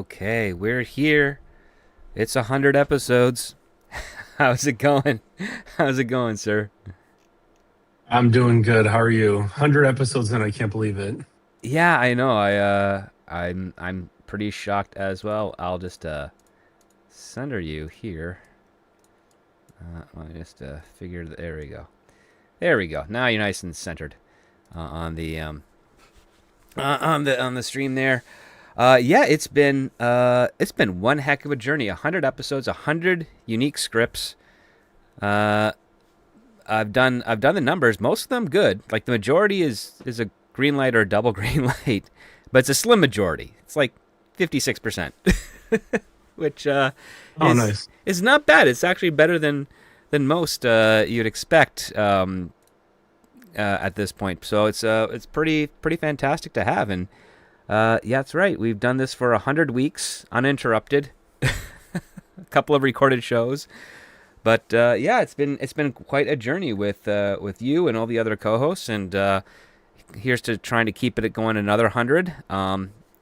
Okay, we're here. It's 100 episodes. How's it going? How's it going, sir? I'm doing good. How are you? 100 episodes in, I can't believe it. Yeah, I know. I'm pretty shocked as well. I'll just center you here. Let me just figure. There we go. There we go. Now you're nice and centered on the stream there. Yeah, it's been one heck of a journey. 100 episodes, 100 unique scripts. Uh, I've done the numbers. Most of them good. Like the majority is a green light or a double green light, but it's a slim majority. It's like 56%, which Oh, is nice. is not bad. It's actually better than most you'd expect at this point. So it's pretty fantastic to have. And yeah, that's right. We've done this for 100 weeks uninterrupted. A couple of recorded shows. But yeah, it's been quite a journey with you and all the other co-hosts, and here's to trying to keep it going another 100.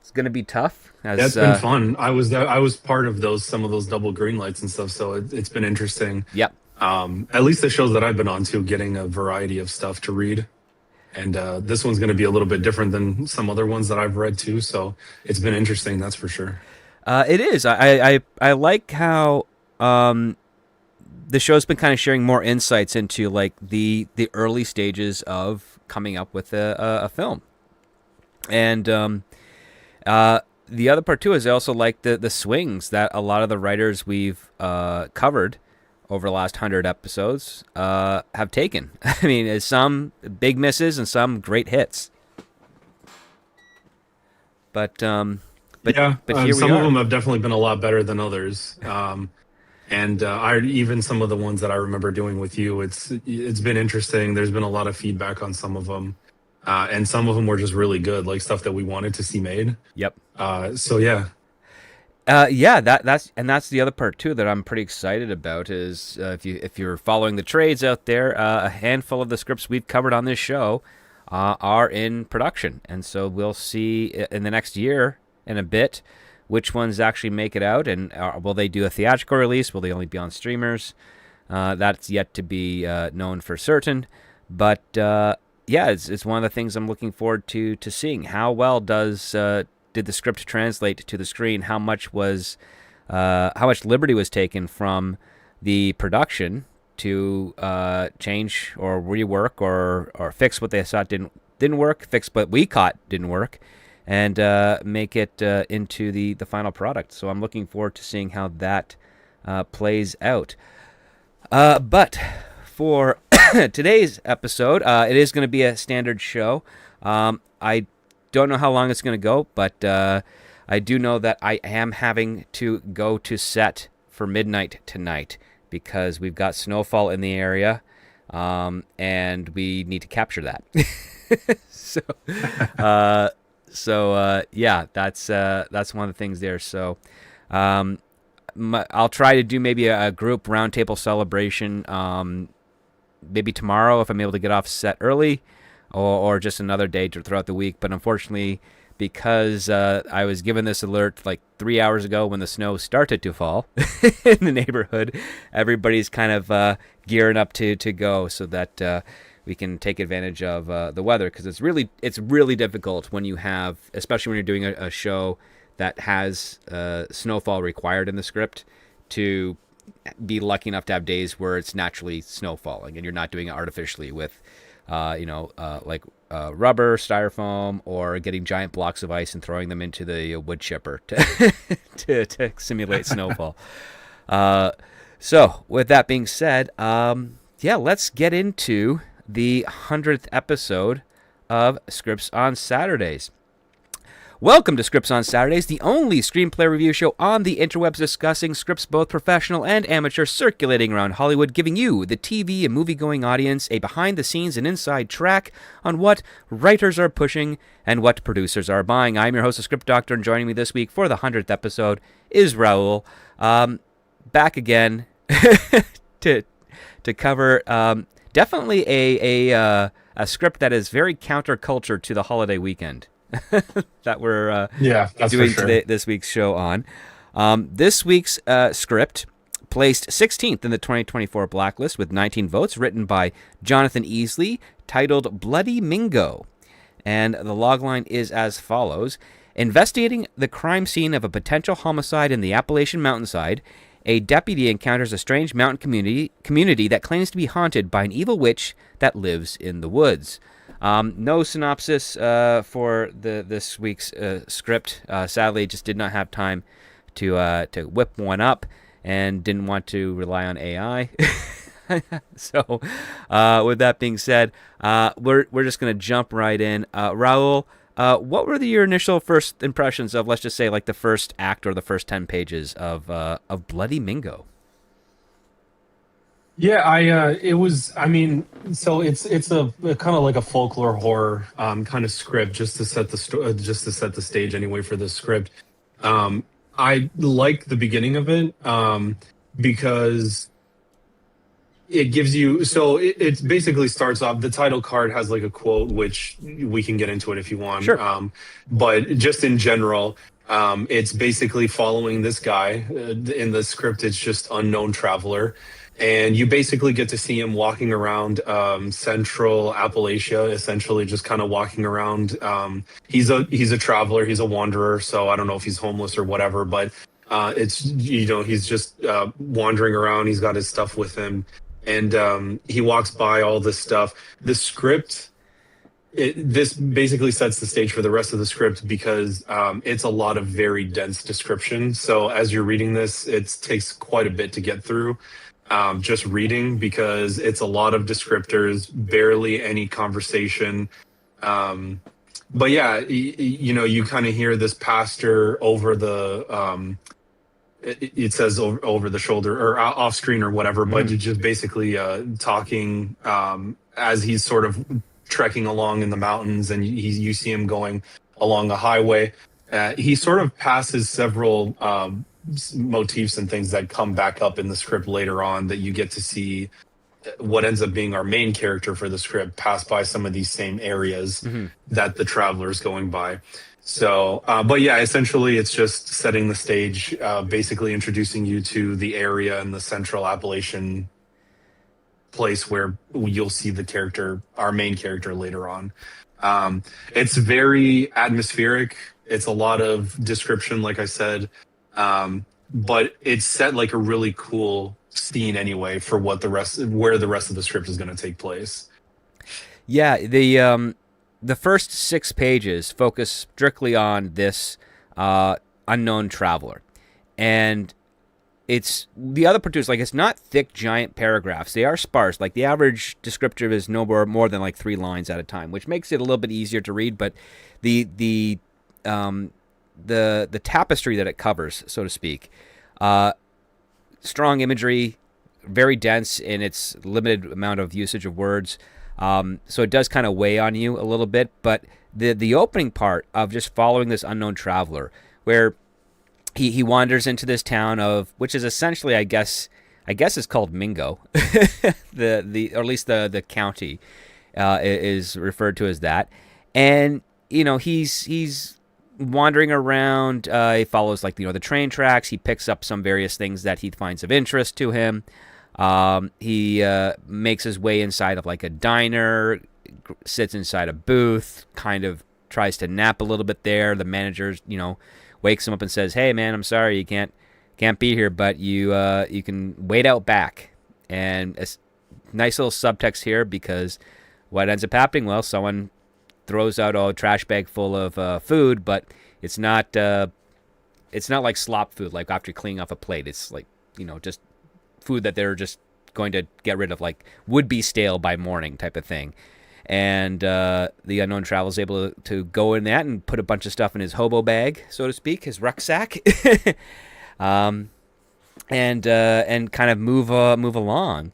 It's going to be tough Yeah, as it's been fun. I was part of some of those double green lights and stuff, so it's been interesting. yep. At least the shows that I've been on to, getting a variety of stuff to read. And this one's going to be a little bit different than some other ones that I've read too. So it's been interesting, that's for sure. It is. I like how the show's been kind of sharing more insights into like the early stages of coming up with a film. And the other part too is I also like the swings that a lot of the writers we've covered over the last 100 episodes have taken. I mean, there's some big misses and some great hits. But Yeah, but here we some of are. them have definitely been a lot better than others. And I even some of the ones that I remember doing with you, it's been interesting. There's been a lot of feedback on some of them, and some of them were just really good, like stuff that we wanted to see made. Yep. So yeah, Yeah, that's the other part too that I'm pretty excited about is if you're following the trades out there, a handful of the scripts we've covered on this show are in production, and so we'll see in the next year and a bit which ones actually make it out, and will they do a theatrical release? Will they only be on streamers? That's yet to be known for certain, but yeah, it's one of the things I'm looking forward to seeing. How well did the script translate to the screen? How much liberty was taken from the production to change or rework or fix what they thought didn't work, fix what we caught didn't work, and make it into the final product. So I'm looking forward to seeing how that plays out. But for today's episode, it is going to be a standard show. I don't know how long it's going to go, but I do know that I am having to go to set for midnight tonight because we've got snowfall in the area, and we need to capture that. so, uh, yeah, that's one of the things there. So, I'll try to do maybe a group roundtable celebration, maybe tomorrow if I'm able to get off set early, or just another day throughout the week. But unfortunately, because I was given this alert like 3 hours ago when the snow started to fall in the neighborhood, everybody's kind of gearing up to go so that we can take advantage of the weather, because it's really difficult when you have, especially when you're doing a show that has snowfall required in the script, to be lucky enough to have days where it's naturally snow falling and you're not doing it artificially with like rubber, styrofoam, or getting giant blocks of ice and throwing them into the wood chipper to, to simulate snowfall. So, with that being said, yeah, let's get into the 100th episode of Scripts on Saturdays. Welcome to Scripts on Saturdays, the only screenplay review show on the interwebs discussing scripts both professional and amateur circulating around Hollywood, giving you, the TV and movie-going audience, a behind-the-scenes and inside track on what writers are pushing and what producers are buying. I'm your host, the Script Doctor, and joining me this week for the 100th episode is Raul. Back again to cover definitely a script that is very counterculture to the holiday weekend. that we're Yeah, that's for doing sure. today this week's show on. This week's script placed 16th in the 2024 Blacklist with 19 votes, written by Jonathan Easley, titled Bloody Mingo. And the logline is as follows. Investigating the crime scene of a potential homicide in the Appalachian mountainside, a deputy encounters a strange mountain community that claims to be haunted by an evil witch that lives in the woods. No synopsis for this week's script. Sadly, just did not have time to whip one up, and didn't want to rely on AI. So, with that being said, we're just gonna jump right in. Raul, what were your initial first impressions of, let's just say, like the first act or the first 10 pages of Bloody Mingo? Yeah, it was. I mean, so it's a kind of like a folklore horror kind of script, just to set the just to set the stage anyway for this script. Um, I like the beginning of it because it gives you. So it basically starts off. The title card has like a quote, which we can get into it if you want. Sure. But just in general. It's basically following this guy. In the script, it's just unknown traveler, and you basically get to see him walking around central Appalachia, essentially just kind of walking around. He's a traveler, he's a wanderer, so I don't know if he's homeless or whatever, but it's he's just wandering around. He's got his stuff with him, and he walks by all this stuff. The script this basically sets the stage for the rest of the script because it's a lot of very dense description. So as you're reading this, it takes quite a bit to get through just reading because it's a lot of descriptors, barely any conversation. Um, but yeah, you kind of hear this pastor over the it says over the shoulder or off screen or whatever, but Mm. just basically talking as he's sort of trekking along in the mountains, and you see him going along a highway. He sort of passes several motifs and things that come back up in the script later on that you get to see what ends up being our main character for the script pass by some of these same areas Hmm. that the traveler's going by. So, but yeah, essentially it's just setting the stage, basically introducing you to the area and the central Appalachian place where you'll see the character, our main character later on. It's very atmospheric. It's a lot of description, like I said, but it's set like a really cool scene anyway for where the rest of the script is going to take place. Yeah, the first 6 pages focus strictly on this unknown traveler, and it's the other producers, like, it's not thick giant paragraphs. They are sparse. Like, the average descriptor is no more than like 3 lines at a time, which makes it a little bit easier to read. But the um, the tapestry that it covers, so to speak, uh, strong imagery, very dense in its limited amount of usage of words. So it does kind of weigh on you a little bit. But the opening part of just following this unknown traveler, where he wanders into this town of, which is essentially, I guess it's called Mingo, the or at least the county is referred to as that, and he's wandering around. He follows, like, the train tracks. He picks up some various things that he finds of interest to him. He makes his way inside of like a diner, sits inside a booth, kind of tries to nap a little bit there. The manager, wakes him up and says, "Hey, man, I'm sorry you can't be here, but you can wait out back." And a nice little subtext here, because what ends up happening? Well, someone throws out a trash bag full of food, but it's not like slop food, like after cleaning off a plate. It's like just food that they're just going to get rid of, like would be stale by morning type of thing. And the unknown traveler is able to go in that and put a bunch of stuff in his hobo bag, so to speak, his rucksack, um, and kind of move along.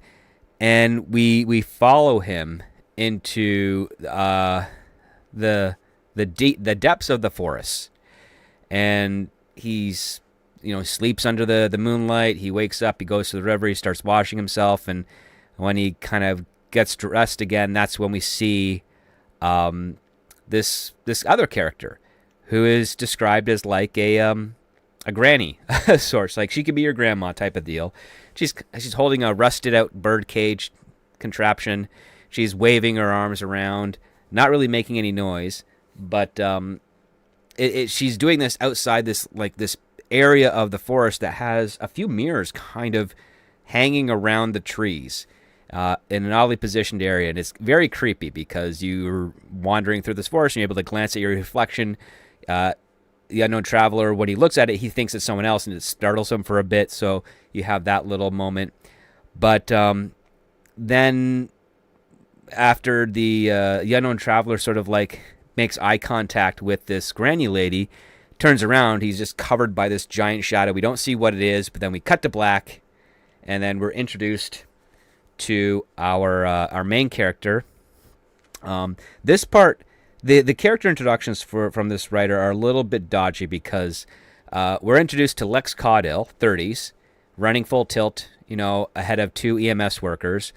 And we follow him into the depths of the forest, and he's sleeps under the moonlight. He wakes up, he goes to the river, he starts washing himself, and when he kind of gets dressed again, that's when we see this other character who is described as like a granny source. Like she could be your grandma type of deal. She's holding a rusted out bird cage contraption. She's waving her arms around, not really making any noise, but she's doing this outside this area of the forest that has a few mirrors kind of hanging around the trees in an oddly positioned area. And it's very creepy because you're wandering through this forest and you're able to glance at your reflection. The unknown traveler, when he looks at it, he thinks it's someone else, and it startles him for a bit. So you have that little moment. But then after the unknown traveler sort of like makes eye contact with this granny lady, turns around, he's just covered by this giant shadow. We don't see what it is, but then we cut to black, and then we're introduced to our main character. This part, the character introductions from this writer are a little bit dodgy because we're introduced to Lex Caudill, 30s, running full tilt, ahead of two EMS workers,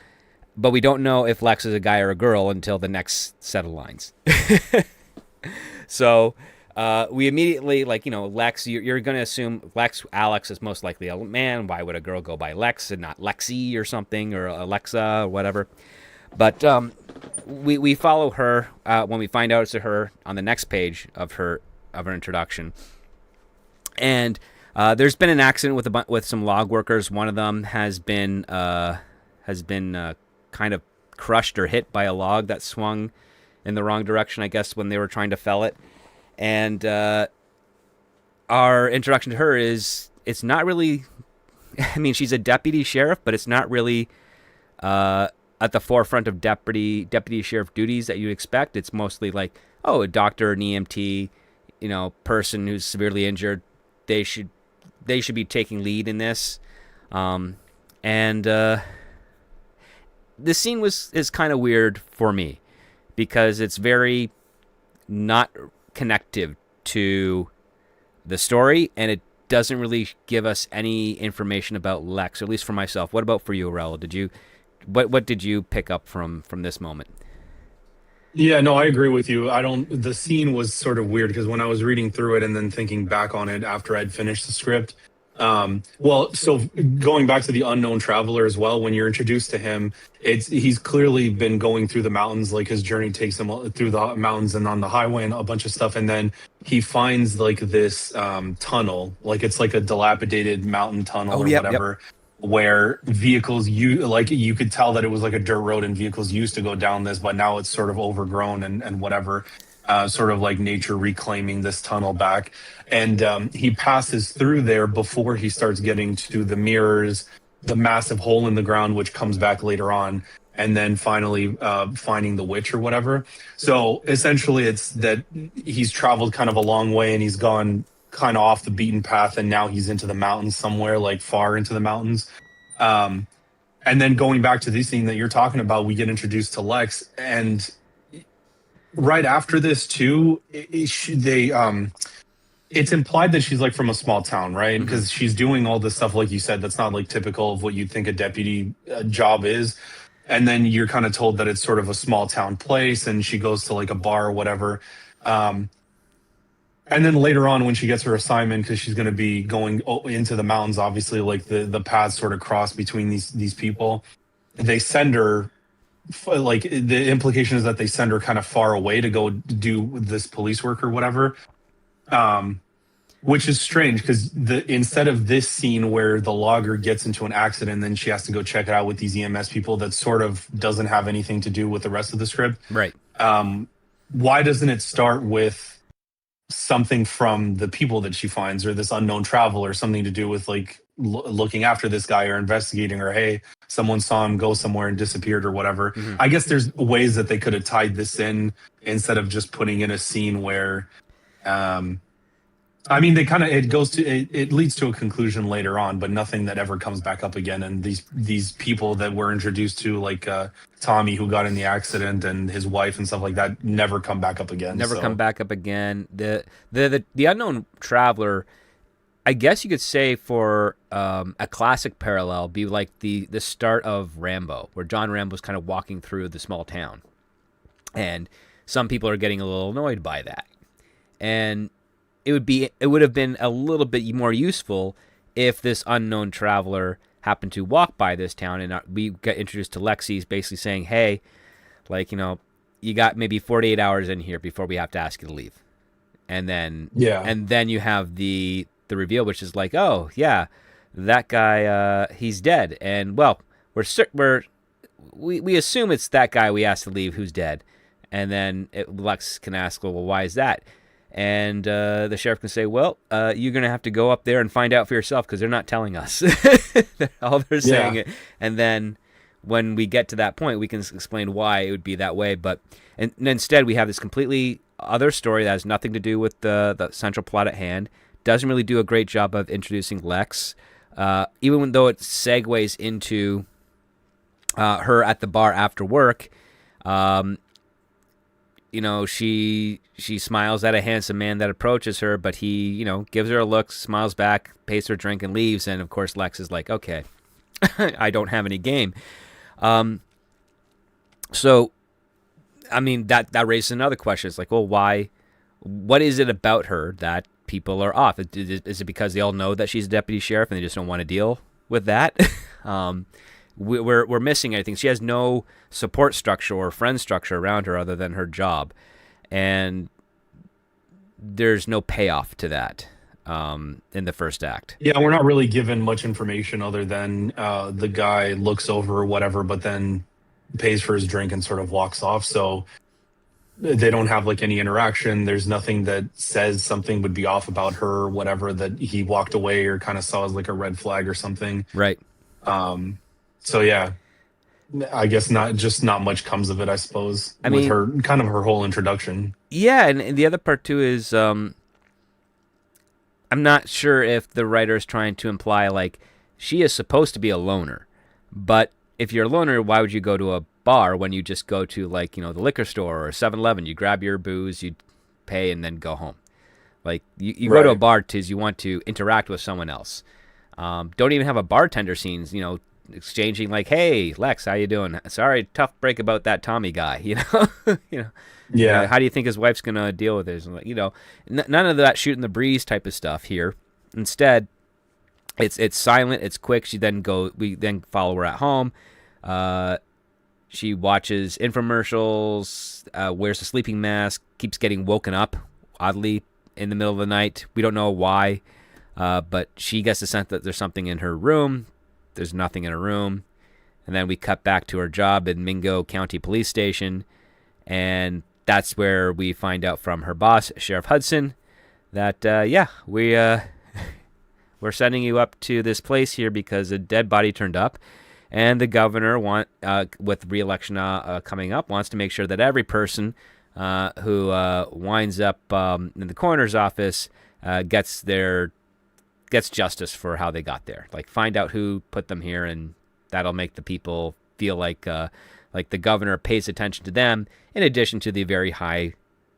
but we don't know if Lex is a guy or a girl until the next set of lines. So we immediately, Lex, you're going to assume Alex is most likely a man. Why would a girl go by Lex and not Lexi or something, or Alexa or whatever? But we follow her when we find out it's her on the next page of her introduction. And there's been an accident with some log workers. One of them has been kind of crushed or hit by a log that swung in the wrong direction, I guess, when they were trying to fell it. And our introduction to her is, it's not really, I mean, she's a deputy sheriff, but it's not really at the forefront of deputy sheriff duties that you'd expect. It's mostly like, a doctor, an EMT, person who's severely injured. They should be taking lead in this. And this scene is kind of weird for me because it's very not connective to the story, and it doesn't really give us any information about Lex, or at least for myself. What about for you, Raul? What did you pick up from this moment? Yeah, no, I agree with you. The scene was sort of weird because when I was reading through it and then thinking back on it after I'd finished the script, so going back to the unknown traveler as well, when you're introduced to him, he's clearly been going through the mountains, like his journey takes him through the mountains and on the highway and a bunch of stuff. And then he finds like this tunnel, like it's like a dilapidated mountain tunnel whatever. Yep. Where vehicles, you could tell that it was like a dirt road and vehicles used to go down this, but now it's sort of overgrown and whatever, sort of like nature reclaiming this tunnel back. And he passes through there before he starts getting to the mirrors, the massive hole in the ground, which comes back later on, and then finally finding the witch or whatever. So essentially it's that he's traveled kind of a long way and he's gone kind of off the beaten path, and now he's into the mountains somewhere, like far into the mountains. And then going back to this scene that you're talking about, we get introduced to Lex, and right after this too, it's implied that she's like from a small town, right? Because mm-hmm. she's doing all this stuff, like you said, that's not like typical of what you'd think a deputy job is. And then you're kind of told that it's sort of a small town place, and she goes to like a bar or whatever. And then later on, when she gets her assignment, because she's going to be going into the mountains, obviously, like the paths sort of cross between these people, they send her, like the implication is that they send her kind of far away to go do this police work or whatever, which is strange because instead of this scene where the logger gets into an accident and then she has to go check it out with these EMS people, that sort of doesn't have anything to do with the rest of the script. Right. Why doesn't it start with something from the people that she finds, or this unknown traveler, something to do with like looking after this guy or investigating, or hey, someone saw him go somewhere and disappeared or whatever. Mm-hmm. I guess there's ways that they could have tied this in instead of just putting in a scene where I mean, they kind of, it leads to a conclusion later on, but nothing that ever comes back up again. And these people that we're introduced to, like Tommy, who got in the accident, and his wife and stuff like that, never come back up again. Come back up again. The unknown traveler, I guess you could say, for a classic parallel, be like the start of Rambo, where John Rambo's kind of walking through the small town, and some people are getting a little annoyed by that. And it would have been a little bit more useful if this unknown traveler happened to walk by this town and we got introduced to Lexi's basically saying, hey, like, you got maybe 48 hours in here before we have to ask you to leave. And then Yeah. and then you have the reveal, which is like, oh yeah, that guy, he's dead. And well, we assume it's that guy we asked to leave who's dead. And then Lex can ask, well, why is that? And the sheriff can say, well, you're going to have to go up there and find out for yourself because they're not telling us. All they're saying Yeah. it. And then when we get to that point, we can explain why it would be that way. But and instead, we have this completely other story that has nothing to do with the central plot at hand. Doesn't really do a great job of introducing Lex, even though it segues into her at the bar after work. She smiles at a handsome man that approaches her, but he, gives her a look, smiles back, pays her a drink, and leaves. And of course, Lex is like, okay, I don't have any game. So, I mean, that raises another question. It's like, well, why? What is it about her that people are off? Is it because they all know that she's a deputy sheriff and they just don't want to deal with that? We're missing anything. She has no support structure or friend structure around her other than her job, and there's no payoff to that in the first act. Yeah, we're not really given much information other than the guy looks over or whatever, but then pays for his drink and sort of walks off. So they don't have like any interaction. There's nothing that says something would be off about her or whatever, that he walked away or kind of saw as like a red flag or something. Right. So yeah, I guess not much comes of it, I suppose, I with mean, her kind of her whole introduction. Yeah, and the other part too is I'm not sure if the writer is trying to imply like she is supposed to be a loner, but if you're a loner, why would you go to a bar when you just go to like the liquor store or 7-Eleven? You grab your booze, you pay, and then go home. Like you go to a Right. bar because you want to interact with someone else. Don't even have a bartender scenes, exchanging like, "Hey, Lex, how you doing? Sorry, tough break about that Tommy guy." Yeah. How do you think his wife's gonna deal with this? And like, none of that shooting the breeze type of stuff here. Instead, it's silent, it's quick. We then follow her at home. She watches infomercials, wears a sleeping mask, keeps getting woken up oddly in the middle of the night. We don't know why. But she gets the sense that there's something in her room. There's nothing in her room. And then we cut back to her job in Mingo County Police Station. And that's where we find out from her boss, Sheriff Hudson, that, we're sending you up to this place here because a dead body turned up. And the governor, with re-election coming up, wants to make sure that every person who winds up in the coroner's office gets justice for how they got there. Like, find out who put them here, and that'll make the people feel like the governor pays attention to them, in addition to the very high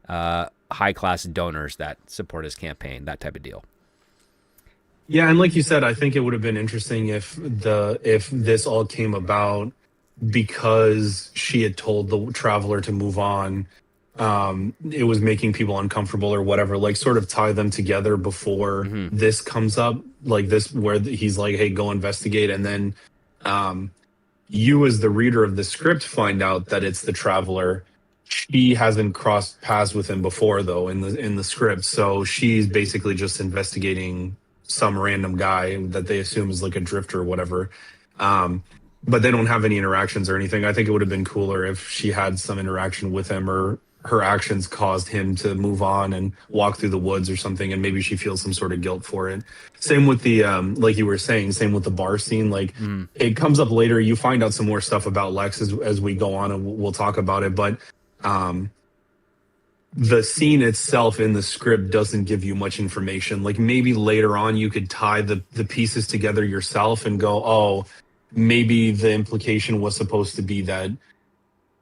class donors that support his campaign. That type of deal. Yeah, and like you said, I think it would have been interesting if this all came about because she had told the traveler to move on. It was making people uncomfortable or whatever, like sort of tie them together before this comes up, like this, where he's like, hey, go investigate. And then you as the reader of the script find out that it's the traveler. She hasn't crossed paths with him before, though, in the script. So she's basically just investigating some random guy that they assume is like a drifter or whatever. But they don't have any interactions or anything. I think it would have been cooler if she had some interaction with him, or her actions caused him to move on and walk through the woods or something, and maybe she feels some sort of guilt for it. Same with the like you were saying, same with the bar scene. Like it comes up later. You find out some more stuff about Lex as we go on, and we'll talk about it. But the scene itself in the script doesn't give you much information. Like maybe later on you could tie the pieces together yourself and go, oh, maybe the implication was supposed to be that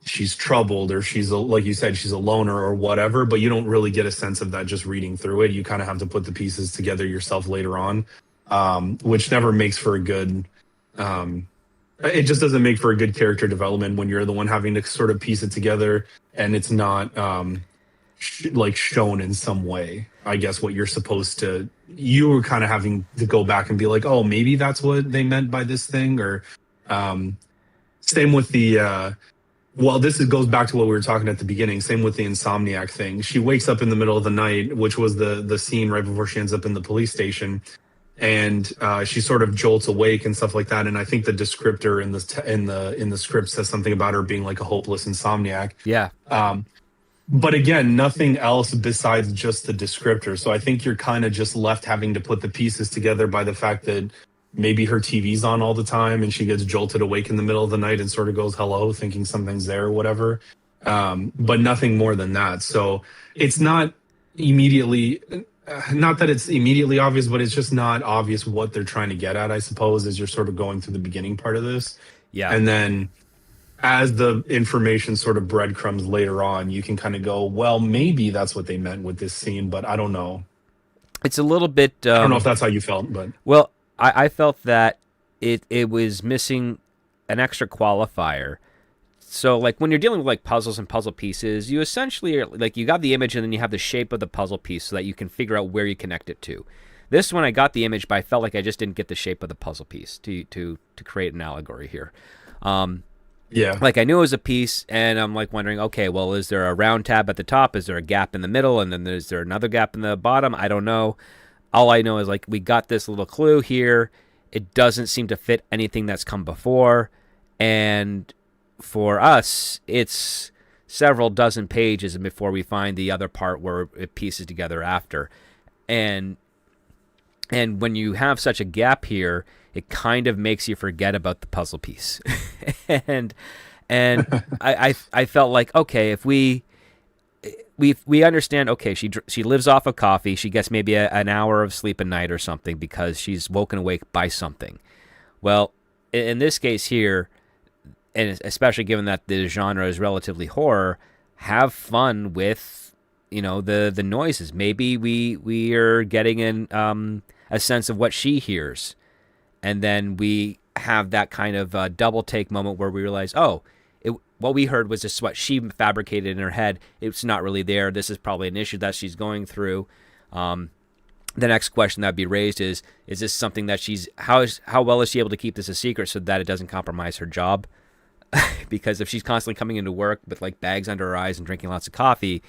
she's troubled, or like you said, she's a loner or whatever, but you don't really get a sense of that just reading through it. You kind of have to put the pieces together yourself later on, which never makes for a good it just doesn't make for a good character development when you're the one having to sort of piece it together and it's not like shown in some way. I guess what you're supposed to, you were kind of having to go back and be like, oh, maybe that's what they meant by this thing, or um, same with the. Well, goes back to what we were talking at the beginning. Same with the insomniac thing. She wakes up in the middle of the night, which was the scene right before she ends up in the police station, and she sort of jolts awake and stuff like that. And I think the descriptor in the script says something about her being like a hopeless insomniac. Yeah. But again, nothing else besides just the descriptor. So I think you're kind of just left having to put the pieces together by the fact that maybe her TV's on all the time and she gets jolted awake in the middle of the night and sort of goes hello, thinking something's there or whatever. But nothing more than that. So it's not immediately, not that it's immediately obvious, but it's just not obvious what they're trying to get at, I suppose, as you're sort of going through the beginning part of this. Yeah. And then as the information sort of breadcrumbs later on, you can kind of go, well, maybe that's what they meant with this scene, but I don't know. It's a little bit. I don't know if that's how you felt, but well, I felt that it was missing an extra qualifier. So, like, when you're dealing with like puzzles and puzzle pieces, you essentially are, like, you got the image and then you have the shape of the puzzle piece so that you can figure out where you connect it to. This one, I got the image, but I felt like I just didn't get the shape of the puzzle piece to create an allegory here. Yeah. Like, I knew it was a piece, and I'm like wondering, okay, well, is there a round tab at the top? Is there a gap in the middle? And then is there another gap in the bottom? I don't know. All I know is, like, we got this little clue here. It doesn't seem to fit anything that's come before. And for us, it's several dozen pages before we find the other part where it pieces together after. And when you have such a gap here, it kind of makes you forget about the puzzle piece. and I felt like, okay, if we understand, okay, she lives off of coffee, she gets maybe an hour of sleep a night or something because she's woken awake by something. Well, in this case here, and especially given that the genre is relatively horror, have fun with, you know, the noises. Maybe we are getting a sense of what she hears. And then we have that kind of double take moment where we realize, oh, what we heard was just what she fabricated in her head. It's not really there. This is probably an issue that she's going through. The next question that would be raised is this something that how well is she able to keep this a secret so that it doesn't compromise her job? Because if she's constantly coming into work with like bags under her eyes and drinking lots of coffee,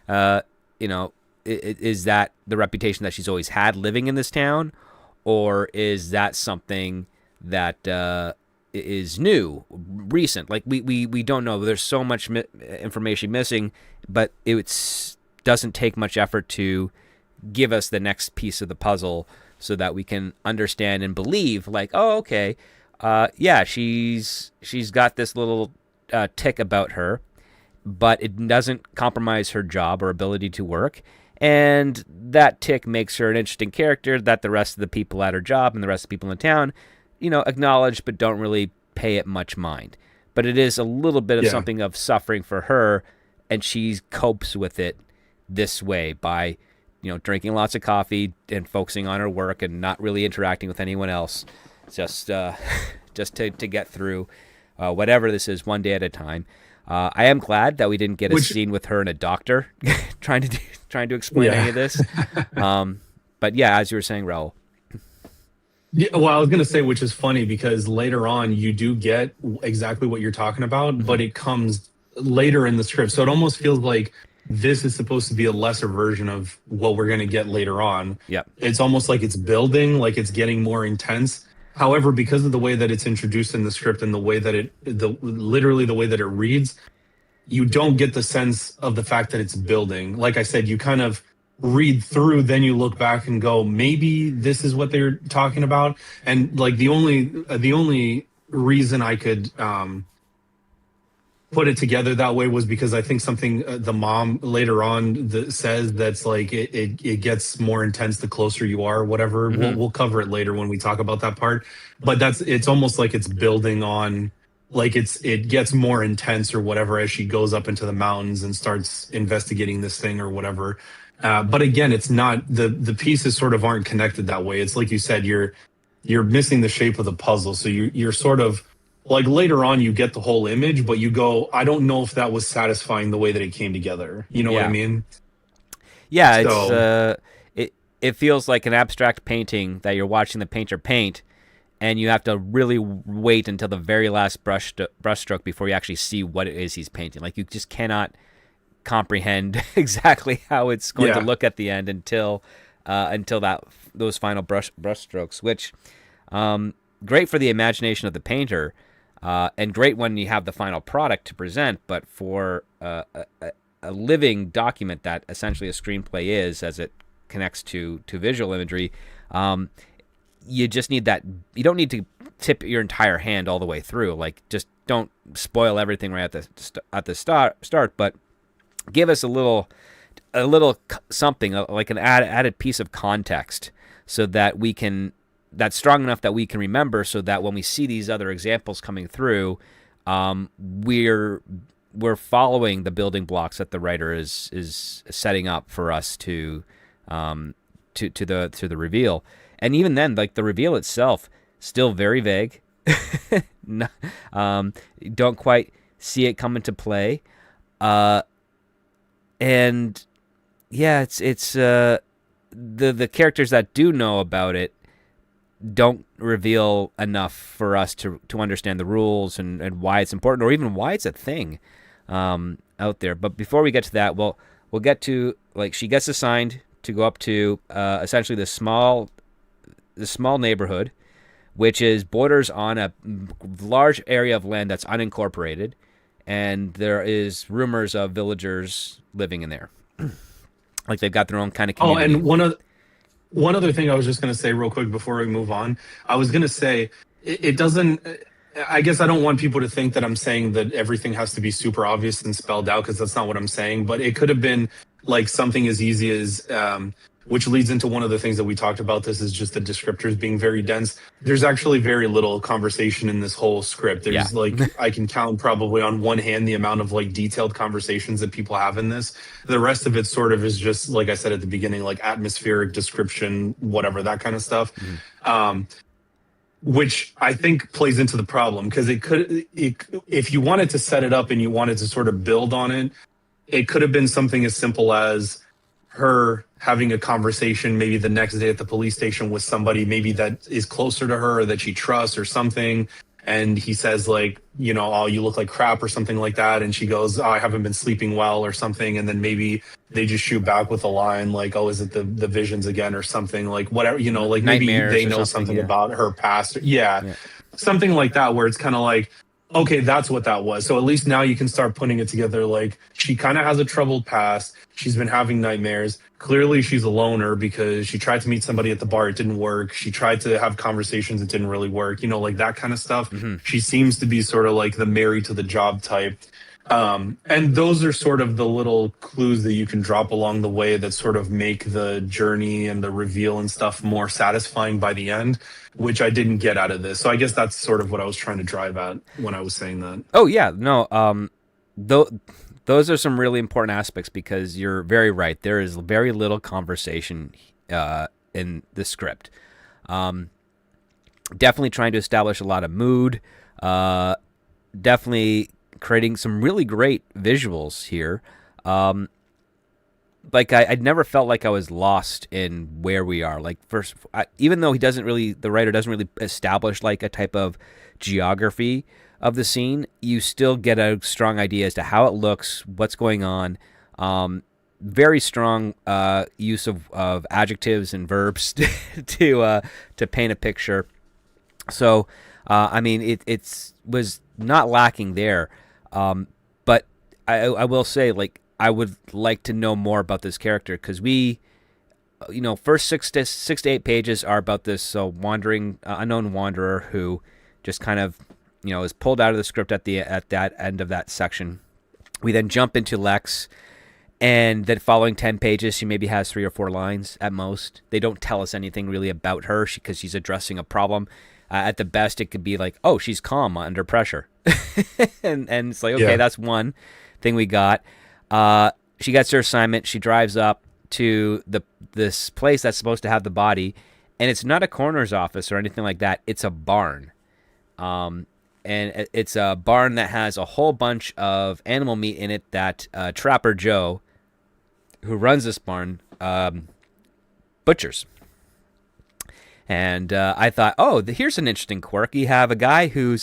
you know, is that the reputation that she's always had living in this town? Or is that something that is new, recent? Like, we don't know. There's so much information missing, but it doesn't take much effort to give us the next piece of the puzzle so that we can understand and believe, like, oh, okay, yeah, she's got this little tick about her, but it doesn't compromise her job or ability to work. And that tick makes her an interesting character that the rest of the people at her job and the rest of the people in town, you know, acknowledge but don't really pay it much mind. But it is a little bit of something of suffering for her, and she copes with it this way by, you know, drinking lots of coffee and focusing on her work and not really interacting with anyone else, just to get through whatever this is one day at a time. I am glad that we didn't get a scene with her and a doctor trying to explain any of this. But yeah, as you were saying, Raul. Yeah, well, I was going to say, which is funny because later on you do get exactly what you're talking about, but it comes later in the script. So it almost feels like this is supposed to be a lesser version of what we're going to get later on. Yep. It's almost like it's building, like it's getting more intense. However, because of the way that it's introduced in the script and the way that literally the way that it reads, you don't get the sense of the fact that it's building. Like I said, you kind of read through, then you look back and go, maybe this is what they're talking about. And like the only reason I could put it together that way was because I think something the mom later on says that's like it gets more intense the closer you are, whatever. Mm-hmm. We'll cover it later when we talk about that part. But it's almost like it's building on, like it gets more intense or whatever as she goes up into the mountains and starts investigating this thing or whatever. But again, it's not the pieces sort of aren't connected that way. It's like you said, you're missing the shape of the puzzle, so you're sort of like later on you get the whole image, but you go, I don't know if that was satisfying the way that it came together. You know what I Yeah. mean? Yeah, So it feels like an abstract painting that you're watching the painter paint, and you have to really wait until the very last brushstroke before you actually see what it is he's painting. Like you just cannot comprehend exactly how it's going to yeah. look at the end until that those final brushstrokes, which great for the imagination of the painter, and great when you have the final product to present. But for a living document that essentially a screenplay is, as it connects to visual imagery, you just need that. You don't need to tip your entire hand all the way through. Like, just don't spoil everything right at the start, but give us a little something like an added piece of context, so that we can that's strong enough that we can remember, so that when we see these other examples coming through, we're following the building blocks that the writer is setting up for us to the reveal. And even then, like, the reveal itself, still very vague. Don't quite see it come into play. And yeah, it's the characters that do know about it don't reveal enough for us to understand the rules and why it's important, or even why it's a thing out there. But before we get to that, we'll get to, like, she gets assigned to go up to essentially the small neighborhood, which is borders on a large area of land that's unincorporated, and there is rumors of villagers living in there. Like, they've got their own kind of Oh, community. and one other thing I was just going to say real quick before we move on. I was going to say it doesn't. I guess I don't want people to think that I'm saying that everything has to be super obvious and spelled out, because that's not what I'm saying. But it could have been like something as easy as, which leads into one of the things that we talked about. This is just the descriptors being very dense. There's actually very little conversation in this whole script. Yeah. There's like, I can count probably on one hand the amount of like detailed conversations that people have in this. The rest of it sort of is just, like I said at the beginning, like atmospheric description, whatever, that kind of stuff. Which I think plays into the problem, because if you wanted to set it up and you wanted to sort of build on it, it could have been something as simple as her having a conversation maybe the next day at the police station with somebody maybe that is closer to her or that she trusts or something. And he says, like, you know, oh, you look like crap or something like that. And she goes, oh, I haven't been sleeping well or something. And then maybe they just shoot back with a line like, oh, is it the visions again or something, like whatever, you know, like maybe Nightmares they or know something, something yeah. about her past. Yeah. Yeah. Something like that, where it's kind of like, okay, that's what that was. So at least now you can start putting it together. Like, she kind of has a troubled past. She's been having nightmares. Clearly, she's a loner because she tried to meet somebody at the bar. It didn't work. She tried to have conversations. It didn't really work. You know, like that kind of stuff. She seems to be sort of like the married to the job type. And those are sort of the little clues that you can drop along the way that sort of make the journey and the reveal and stuff more satisfying by the end, which I didn't get out of this. So I guess that's sort of what I was trying to drive at when I was saying that. Oh yeah, no. Those are some really important aspects, because you're very right. There is very little conversation in the script. Definitely trying to establish a lot of mood. Definitely creating some really great visuals here. Like, I'd never felt like I was lost in where we are. Like, even though the writer doesn't really establish like a type of geography of the scene, you still get a strong idea as to how it looks, what's going on. Very strong use of adjectives and verbs to paint a picture. So, I mean, it was not lacking there. But I will say, like, I would like to know more about this character, because first 6 to 8 pages are about this wandering, unknown wanderer who just kind of, is pulled out of the script at that end of that section. We then jump into Lex, and then following 10 pages, she maybe has 3 or 4 lines at most. They don't tell us anything really about her, because she's addressing a problem. At the best, it could be like, oh, she's calm under pressure. and it's like, okay, that's one thing we got. She gets her assignment. She drives up to this place that's supposed to have the body, and it's not a coroner's office or anything like that. It's a barn. and it's a barn that has a whole bunch of animal meat in it that Trapper Joe, who runs this barn, butchers. And I thought, oh, here's an interesting quirk. You have a guy who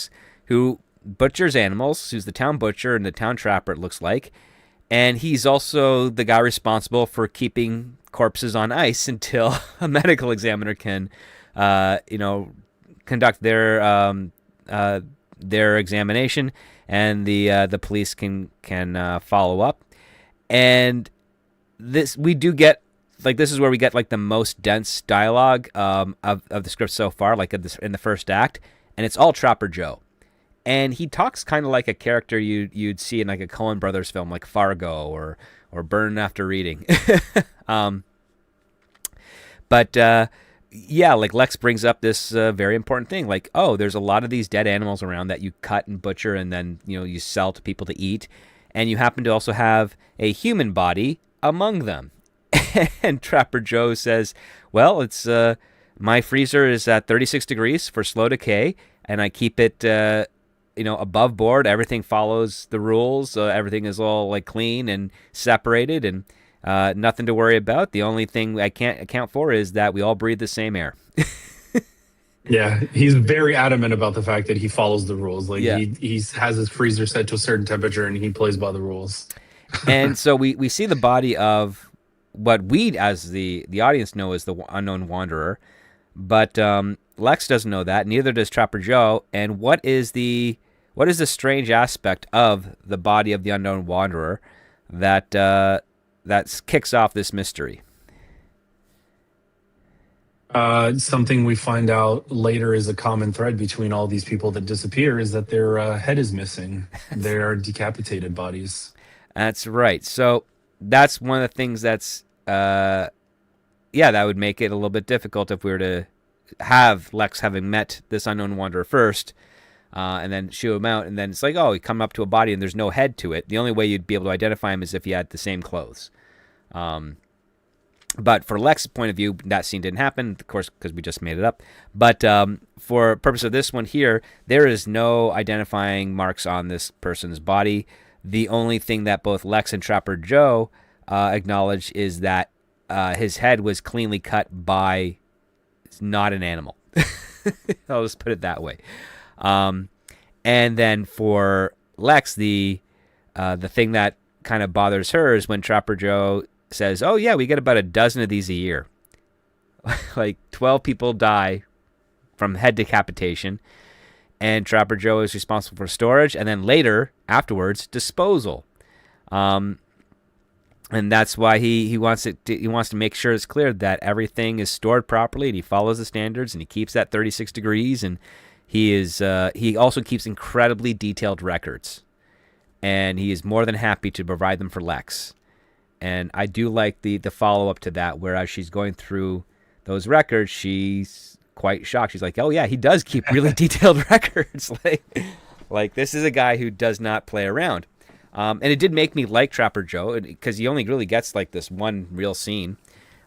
butchers animals, who's the town butcher and the town trapper, it looks like. And he's also the guy responsible for keeping corpses on ice until a medical examiner can, conduct their examination, and the police can follow up. And this we do get, like, this is where we get like the most dense dialogue of the script so far, like in the first act, and it's all Trapper Joe. And he talks kind of like a character you'd see in like a Coen Brothers film, like Fargo or Burn After Reading. But yeah, like Lex brings up this very important thing, like, oh, there's a lot of these dead animals around that you cut and butcher and then you sell to people to eat, and you happen to also have a human body among them. And Trapper Joe says, well, it's my freezer is at 36 degrees for slow decay, and I keep it above board. Everything follows the rules. Everything is all like clean and separated, and nothing to worry about. The only thing I can't account for is that we all breathe the same air. Yeah, he's very adamant about the fact that he follows the rules. Like, Yeah. he has his freezer set to a certain temperature and he plays by the rules. And so we see the body of what we as the audience know as the unknown wanderer, but Lex doesn't know that, neither does Trapper Joe. And what is the strange aspect of the body of the unknown wanderer that kicks off this mystery? Something we find out later is a common thread between all these people that disappear is that their head is missing. They are decapitated bodies. That's right. So that's one of the things that's that would make it a little bit difficult if we were to have Lex having met this unknown wanderer first, and then shoo him out, and then it's like, oh, he come up to a body and there's no head to it. The only way you'd be able to identify him is if he had the same clothes. But for Lex's point of view, that scene didn't happen, of course, because we just made it up. But for purpose of this one here, there is no identifying marks on this person's body. The only thing that both Lex and Trapper Joe acknowledge is that his head was cleanly cut by not an animal. I'll just put it that way. And then for Lex, the thing that kind of bothers her is when Trapper Joe says, oh yeah, we get about a dozen of these a year. Like 12 people die from head decapitation, and Trapper Joe is responsible for storage, and then later, afterwards, disposal. And that's why he wants to make sure it's clear that everything is stored properly, and he follows the standards, and he keeps that 36 degrees, and he also keeps incredibly detailed records, and he is more than happy to provide them for Lex. And I do like the follow-up to that, where as she's going through those records, she's quite shocked. She's like, oh yeah, he does keep really detailed records. Like this is a guy who does not play around. And it did make me like Trapper Joe, because he only really gets like this one real scene,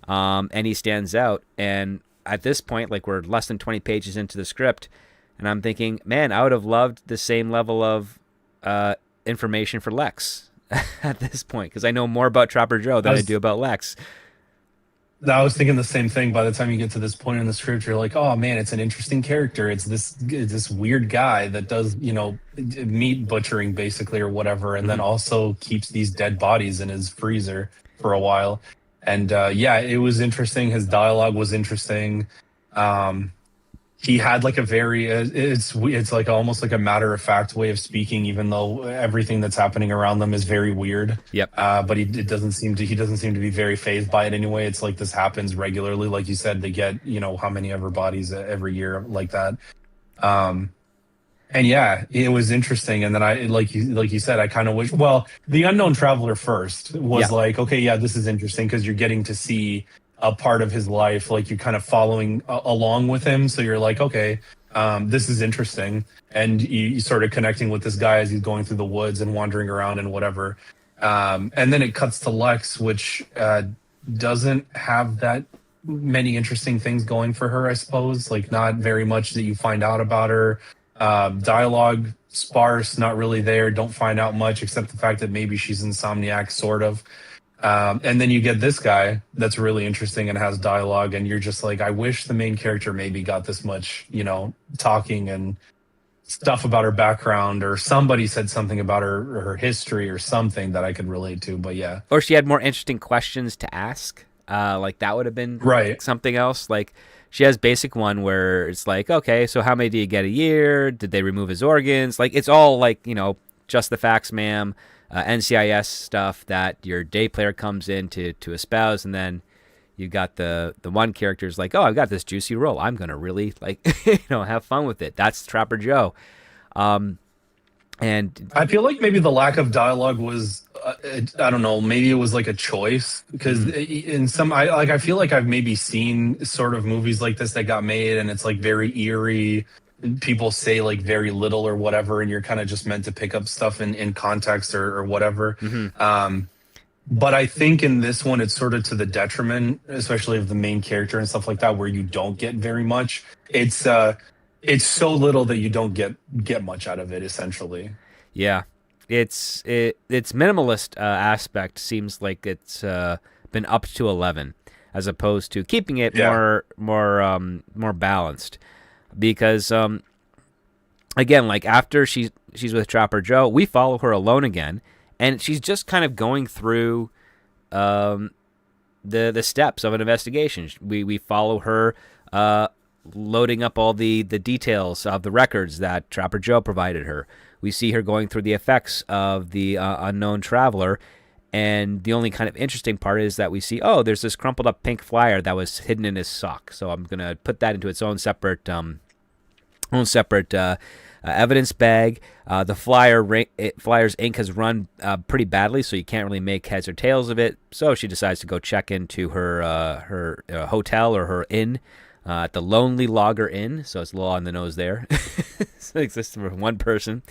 and he stands out. And at this point, like, we're less than 20 pages into the script, and I'm thinking, man, I would have loved the same level of information for Lex at this point, because I know more about Trapper Joe than I do about Lex. I was thinking the same thing. By the time you get to this point in the script, you're like, oh man, it's an interesting character. It's this weird guy that does, meat butchering basically or whatever, and then also keeps these dead bodies in his freezer for a while. And yeah, it was interesting. His dialogue was interesting. He had like a very it's like almost like a matter of fact way of speaking, even though everything that's happening around them is very weird. Yep. But he doesn't seem to be very fazed by it anyway. It's like this happens regularly, like you said. They get how many ever bodies every year like that. And yeah, it was interesting. And then I like you said, I kind of wish. Well, the unknown traveler first was like, okay, yeah, this is interesting because you're getting to see a part of his life, like you're kind of following along with him, so you're like, okay, this is interesting, and you sort of connecting with this guy as he's going through the woods and wandering around and whatever, and then it cuts to Lex, which doesn't have that many interesting things going for her, I suppose. Like, not very much that you find out about her. Dialogue sparse, not really there. Don't find out much except the fact that maybe she's insomniac, sort of. And then you get this guy that's really interesting and has dialogue, and you're just like, I wish the main character maybe got this much, talking and stuff about her background, or somebody said something about her history or something that I could relate to. But yeah, Or she had more interesting questions to ask. Like that would have been right. something else. Like she has basic one where it's like, okay, so how many do you get a year? Did they remove his organs? Like it's all like, just the facts, ma'am. NCIS stuff that your day player comes in to espouse, and then you got the one character's like, oh, I've got this juicy role. I'm gonna really like have fun with it. That's Trapper Joe. And I feel like maybe the lack of dialogue was, I don't know, maybe it was like a choice because mhm, in some, I feel like I've maybe seen sort of movies like this that got made and it's like very eerie. People say like very little or whatever, and you're kind of just meant to pick up stuff in context or whatever. mhm. Um, but I think in this one, it's sort of to the detriment, especially of the main character and stuff like that, where you don't get very much. It's so little that you don't get much out of it, essentially. Yeah, its minimalist aspect seems like it's been up to 11, as opposed to keeping it Yeah. more balanced. Because again, like after she's with Trapper Joe, we follow her alone again, and she's just kind of going through um, the steps of an investigation. We follow her loading up all the details of the records that Trapper Joe provided her. We see her going through the effects of the unknown traveler. And the only kind of interesting part is that we see, oh, there's this crumpled up pink flyer that was hidden in his sock. So I'm going to put that into its own separate evidence bag. The flyer's ink has run pretty badly, so you can't really make heads or tails of it. So she decides to go check into her hotel or her inn at the Lonely Logger Inn. So it's a little on the nose there. So it exists for one person.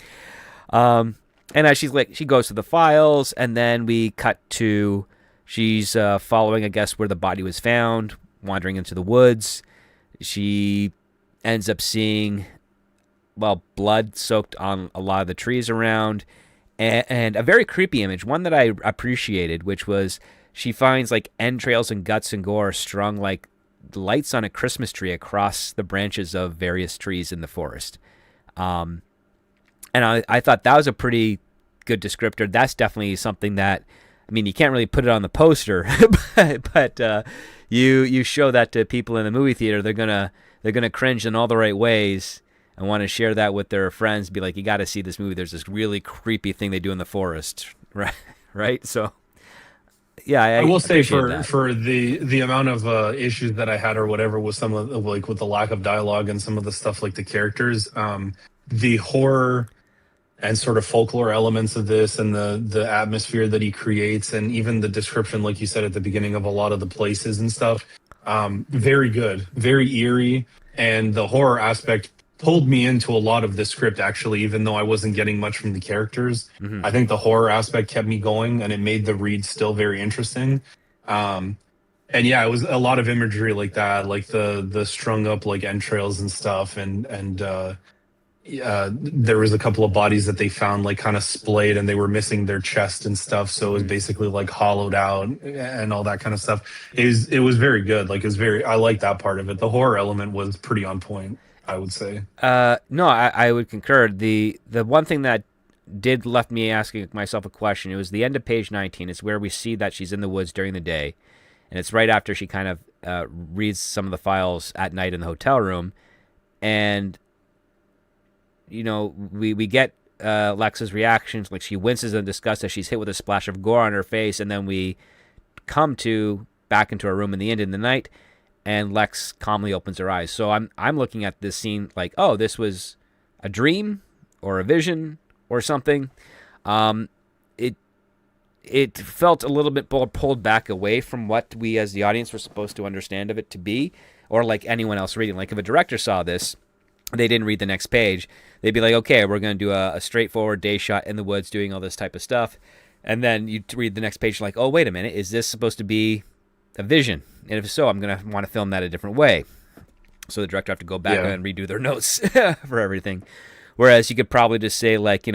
And as she goes through the files, and then we cut to she's following, I guess, where the body was found, wandering into the woods. She ends up seeing, well, blood soaked on a lot of the trees around, and a very creepy image, one that I appreciated, which was she finds like entrails and guts and gore strung like lights on a Christmas tree across the branches of various trees in the forest. And I thought that was a pretty good descriptor. That's definitely something that, I mean, you can't really put it on the poster, but you show that to people in the movie theater, they're gonna cringe in all the right ways and want to share that with their friends. Be like, you got to see this movie. There's this really creepy thing they do in the forest, right? Right. So yeah, I I will say appreciate for that. the amount of issues that I had or whatever with some of like with the lack of dialogue and some of the stuff like the characters, the horror and sort of folklore elements of this and the atmosphere that he creates and even the description like you said at the beginning of a lot of the places and stuff, very good, very eerie, and the horror aspect pulled me into a lot of the script actually, even though I wasn't getting much from the characters. Hmm. I think the horror aspect kept me going and it made the read still very interesting. um and yeah, it was a lot of imagery like that, like the strung up like entrails and stuff, and there was a couple of bodies that they found like kind of splayed and they were missing their chest and stuff, so it was Hmm. basically like hollowed out and all that kind of stuff. It was very good, like it was very, I like that part of it. The horror element was pretty on point, I would say. No, I would concur. The one thing that did left me asking myself a question. It was the end of page 19. It's where we see that she's in the woods during the day, and it's right after she kind of reads some of the files at night in the hotel room, and we get Lex's reactions. Like she winces in disgust as she's hit with a splash of gore on her face, and then we come to back into her room in the end of the night, and Lex calmly opens her eyes. So I'm looking at this scene like, oh, this was a dream or a vision or something. Um, it it felt a little bit pulled back away from what we as the audience were supposed to understand of it to be, or like anyone else reading. Like if a director saw this, they didn't read the next page, they'd be like, okay, we're going to do a straightforward day shot in the woods doing all this type of stuff. And then you read the next page like, oh, wait a minute, is this supposed to be a vision? And if so, I'm going to want to film that a different way. So the director have to go back Yeah. and redo their notes for everything. Whereas you could probably just say like,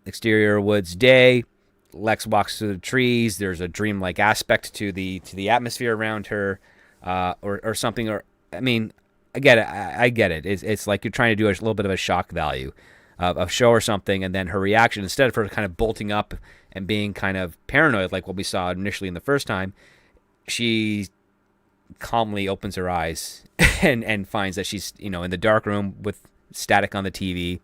exterior woods day. Lex walks through the trees. There's a dreamlike aspect to the atmosphere around her, or something. Or I mean, I get it. I get it. It's like you're trying to do a little bit of a shock value of show or something, and then her reaction, instead of her kind of bolting up and being kind of paranoid like what we saw initially in the first time, she calmly opens her eyes and finds that she's in the dark room with static on the TV,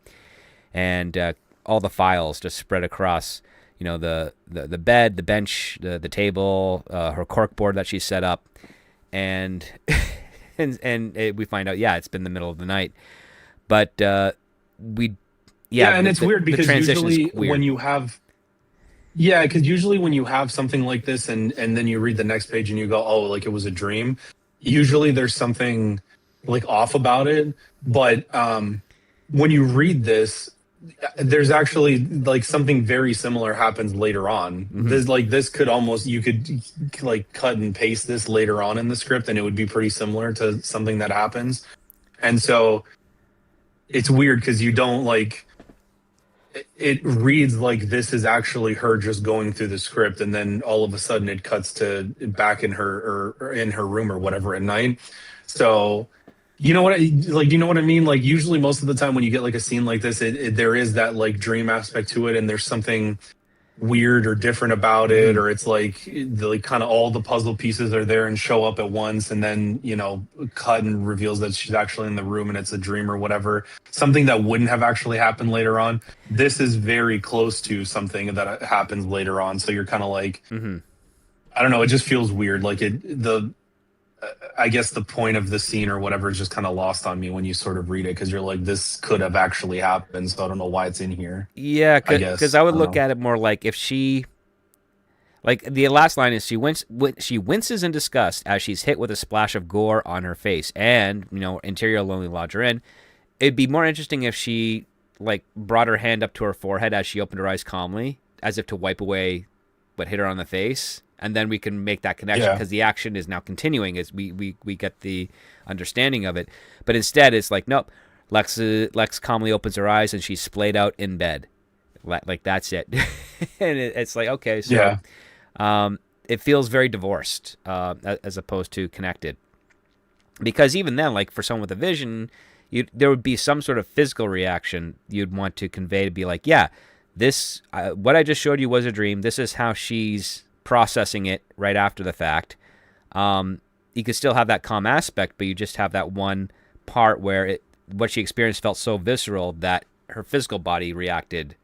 and all the files just spread across the bed, the bench, the table, her corkboard that she set up, and we find out, yeah, it's been the middle of the night, but we Yeah, and it's weird the because transition is usually weird. when you have yeah, because usually when you have something like this and then you read the next page and you go, oh, like it was a dream, usually there's something like off about it. But when you read this, there's actually like something very similar happens later on. Hmm. This could almost you could like cut and paste this later on in the script and it would be pretty similar to something that happens. And so it's weird because you don't like it reads like this is actually her just going through the script and then all of a sudden it cuts to back in her or in her room or whatever at night. So you know what like you know what I mean, like usually most of the time when you get like a scene like this there is that like dream aspect to it and there's something weird or different about it, Hmm. or it's like kind of all the puzzle pieces are there and show up at once and then cut and reveals that she's actually in the room and it's a dream or whatever, something that wouldn't have actually happened later on. This is very close to something that happens later on, so you're kind of like, Hmm. I don't know, it just feels weird, like the I guess the point of the scene or whatever is just kind of lost on me when you sort of read it because you're like, this could have actually happened, so I don't know why it's in here. Yeah, I because guess I I would don't look know. at it more like if she, like the last line is she winces in disgust as she's hit with a splash of gore on her face, and interior lonely lodger in. It'd be more interesting if she like brought her hand up to her forehead as she opened her eyes calmly, as if to wipe away what hit her on the face, and then we can make that connection Yeah. because the action is now continuing as we get the understanding of it. But instead, it's like nope. Lex calmly opens her eyes and she's splayed out in bed, like that's it, and it's like okay, so Yeah. it feels very divorced as opposed to connected. Because even then, like for someone with a vision, there would be some sort of physical reaction you'd want to convey to be like, yeah, this what I just showed you was a dream. This is how she's processing it right after the fact. You could still have that calm aspect, but you just have that one part where what she experienced felt so visceral that her physical body reacted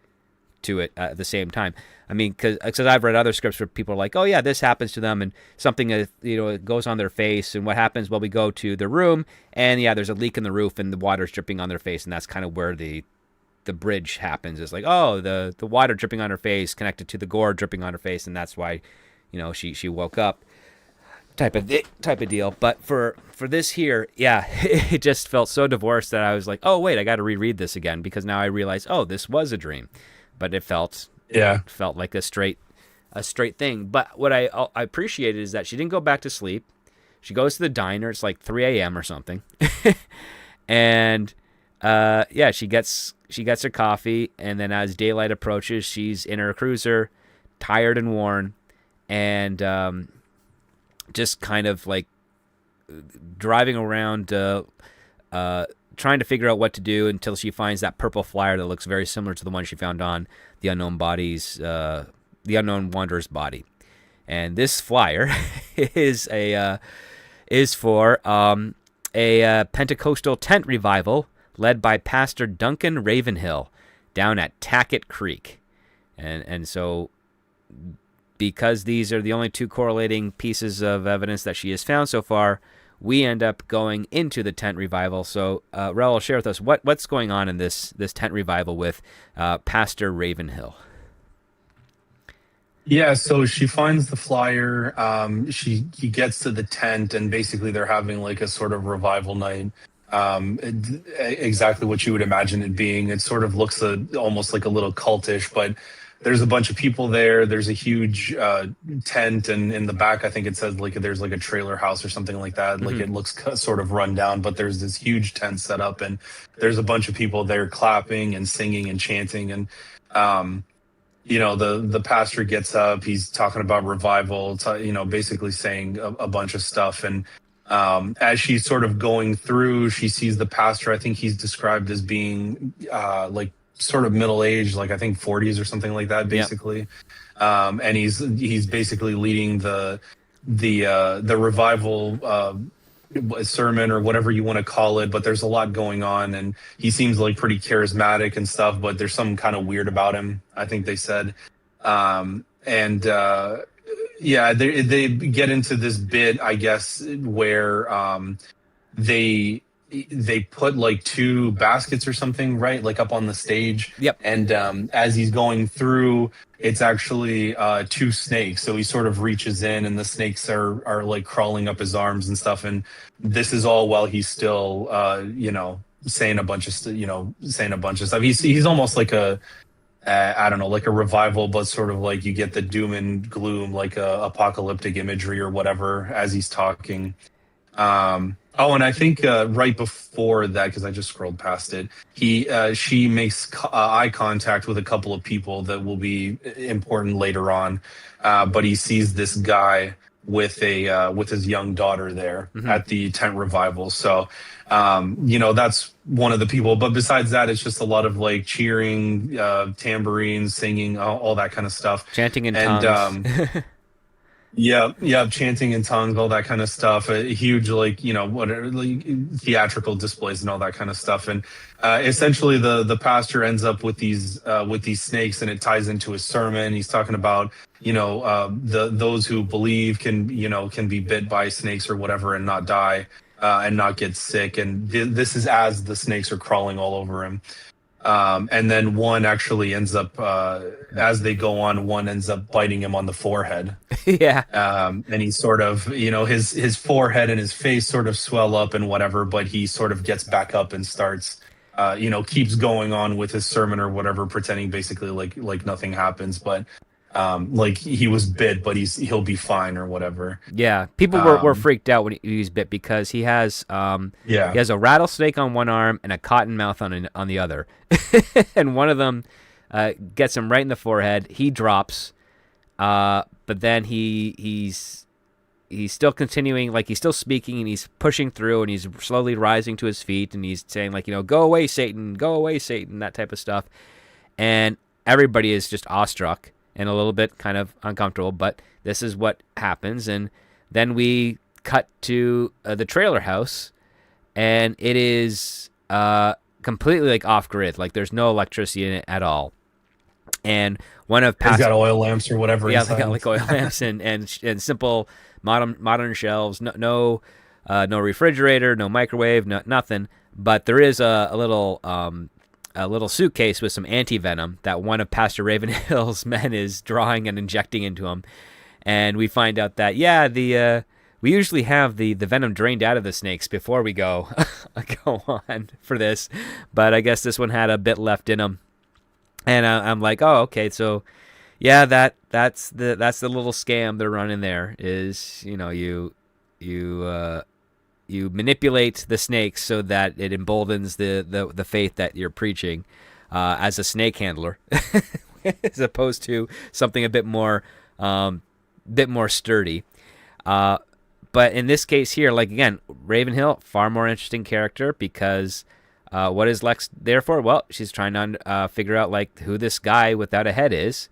to it at the same time. I mean, because I've read other scripts where people are like, "Oh yeah, this happens to them," and something it goes on their face, and what happens? Well, we go to the room, and yeah, there's a leak in the roof, and the water's dripping on their face, and that's kind of where the bridge happens. It's like, oh, the water dripping on her face connected to the gore dripping on her face, and that's why, she woke up. Type of deal. But for this here, yeah, it just felt so divorced that I was like, oh wait, I got to reread this again because now I realize, oh, this was a dream, but it Yeah. felt like a straight thing. But what I appreciated is that she didn't go back to sleep. She goes to the diner. It's like 3 a.m. or something, and yeah, she gets her coffee, and then as daylight approaches, she's in her cruiser, tired and worn, and just kind of like driving around, trying to figure out what to do until she finds that purple flyer that looks very similar to the one she found on the unknown wanderer's body. And this flyer is for a Pentecostal tent revival led by Pastor Duncan Ravenhill down at Tackett Creek, and so because these are the only two correlating pieces of evidence that she has found so far, we end up going into the tent revival. So, Raul, share with us what's going on in this tent revival with Pastor Ravenhill. Yeah, so she finds the flyer. He gets to the tent, and basically they're having like a sort of revival night. Exactly what you would imagine it being. It sort of looks almost like a little cultish, but there's a bunch of people there. There's a huge tent, and in the back, I think it says like there's like a trailer house or something like that. Like Hmm. it looks sort of run down, but there's this huge tent set up, and there's a bunch of people there clapping and singing and chanting. And um, the pastor gets up. He's talking about revival. Basically saying a bunch of stuff. And as she's sort of going through, she sees the pastor. I think he's described as being like sort of middle aged, like I think 40s or something like that, Yeah. basically. And he's basically leading the revival sermon or whatever you want to call it. But there's a lot going on, and he seems like pretty charismatic and stuff. But there's something kind of weird about him, I think they said. And yeah, they get into this bit, I guess, where they they put like two baskets or something, right, like up on the stage. Yep. And as he's going through, it's actually two snakes. So he sort of reaches in, and the snakes are like crawling up his arms and stuff. And this is all while he's still saying a bunch of stuff. He's almost like a I don't know, like a revival, but sort of like you get the doom and gloom, like apocalyptic imagery or whatever as he's talking. And I think right before that, because I just scrolled past it, she makes eye contact with a couple of people that will be important later on. But he sees this guy with his young daughter there at the tent revival. So, that's one of the people. But besides that, it's just a lot of like cheering, tambourines, singing, all that kind of stuff, Chanting in and tongues. yeah, chanting in tongues, all that kind of stuff. A huge, like, whatever, like, theatrical displays and all that kind of stuff. And essentially, the pastor ends up with these snakes, and it ties into his sermon. He's talking about those who believe can be bit by snakes or whatever and not die and not get sick. And this is as the snakes are crawling all over him. And then one actually ends up, as they go on, one ends up biting him on the forehead. Yeah. And he sort of, his forehead and his face sort of swell up and whatever, but he sort of gets back up and starts, keeps going on with his sermon or whatever, pretending basically like nothing happens. But like he was bit, but he'll be fine or whatever. Yeah, people were freaked out when he was bit because he has he has a rattlesnake on one arm and a cottonmouth on the other, and one of them gets him right in the forehead. He drops, but then he's still continuing, like he's still speaking, and he's pushing through, and he's slowly rising to his feet, and he's saying like, go away, Satan, that type of stuff, and everybody is just awestruck and a little bit kind of uncomfortable, but this is what happens. And then we cut to the trailer house, and it is completely like off grid, like there's no electricity in it at all. And one of he's got oil lamps or whatever. Yeah, they got like oil lamps and simple modern shelves. No refrigerator, no microwave, nothing. But there is a little suitcase with some anti-venom that one of Pastor Ravenhill's men is drawing and injecting into him. And we find out that, we usually have the venom drained out of the snakes before we go on for this. But I guess this one had a bit left in him. And I'm like, oh, okay, so yeah, that's the little scam they're running there is, you manipulate the snakes so that it emboldens the faith that you're preaching as a snake handler, as opposed to something a bit more sturdy. But in this case here, like again, Ravenhill, far more interesting character because what is Lex there for? Well, she's trying to figure out like who this guy without a head is,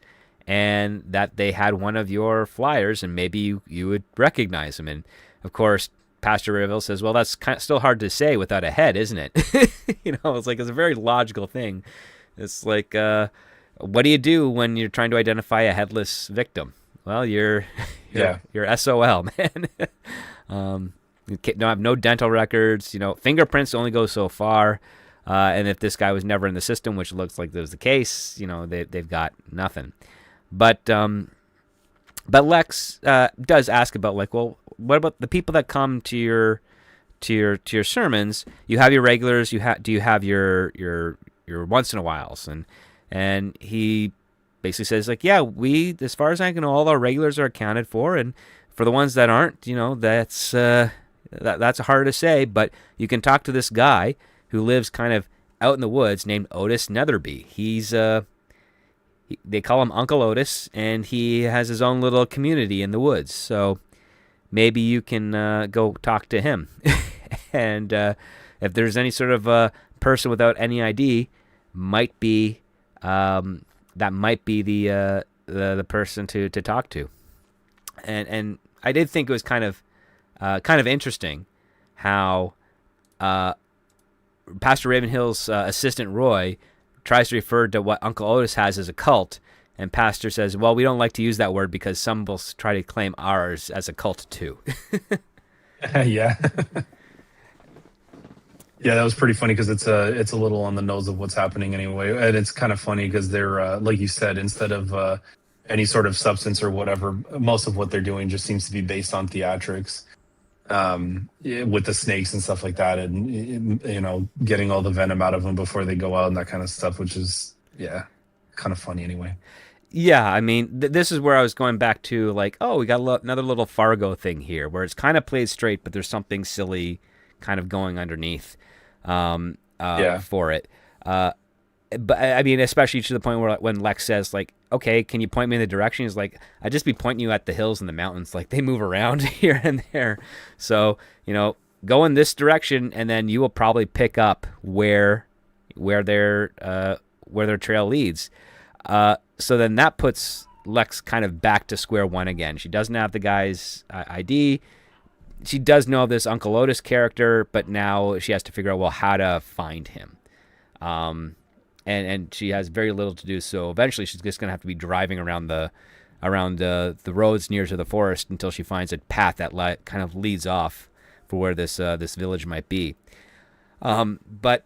and that they had one of your flyers, and maybe you would recognize him. And of course, Pastor Ravenhill says, well, that's still hard to say without a head, isn't it? It's like, it's a very logical thing. It's like, what do you do when you're trying to identify a headless victim? Well, you're SOL, man. You don't have no dental records. Fingerprints only go so far. And if this guy was never in the system, which looks like that was the case, they've got nothing. But Lex does ask about like, well, what about the people that come to your sermons? You have your regulars. Do you have your once in a whiles? And he basically says like, yeah, we, as far as I can know, all our regulars are accounted for, and for the ones that aren't, that's harder to say. But you can talk to this guy who lives kind of out in the woods named Otis Netherby. They call him Uncle Otis, and he has his own little community in the woods. So maybe you can go talk to him. And if there's any sort of person without any ID, might be that might be the person to talk to. And I did think it was kind of interesting how Pastor Ravenhill's assistant Roy tries to refer to what Uncle Otis has as a cult, and Pastor says, well, we don't like to use that word because some will try to claim ours as a cult too. Yeah. Yeah, that was pretty funny because it's a little on the nose of what's happening anyway, and it's kind of funny because they're like you said, instead of any sort of substance or whatever, most of what they're doing just seems to be based on theatrics, with the snakes and stuff like that, and getting all the venom out of them before they go out and that kind of stuff, which is kind of funny anyway. Yeah, I mean, this is where I was going back to, like, oh, we got another little Fargo thing here, where it's kind of played straight, but there's something silly kind of going underneath for it. But I mean, especially to the point where when Lex says, like, okay, can you point me in the direction? He's like, I'd just be pointing you at the hills and the mountains. Like, they move around here and there. So, go in this direction, and then you will probably pick up where their trail leads. So then that puts Lex kind of back to square one again. She doesn't have the guy's ID. She does know this Uncle Otis character, but now she has to figure out, well, how to find him. And she has very little to do. So eventually she's just going to have to be driving around the roads near to the forest until she finds a path that kind of leads off for where this village might be. But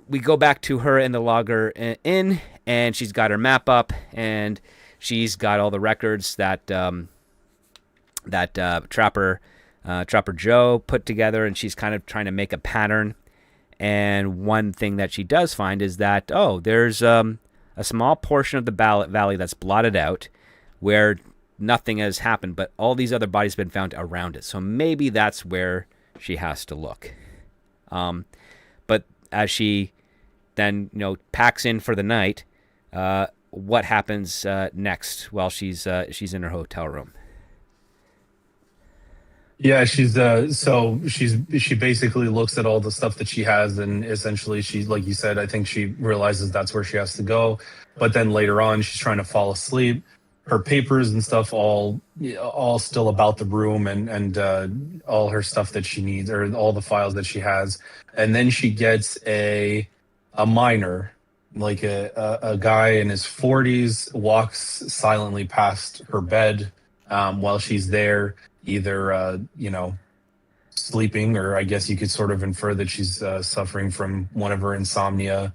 we go back to her in the logger inn, and she's got her map up, and she's got all the records that Trapper Joe put together, and she's kind of trying to make a pattern. And one thing that she does find is that, there's a small portion of the valley that's blotted out where nothing has happened, but all these other bodies have been found around it. So maybe that's where she has to look. But as she then, packs in for the night, what happens next while she's in her hotel room? Yeah, she basically looks at all the stuff that she has, and essentially she's, like you said, I think she realizes that's where she has to go. But then later on, she's trying to fall asleep. Her papers and stuff all still about the room, and all her stuff that she needs, or all the files that she has. And then she gets a miner, like a guy in his 40s, walks silently past her bed while she's there, either sleeping, or I guess you could sort of infer that she's suffering from one of her insomnia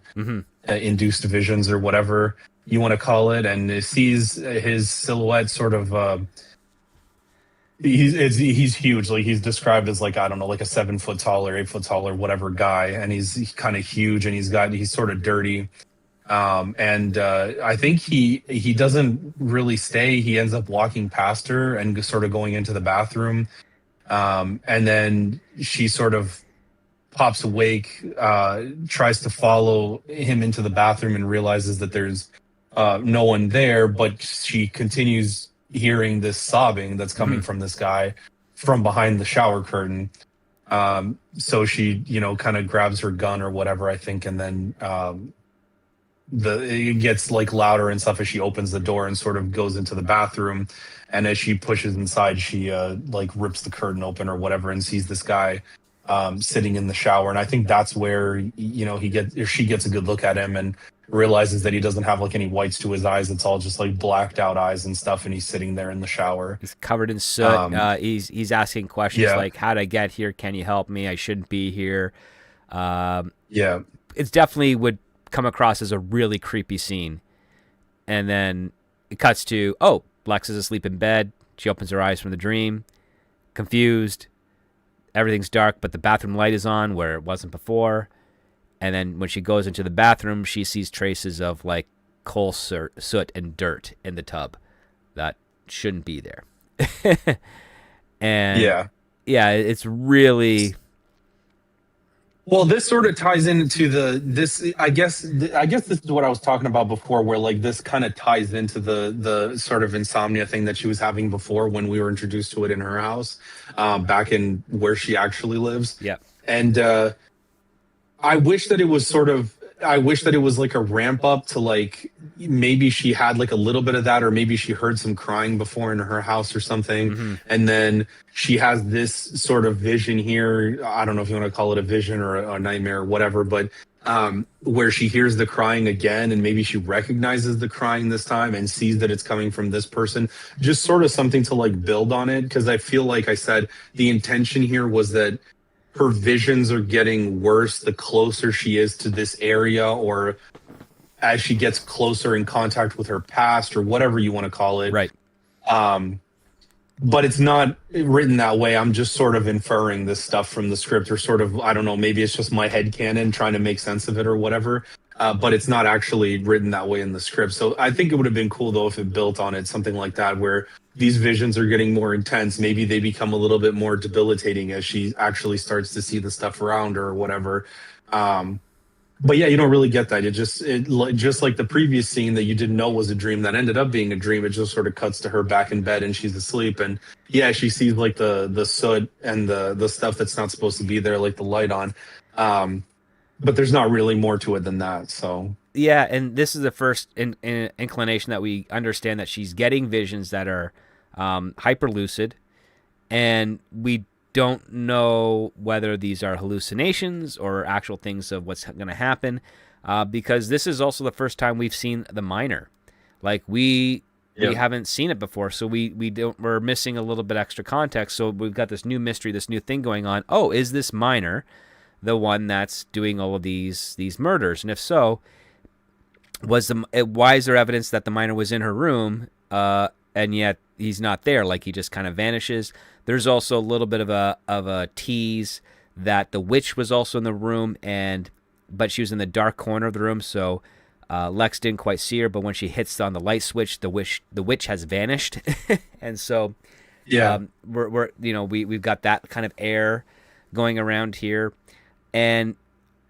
induced visions, or whatever you want to call it, and sees his silhouette sort of he's huge. Like, he's described as, like, I don't know, like a 7 foot tall or 8 foot tall or whatever guy, and he's kind of huge, and he's sort of dirty. And I think he doesn't really stay. He ends up walking past her and sort of going into the bathroom. And then she sort of pops awake, tries to follow him into the bathroom, and realizes that there's no one there, but she continues hearing this sobbing that's coming from this guy from behind the shower curtain. So she, kind of grabs her gun or whatever, I think, and then it gets, like, louder and stuff as she opens the door and sort of goes into the bathroom. And as she pushes inside, she like rips the curtain open or whatever, and sees this guy sitting in the shower. And I think that's where she gets a good look at him and realizes that he doesn't have, like, any whites to his eyes. It's all just, like, blacked out eyes and stuff, and he's sitting there in the shower. He's covered in soot. He's asking questions like, how'd I get here? Can you help me? I shouldn't be here. It's definitely would come across as a really creepy scene. And then it cuts to, Lex is asleep in bed. She opens her eyes from the dream, confused. Everything's dark, but the bathroom light is on where it wasn't before. And then when she goes into the bathroom, she sees traces of, like, coal soot and dirt in the tub that shouldn't be there. And Yeah. yeah, it's really Well, this sort of ties into this. I guess this is what I was talking about before, where like this kind of ties into the sort of insomnia thing that she was having before when we were introduced to it in her house, back in where she actually lives. yeah. And I wish that it was sort of. I wish that it was like a ramp up to like maybe she had like a little bit of that, or maybe she heard some crying before in her house or something, Mm-hmm. and then she has this sort of vision here. I don't know if you want to call it a vision or a nightmare or whatever, but where she hears the crying again, and maybe she recognizes the crying this time and sees that it's coming from this person. Just sort of something to like build on it, because I feel like I said the intention here was that her visions are getting worse the closer she is to this area, or as she gets closer in contact with her past, or whatever you want to call it. Right. Um, but it's not written that way. I'm just sort of inferring this stuff from the script, or sort of, I don't know, maybe it's just my head canon trying to make sense of it or whatever. But it's not actually written that way in the script. So I think it would have been cool though if it built on it, something like that, where these visions are getting more intense. Maybe they become a little bit more debilitating as she actually starts to see the stuff around her or whatever. Um, but yeah, you don't really get that. Just like the previous scene that you didn't know was a dream that ended up being a dream. It just sort of cuts to her back in bed and she's asleep, and yeah, she sees like the soot and the stuff that's not supposed to be there, like the light on. But there's not really more to it than that. So Yeah, and this is the first inclination that we understand that she's getting visions that are hyper lucid, and we don't know whether these are hallucinations or actual things of what's going to happen, because this is also the first time we've seen the miner. Like we haven't seen it before, so we're missing a little bit extra context. So we've got this new mystery, this new thing going on. Oh, is this miner the one that's doing all of these murders? And if so, why is there evidence that the miner was in her room, and yet he's not there? Like he just kind of vanishes. There's also a little bit of a tease that the witch was also in the room, but she was in the dark corner of the room, so Lex didn't quite see her. But when she hits on the light switch, the witch has vanished, and so yeah. we've got that kind of air going around here, and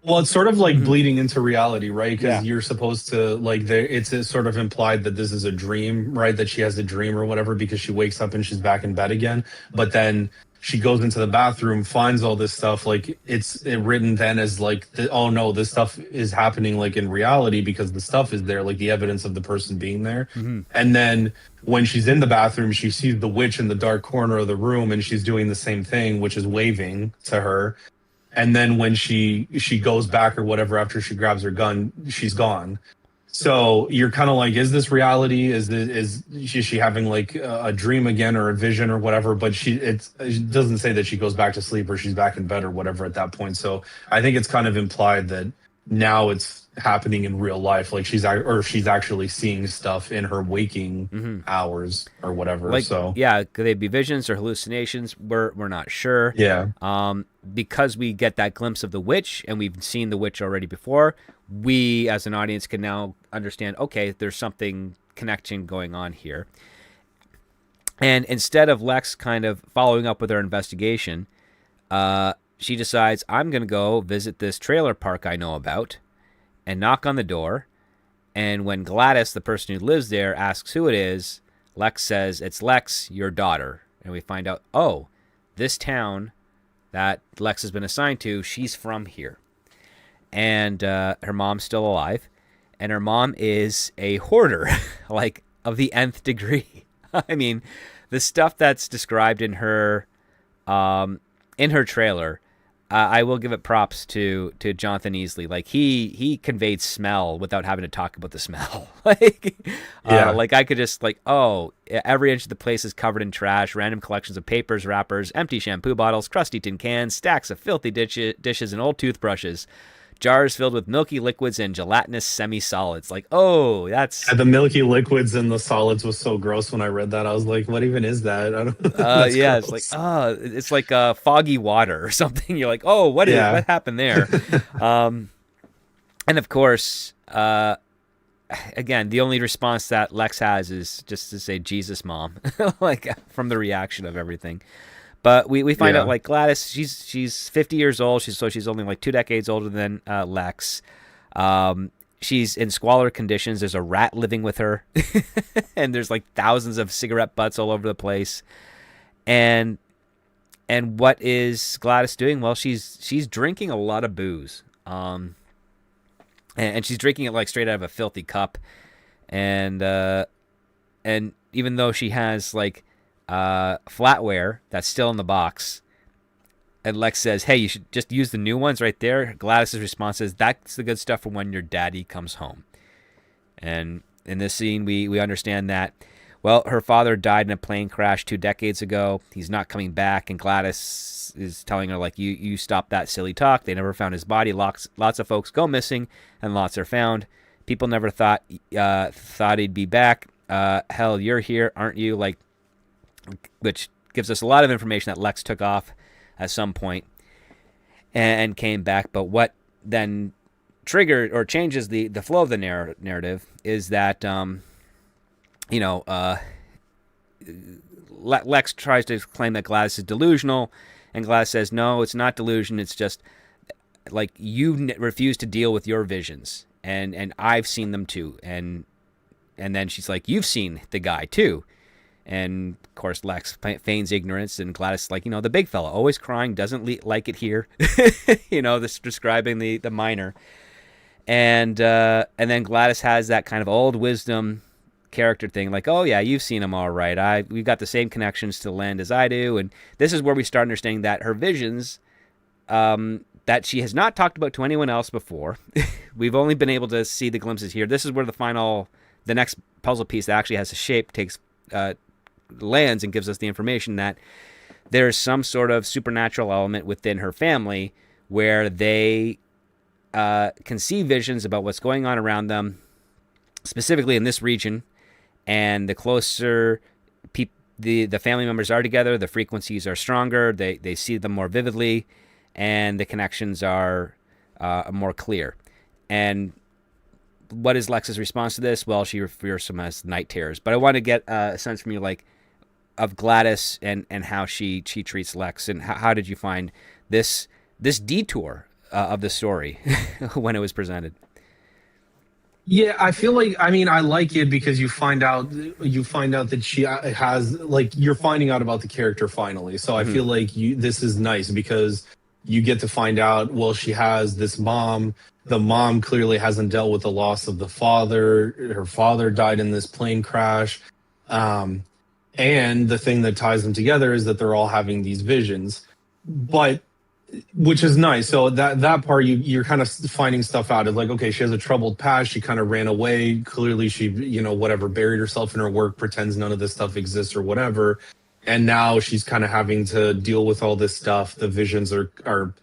Well, it's sort of like bleeding into reality, right? Because Yeah. you're supposed to it's sort of implied that this is a dream, right? That she has a dream or whatever, because she wakes up and she's back in bed again. But then she goes into the bathroom, finds all this stuff. Like it's written then as like, oh no, this stuff is happening like in reality because the stuff is there, like the evidence of the person being there. Mm-hmm. And then when she's in the bathroom, she sees the witch in the dark corner of the room, and she's doing the same thing, which is waving to her. And then when she goes back or whatever after she grabs her gun, she's gone. So you're kind of like, is this reality? Is she having like a dream again or a vision or whatever? But it doesn't say that she goes back to sleep or she's back in bed or whatever at that point. So I think it's kind of implied that now it's happening in real life, like she's actually seeing stuff in her waking hours or whatever. like So yeah, could they be visions or hallucinations? We're not sure. yeah. Because we get that glimpse of the witch, and we've seen the witch already before, we as an audience can now understand, okay, there's something connection going on here. And instead of Lex kind of following up with her investigation, she decides, I'm going to go visit this trailer park I know about and knock on the door. And when Gladys, the person who lives there, asks who it is, Lex says, it's Lex, your daughter. And we find out, oh, this town that Lex has been assigned to, she's from here. And her mom's still alive. And her mom is a hoarder, like of the nth degree. I mean, the stuff that's described in her trailer, I will give it props to Jonathan Easley. Like he conveyed smell without having to talk about the smell. Like I could just every inch of the place is covered in trash, random collections of papers, wrappers, empty shampoo bottles, crusty tin cans, stacks of filthy dishes and old toothbrushes. Jars filled with milky liquids and gelatinous semi-solids. Like, oh, that's... The milky liquids and the solids was so gross when I read that. I was like, what even is that? I don't yeah, gross. it's like foggy water or something. You're like, oh, what happened there? And of course, again, the only response that Lex has is just to say Jesus, mom, like from the reaction of everything. But we find out Yeah. like Gladys, she's 50 years old. She's only like 2 decades older than Lex. She's in squalor conditions. There's a rat living with her, and there's like thousands of cigarette butts all over the place. And what is Gladys doing? Well, she's drinking a lot of booze. And she's drinking it like straight out of a filthy cup. And and even though she has like flatware that's still in the box, and Lex says, "Hey, you should just use the new ones right there." Gladys's response is, "That's the good stuff for when your daddy comes home." And in this scene, we understand that, well, her father died in a plane crash 2 decades ago. He's not coming back, and Gladys is telling her like, "You stop that silly talk. They never found his body. Lots of folks go missing, and lots are found. People never thought he'd be back. Hell, you're here, aren't you?" Like, which gives us a lot of information that Lex took off at some point and came back. But what then triggered or changes the flow of the narrative is that you know Lex tries to claim that Gladys is delusional, and Gladys says, "No, it's not delusion. It's just like you refuse to deal with your visions, and I've seen them too." And then she's like, "You've seen the guy too." And of course, Lex feigns ignorance, and Gladys, like, the big fella, always crying, doesn't like it here. This describing the minor, and then Gladys has that kind of old wisdom character thing, like, "Oh yeah, you've seen him all right. We've got the same connections to the land as I do," and this is where we start understanding that her visions, that she has not talked about to anyone else before. We've only been able to see the glimpses here. This is where the next puzzle piece that actually has a shape lands and gives us the information that there's some sort of supernatural element within her family where they can see visions about what's going on around them, specifically in this region. And the closer the family members are together, the frequencies are stronger. They see them more vividly, and the connections are more clear. And what is Lex's response to this? Well, she refers to them as night terrors. But I want to get a sense from you, like, of Gladys and how she treats Lex, and how did you find this detour of the story when it was presented? Yeah, I feel like, I mean, I like it because you find out that she has, like, you're finding out about the character finally. So I Mm-hmm. feel like this is nice because you get to find out, well, she has this mom. The mom clearly hasn't dealt with the loss of the father. Her father died in this plane crash. Um, and the thing that ties them together is that they're all having these visions. But which is nice. So that part, you're kind of finding stuff out. It's like, okay, she has a troubled past. She kind of ran away. Clearly, she, whatever, buried herself in her work, pretends none of this stuff exists or whatever. And now she's kind of having to deal with all this stuff. The visions are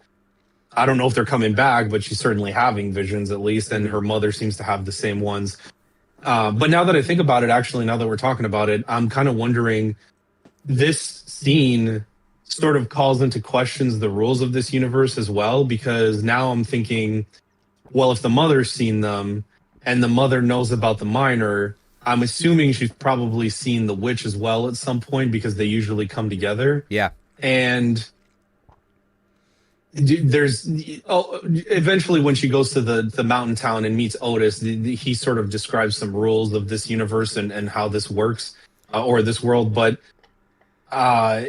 I don't know if they're coming back, but she's certainly having visions at least, and Mm-hmm. her mother seems to have the same ones. But now that I think about it, actually, now that we're talking about it, I'm kind of wondering, this scene sort of calls into questions the rules of this universe as well, because now I'm thinking, well, if the mother's seen them and the mother knows about the minor, I'm assuming she's probably seen the witch as well at some point, because they usually come together. Yeah. And there's eventually, when she goes to the mountain town and meets Otis, he sort of describes some rules of this universe and how this works, or this world. But uh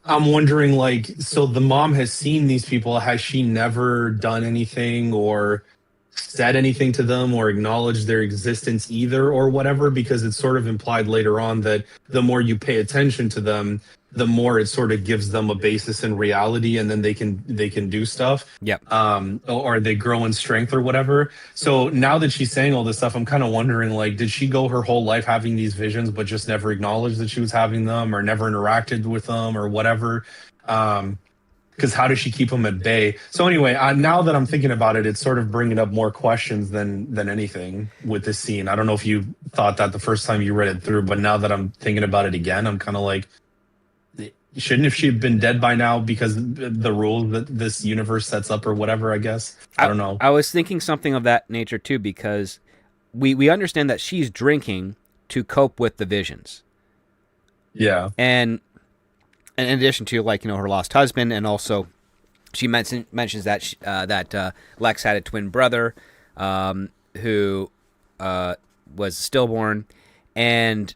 I'm wondering, like, so the mom has seen these people. Has she never done anything or said anything to them or acknowledged their existence either, or whatever? Because it's sort of implied later on that the more you pay attention to them, the more it sort of gives them a basis in reality, and then they can do stuff, Yep. or they grow in strength or whatever. So now that she's saying all this stuff, I'm kind of wondering, like, did she go her whole life having these visions but just never acknowledged that she was having them, or never interacted with them, or whatever? Because how does she keep them at bay? So anyway, now that I'm thinking about it, it's sort of bringing up more questions than anything with this scene. I don't know if you thought that the first time you read it through, but now that I'm thinking about it again, I'm kind of like, shouldn't have she been dead by now, because the rules that this universe sets up or whatever, I guess. I don't know. I was thinking something of that nature too, because we understand that she's drinking to cope with the visions, Yeah. and in addition to, like, her lost husband, and also she mentions that Lex had a twin brother, who was stillborn, and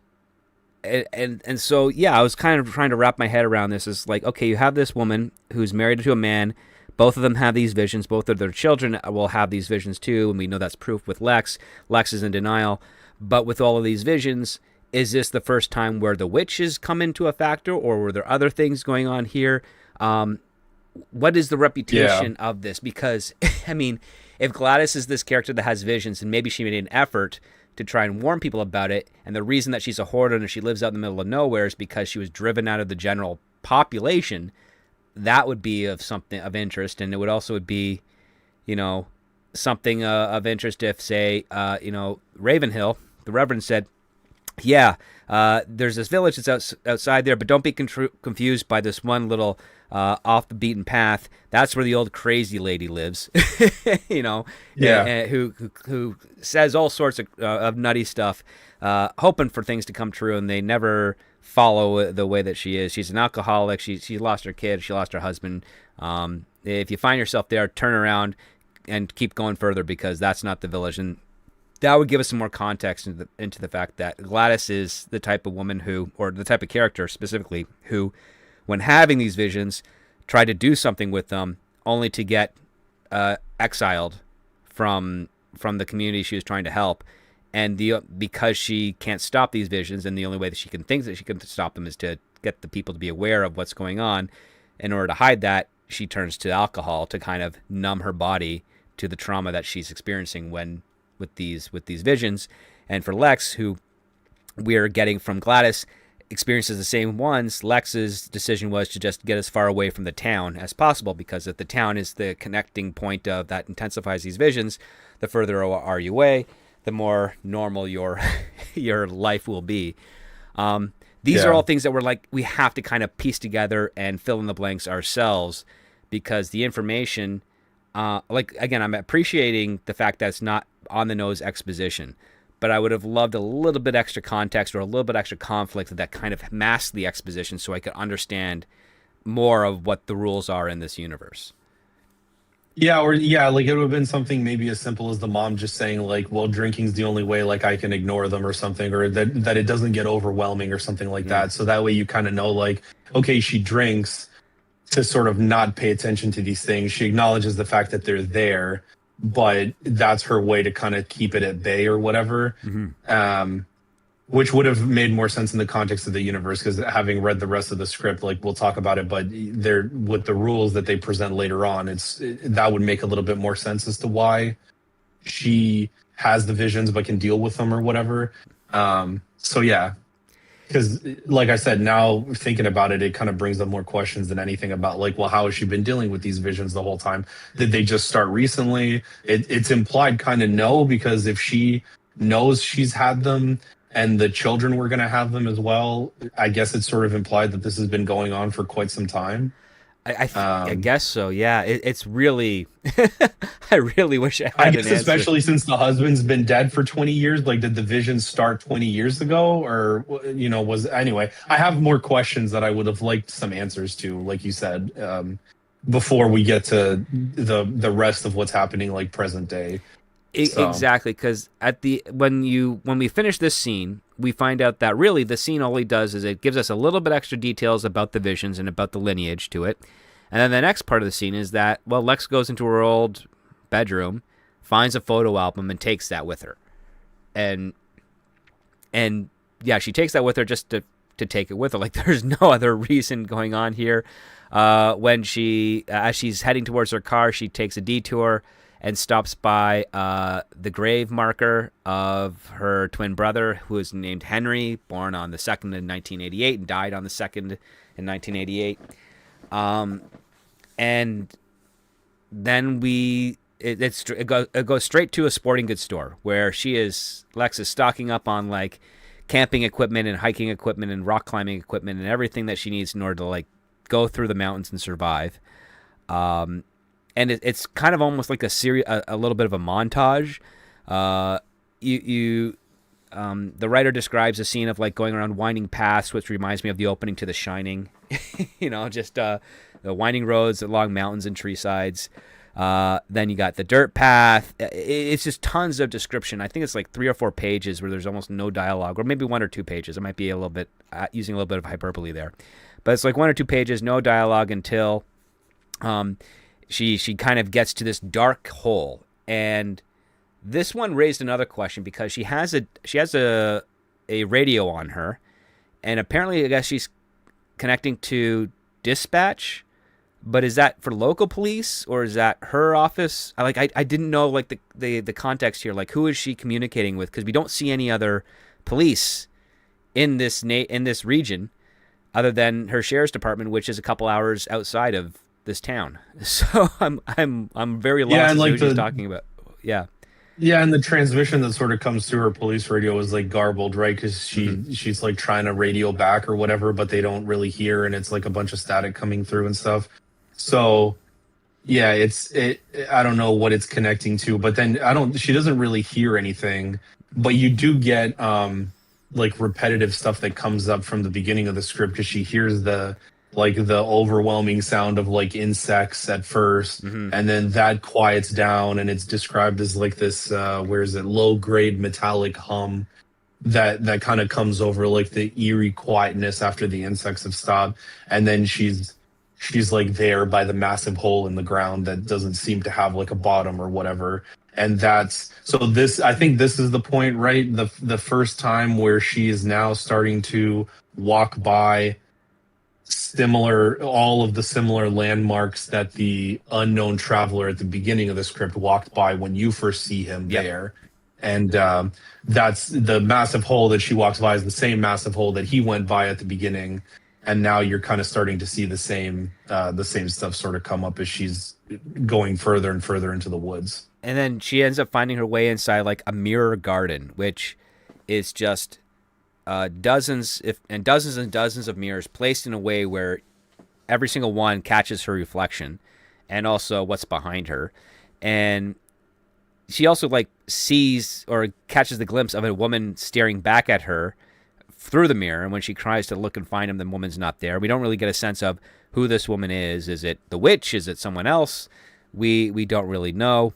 so yeah, I was kind of trying to wrap my head around this. Is like, okay, you have this woman who's married to a man. Both of them have these visions. Both of their children will have these visions too, and we know that's proof with Lex. Lex is in denial, but with all of these visions, is this the first time where the witches come into a factor, or were there other things going on here? What is the Yeah. reputation of this? Because I mean, if Gladys is this character that has visions, and maybe she made an effort to try and warn people about it, and the reason that she's a hoarder and she lives out in the middle of nowhere is because she was driven out of the general population, that would be of something of interest. And it would also be, you know, something of interest if, say, Ravenhill, the Reverend, said, yeah, there's this village that's outside there, but don't be confused by this one little off the beaten path. That's where the old crazy lady lives, Yeah. who says all sorts of nutty stuff, hoping for things to come true, and they never follow the way that she is. She's an alcoholic. She lost her kid. She lost her husband. If you find yourself there, turn around and keep going further, because that's not the village. And that would give us some more context into the fact that Gladys is the type of woman who, or the type of character specifically, who, when having these visions, tried to do something with them, only to get exiled from the community she was trying to help. And because she can't stop these visions, and the only way that she can think that she can stop them is to get the people to be aware of what's going on. In order to hide that, she turns to alcohol to kind of numb her body to the trauma that she's experiencing with these visions. And for Lex, who we're getting from Gladys, experiences the same ones, Lex's decision was to just get as far away from the town as possible, because if the town is the connecting point of that intensifies these visions, the further are you away, the more normal your your life will be. These are Yeah. all things that we have to kind of piece together and fill in the blanks ourselves, because the information, again, I'm appreciating the fact that it's not on the nose exposition, but I would have loved a little bit extra context or a little bit extra conflict that kind of masked the exposition, so I could understand more of what the rules are in this universe. Yeah, or yeah, like it would have been something maybe as simple as the mom just saying like, "Well, drinking's the only way, like I can ignore them," or something, or that it doesn't get overwhelming or something like Mm. that. So that way you kind of know, like, okay, she drinks to sort of not pay attention to these things. She acknowledges the fact that they're there, but that's her way to kind of keep it at bay or whatever. Mm-hmm. Which would have made more sense in the context of the universe, because having read the rest of the script, like we'll talk about it, but there with the rules that they present later on, that would make a little bit more sense as to why she has the visions but can deal with them or whatever. So yeah, because like I said, now thinking about it, it kind of brings up more questions than anything about like, well, how has she been dealing with these visions the whole time? Did they just start recently? It's implied kind of no, because if she knows she's had them and the children were going to have them as well, I guess it's sort of implied that this has been going on for quite some time. I Um, guess so. Yeah, it's really. I really wish I I had an guess answer. especially since the husband's been dead for 20 years, like did the vision start 20 years ago, or was anyway, I have more questions that I would have liked some answers to, like you said, before we get to the rest of what's happening like present day. So, Exactly, because when we finish this scene, we find out that really the scene all it does is it gives us a little bit extra details about the visions and about the lineage to it. And then the next part of the scene is that, well, Lex goes into her old bedroom, finds a photo album, and takes that with her. And yeah, she takes that with her just to take it with her. Like, there's no other reason going on here. When as she's heading towards her car, she takes a detour and stops by the grave marker of her twin brother, who is named Henry, born on the 2nd in 1988 and died on the 2nd in 1988. And then it goes straight to a sporting goods store where Lex is stocking up on like camping equipment and hiking equipment and rock climbing equipment and everything that she needs in order to like go through the mountains and survive. And it's kind of almost like a little bit of a montage. you the writer describes a scene of like going around winding paths, which reminds me of the opening to The Shining. Just the winding roads along mountains and tree sides. Then you got the dirt path. It's just tons of description. I think it's like 3 or 4 pages where there's almost no dialogue, or maybe 1 or 2 pages. I might be a little bit using a little bit of hyperbole there, but it's like 1 or 2 pages, no dialogue until she kind of gets to this dark hole. And this one raised another question because she has a radio on her, and apparently I guess she's connecting to dispatch. But is that for local police or is that her office? I didn't know like the context here. Like, who is she communicating with? Because we don't see any other police in this region other than her sheriff's department, which is a couple hours outside of this town. So I'm very lost as to who she's talking about. Yeah. Yeah, and the transmission that sort of comes through her police radio is like garbled, right? Because she's like trying to radio back or whatever, but they don't really hear, and it's like a bunch of static coming through and stuff. So, yeah, I don't know what it's connecting to, but then she doesn't really hear anything, but you do get like repetitive stuff that comes up from the beginning of the script because she hears the overwhelming sound of like insects at first, and then that quiets down and it's described as like this low grade metallic hum that kind of comes over like the eerie quietness after the insects have stopped, and then she's like there by the massive hole in the ground that doesn't seem to have like a bottom or whatever. And I think this is the point, right? The first time where she is now starting to walk by all of the similar landmarks that the unknown traveler at the beginning of the script walked by when you first see him there. And that's the massive hole that she walks by is the same massive hole that he went by at the beginning. And now you're kind of starting to see the same stuff sort of come up as she's going further and further into the woods. And then she ends up finding her way inside like a mirror garden, which is just dozens and dozens of mirrors placed in a way where every single one catches her reflection and also what's behind her. And she also like sees or catches the glimpse of a woman staring back at her through the mirror, and when she tries to look and find him, the woman's not there. We don't really get a sense of who this woman is. Is it the witch? Is it someone else? We don't really know.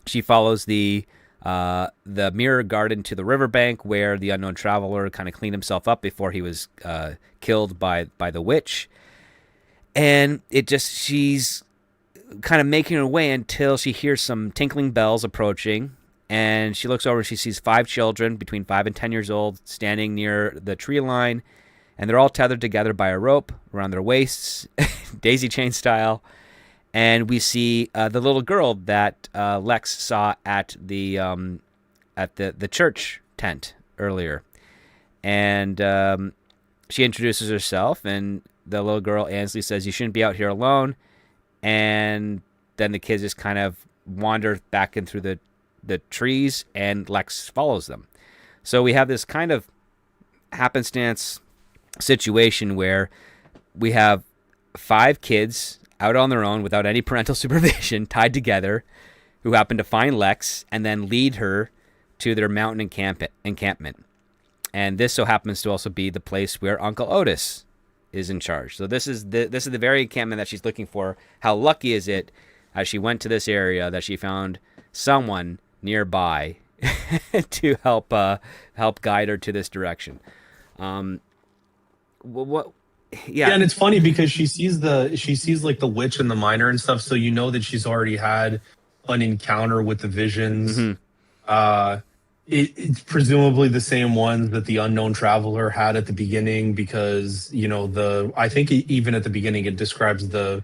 She follows the mirror garden to the riverbank where the unknown traveler kind of cleaned himself up before he was killed by the witch. And she's kind of making her way until she hears some tinkling bells approaching. And she looks over and she sees 5 children between 5 and 10 years old standing near the tree line. And they're all tethered together by a rope around their waists, daisy chain style. And we see the little girl that Lex saw at the church tent earlier. And she introduces herself, and the little girl, Ansley, says, "You shouldn't be out here alone." And then the kids just kind of wander back in through the trees, and Lex follows them. So we have this kind of happenstance situation where we have 5 kids out on their own without any parental supervision, tied together, who happen to find Lex and then lead her to their mountain encampment. And this so happens to also be the place where Uncle Otis is in charge. So this is the very encampment that she's looking for. How lucky is it, as she went to this area, that she found someone nearby to help guide her to this direction. Yeah, and it's funny because she sees like the witch and the miner and stuff, so you know that she's already had an encounter with the visions. It's presumably the same ones that the unknown traveler had at the beginning, because I think even at the beginning it describes the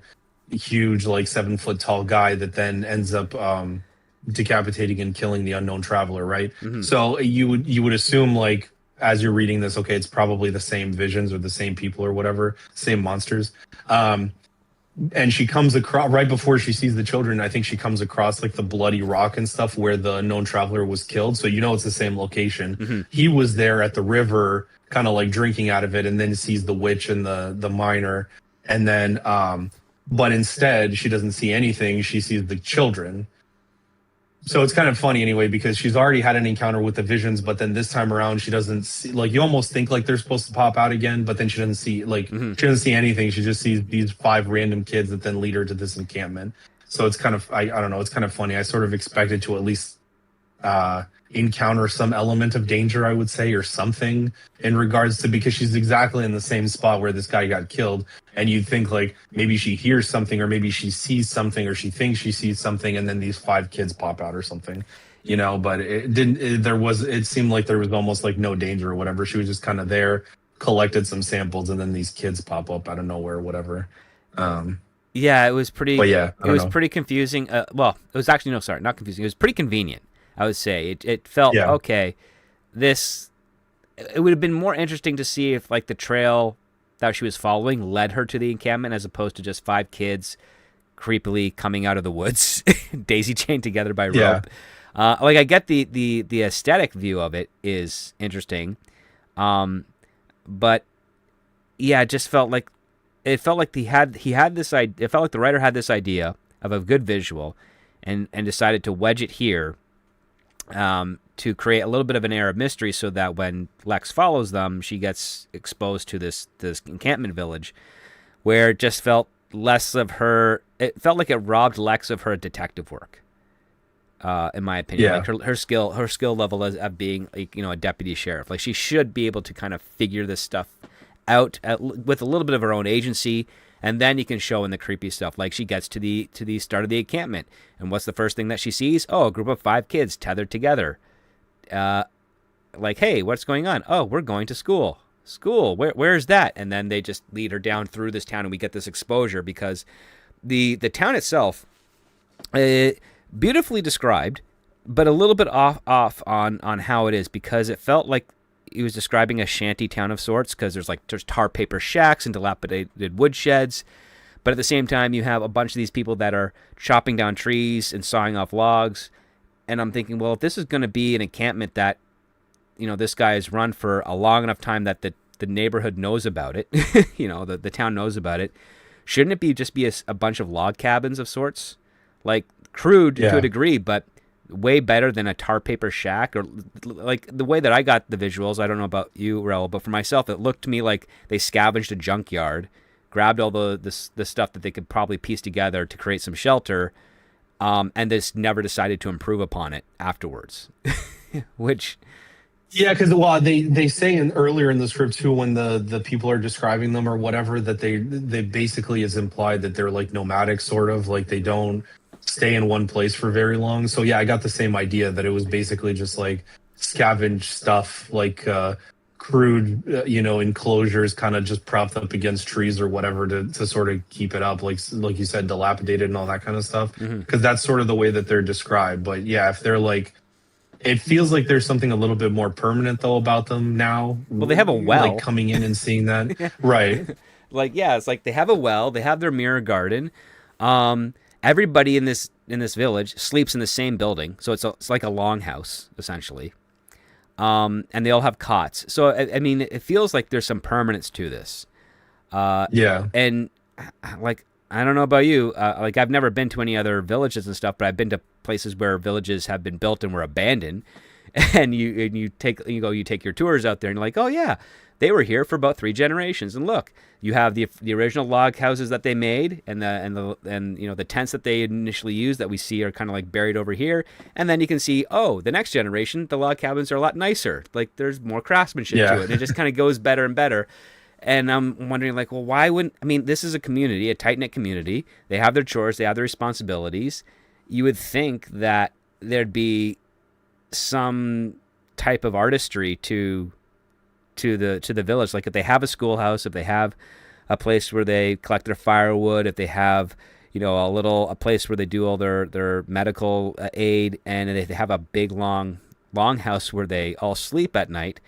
huge like 7-foot tall guy that then ends up decapitating and killing the unknown traveler, right? So you would assume, like, as you're reading this, okay, it's probably the same visions or the same people or whatever, same monsters. And she comes across, right before she sees the children, I think she comes across like the bloody rock and stuff where the unknown traveler was killed. So it's the same location. He was there at the river, kind of like drinking out of it, and then sees the witch and the miner. And then, but instead she doesn't see anything. She sees the children. So it's kind of funny anyway because she's already had an encounter with the visions, but then this time around she doesn't see, like you almost think like they're supposed to pop out again, but then she doesn't see Hmm. she doesn't see anything. She just sees these five random kids that then lead her to this encampment. So it's kind of I don't know, it's kind of funny. I sort of expected to at least encounter some element of danger, I would say, or something in regards to because she's exactly in the same spot where this guy got killed. And you'd think like maybe she hears something, or maybe she sees something, or she thinks she sees something, and then these five kids pop out or something, you know. But it didn't. It seemed like there was almost like no danger or whatever. She was just kind of there, collected some samples, and then these kids pop up out of nowhere, or whatever. Um, Yeah, it was pretty. but yeah, I It don't was know. pretty confusing. Well, it was actually no, sorry, not confusing. It was pretty convenient. I would say it felt Yeah, okay. This it would have been more interesting to see if like the trail that she was following led her to the encampment as opposed to just five kids creepily coming out of the woods, daisy chained together by yeah, rope. Like I get the aesthetic view of it is interesting, um, but yeah, it just felt like he had this idea. It felt like the writer had this idea of a good visual, and decided to wedge it here, to create a little bit of an air of mystery, so that when Lex follows them, she gets exposed to this encampment village, where it just felt less of her. It felt like it robbed Lex of her detective work. In my opinion, yeah. like her skill level as of being like a deputy sheriff, like she should be able to kind of figure this stuff out with a little bit of her own agency, and then you can show in the creepy stuff. Like she gets to the start of the encampment, and what's the first thing that she sees? Oh, a group of five kids tethered together. Uh, like, hey, what's going on? Oh, we're going to school. School, where's that? And then they just lead her down through this town, and we get this exposure because the town itself, uh, beautifully described, but a little bit off on how it is, because it felt like he was describing a shanty town of sorts, because there's tar paper shacks and dilapidated woodsheds, but at the same time you have a bunch of these people that are chopping down trees and sawing off logs. And I'm thinking, well, if this is going to be an encampment that this guy has run for a long enough time that the neighborhood knows about it, the town knows about it, shouldn't it be just be a bunch of log cabins of sorts, like crude to a Yeah. degree, but way better than a tar paper shack? Or like the way that I got the visuals, I don't know about you, Raul, but for myself, it looked to me like they scavenged a junkyard, grabbed all the stuff that they could probably piece together to create some shelter, and just never decided to improve upon it afterwards. Which, Yeah, because well, they say in earlier in the script too, when the people are describing them or whatever, that they basically is implied that they're like nomadic, sort of like they don't stay in one place for very long. So yeah, I got the same idea that it was basically just like scavenge stuff, like crude, enclosures, kind of just propped up against trees or whatever to sort of keep it up, like you said, dilapidated and all that kind of stuff. mhm. Because that's sort of the way that they're described. But yeah, if they're like it feels like there's something a little bit more permanent though about them now, Well, they have a like well. coming in and seeing that. Right. Like, yeah, it's like they have a well, they have their mirror garden. Everybody in this village sleeps in the same building, so it's like a longhouse essentially. And they all have cots. So I mean, it feels like there's some permanence to this. Uh, Yeah. and like I don't know about you, like I've never been to any other villages and stuff, but I've been to places where villages have been built and were abandoned, and you take your tours out there, and you're like, oh yeah, they were here for about 3 generations, and look, you have the original log houses that they made, and the tents that they initially used that we see are kind of like buried over here, and then you can see, oh, the next generation, the log cabins are a lot nicer, like there's more craftsmanship to Yeah. it. It just kind of goes better and better. And I'm wondering, like, well, why wouldn't, I mean, this is a community, a tight knit community. They have their chores, they have their responsibilities. You would think that there'd be some type of artistry to the village. Like if they have a schoolhouse, if they have a place where they collect their firewood, if they have a place where they do all their medical aid, and they have a big long house where they all sleep at night.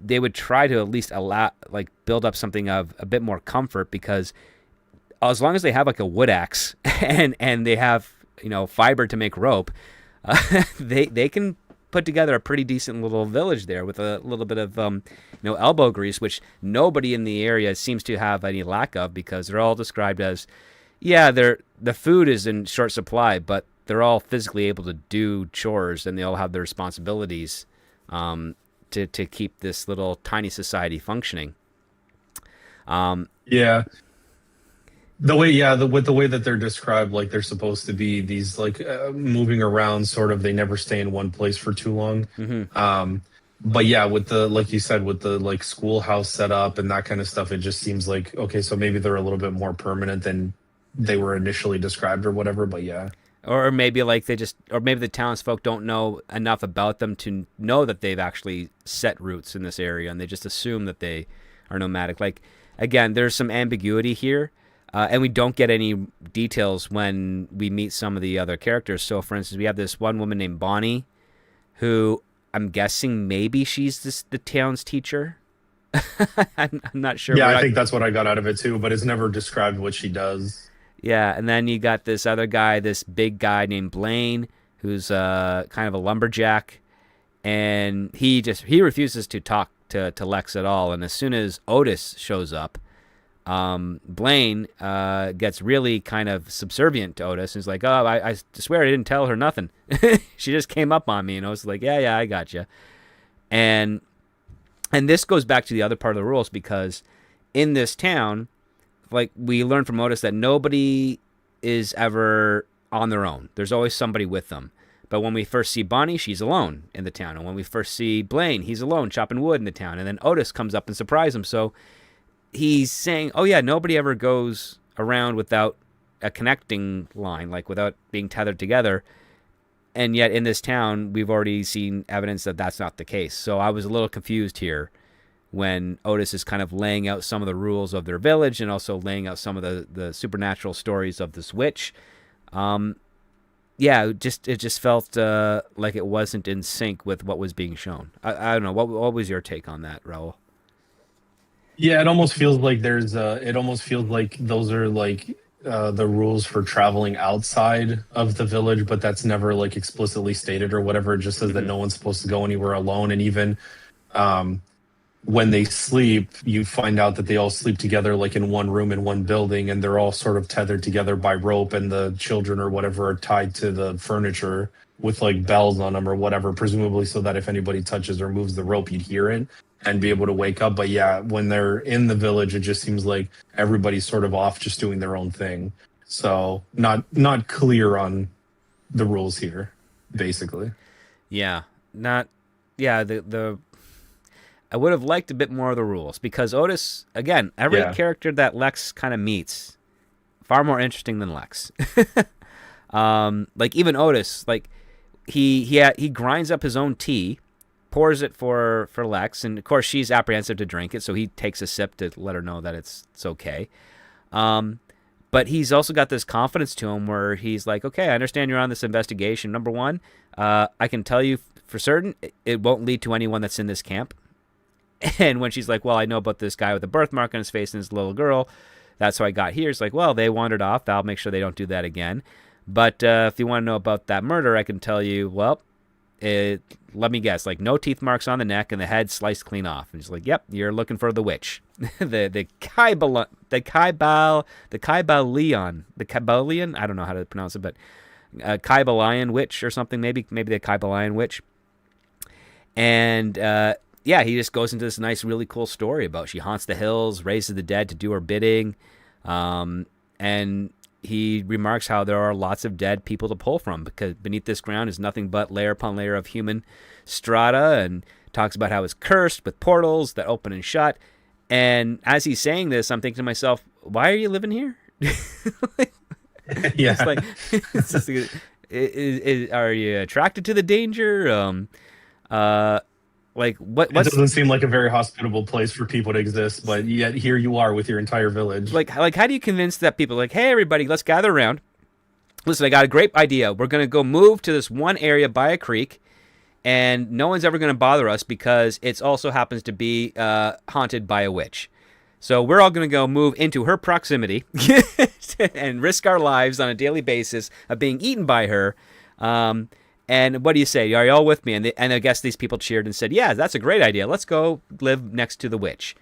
They would try to at least build up something of a bit more comfort, because as long as they have like a wood axe and they have fiber to make rope, they can put together a pretty decent little village there with a little bit of elbow grease, which nobody in the area seems to have any lack of, because they're all described as, yeah, the food is in short supply, but they're all physically able to do chores, and they all have their responsibilities to keep this little tiny society functioning. Yeah. The way, yeah, with the way that they're described, like they're supposed to be these like moving around, sort of. They never stay in one place for too long. Mm-hmm. But yeah, with the like you said, with the like schoolhouse setup and that kind of stuff, it just seems like okay, so maybe they're a little bit more permanent than they were initially described or whatever. But yeah, Or maybe like or maybe the townsfolk don't know enough about them to know that they've actually set roots in this area, and they just assume that they are nomadic. Like again, there's some ambiguity here, and we don't get any details when we meet some of the other characters. So, for instance, we have this one woman named Bonnie, who I'm guessing maybe she's the town's teacher. I'm not sure. yeah, I think that's what I got out of it too. But it's never described what she does. Yeah, and then you got this other guy, this big guy named Blaine, who's kind of a lumberjack, and he refuses to talk to Lex at all. And as soon as Otis shows up, Blaine gets really kind of subservient to Otis, and is like, "Oh, I swear I didn't tell her nothing. She just came up on me." And Otis is like, "Yeah, I got you." And this goes back to the other part of the rules, because in this town, like we learn from Otis that nobody is ever on their own. There's always somebody with them. But when we first see Bonnie, she's alone in the town. And when we first see Blaine, he's alone chopping wood in the town. And then Otis comes up and surprises him. So he's saying, oh yeah, nobody ever goes around without a connecting line, like without being tethered together. And yet in this town, we've already seen evidence that that's not the case. So I was a little confused here when Otis is kind of laying out some of the rules of their village and also laying out some of the supernatural stories of this witch. Yeah, it just felt like it wasn't in sync with what was being shown. I don't know. What was your take on that, Raul? Yeah, it almost feels like it almost feels like those are like the rules for traveling outside of the village, but that's never like explicitly stated or whatever. It just says that no one's supposed to go anywhere alone, and even when they sleep, you find out that they all sleep together, like in one room in one building, and they're all sort of tethered together by rope, and the children or whatever are tied to the furniture with like bells on them or whatever, presumably so that if anybody touches or moves the rope, you'd hear it and be able to wake up. But yeah, when they're in the village, it just seems like everybody's sort of off just doing their own thing. So not clear on the rules here, basically. Yeah, not yeah. The I would have liked a bit more of the rules, because Otis, again, every character that Lex kind of meets, far more interesting than Lex. Like even Otis, like he grinds up his own tea, pours it for Lex, and of course she's apprehensive to drink it, so he takes a sip to let her know that it's okay. But he's also got this confidence to him where he's like, okay, I understand you're on this investigation. Number one, I can tell you for certain it won't lead to anyone that's in this camp. And when she's like, well, I know about this guy with a birthmark on his face and his little girl, that's how I got here. It's like, well, they wandered off. I'll make sure they don't do that again. But if you want to know about that murder, I can tell you, well, let me guess, like no teeth marks on the neck and the head sliced clean off. And she's like, yep, you're looking for the witch. the Kybalion, I don't know how to pronounce it, but Kybalion witch or something, maybe the Kybalion witch. And yeah, he just goes into this nice, really cool story about she haunts the hills, raises the dead to do her bidding, and he remarks how there are lots of dead people to pull from, because beneath this ground is nothing but layer upon layer of human strata, and talks about how it's cursed with portals that open and shut. And as he's saying this, I'm thinking to myself, why are you living here? Yeah. It's like, it's just, are you attracted to the danger? Like what? It doesn't seem like a very hospitable place for people to exist, but yet here you are with your entire village. Like how do you convince that people like, hey, everybody, let's gather around. Listen, I got a great idea. We're gonna go move to this one area by a creek, and no one's ever gonna bother us because it also happens to be haunted by a witch. So we're all gonna go move into her proximity and risk our lives on a daily basis of being eaten by her. And what do you say? Are you all with me? And I guess these people cheered and said, yeah, that's a great idea. Let's go live next to the witch.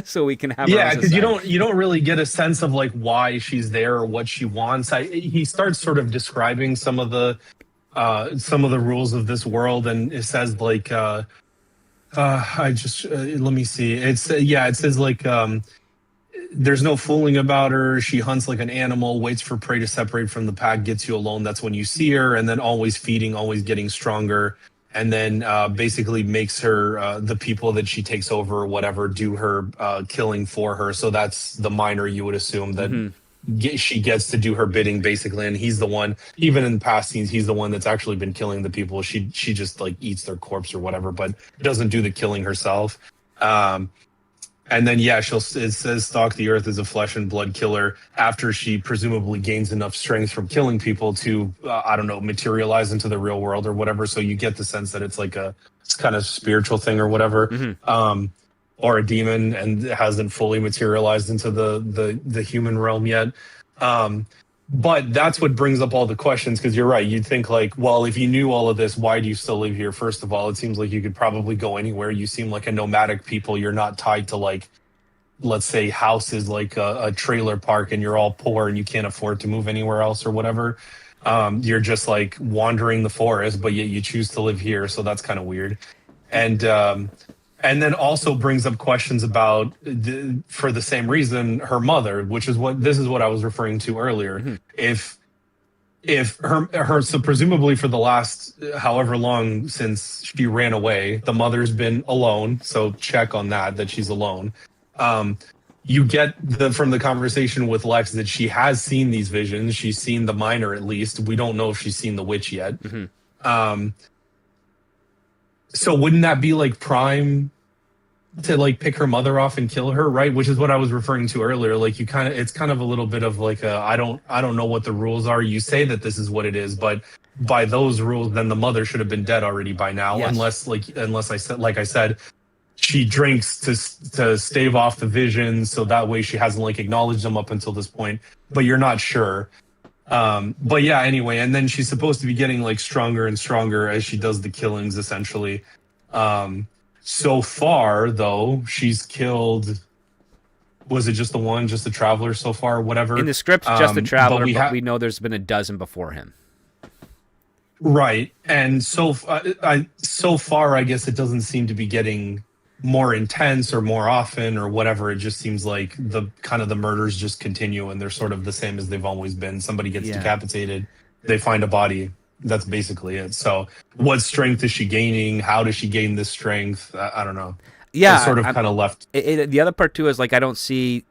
so we can have our own Yeah, because society. you don't really get a sense of like why she's there or what she wants. He starts sort of describing some of the rules of this world, and it says like I just let me see. It's yeah, it says like there's no fooling about her. She hunts like an animal, waits for prey to separate from the pack, gets you alone. That's when you see her, and then always feeding, always getting stronger, and then basically makes her the people that she takes over or whatever do her killing for her. So that's the miner, you would assume that Hmm. she gets to do her bidding basically, and he's the one. Even in past scenes, he's the one that's actually been killing the people. She just like eats their corpse or whatever, but doesn't do the killing herself. Um, and then yeah, it says stalk the earth as a flesh and blood killer after she presumably gains enough strength from killing people to I don't know, materialize into the real world or whatever. So you get the sense that it's kind of spiritual thing or whatever. Hmm. Or a demon and it hasn't fully materialized into the human realm yet. Um, but that's what brings up all the questions because you're right. You'd think like, well, if you knew all of this, why do you still live here? First of all, it seems like you could probably go anywhere. You seem like a nomadic people. You're not tied to like, let's say, houses like a trailer park, and you're all poor and you can't afford to move anywhere else or whatever. You're just like wandering the forest, but yet you choose to live here. So that's kind of weird. And and then also brings up questions about for the same reason her mother, which is what this is what I was referring to earlier. Hmm. If her so presumably for the last however long since she ran away, the mother's been alone, so check on that she's alone. um you get the from the conversation with Lex that she has seen these visions. She's seen the miner, at least. We don't know if she's seen the witch yet. Hmm. um so wouldn't that be like prime to like pick her mother off and kill her, right? Which is what I was referring to earlier. Like you kind of, it's kind of a little bit of like I don't know what the rules are. You say that this is what it is, but by those rules, then the mother should have been dead already by now, Yes. unless I said, like I said, she drinks to stave off the visions, so that way she hasn't like acknowledged them up until this point. But you're not sure. But yeah, anyway, and then she's supposed to be getting like stronger and stronger as she does the killings, essentially. So far, though, she's killed. Was it just the one, just the traveler so far, whatever? In the script, just the But traveler, we but have we know there's been a dozen before him. right, and so far, I guess it doesn't seem to be getting more intense or more often or whatever. It just seems like the kind of the murders just continue, and they're sort of the same as they've always been. Somebody gets Yeah. decapitated, they find a body. That's basically it. So, what strength is she gaining? How does she gain this strength? I don't know. It's Yeah, sort of kind of left. the other part too is like I don't see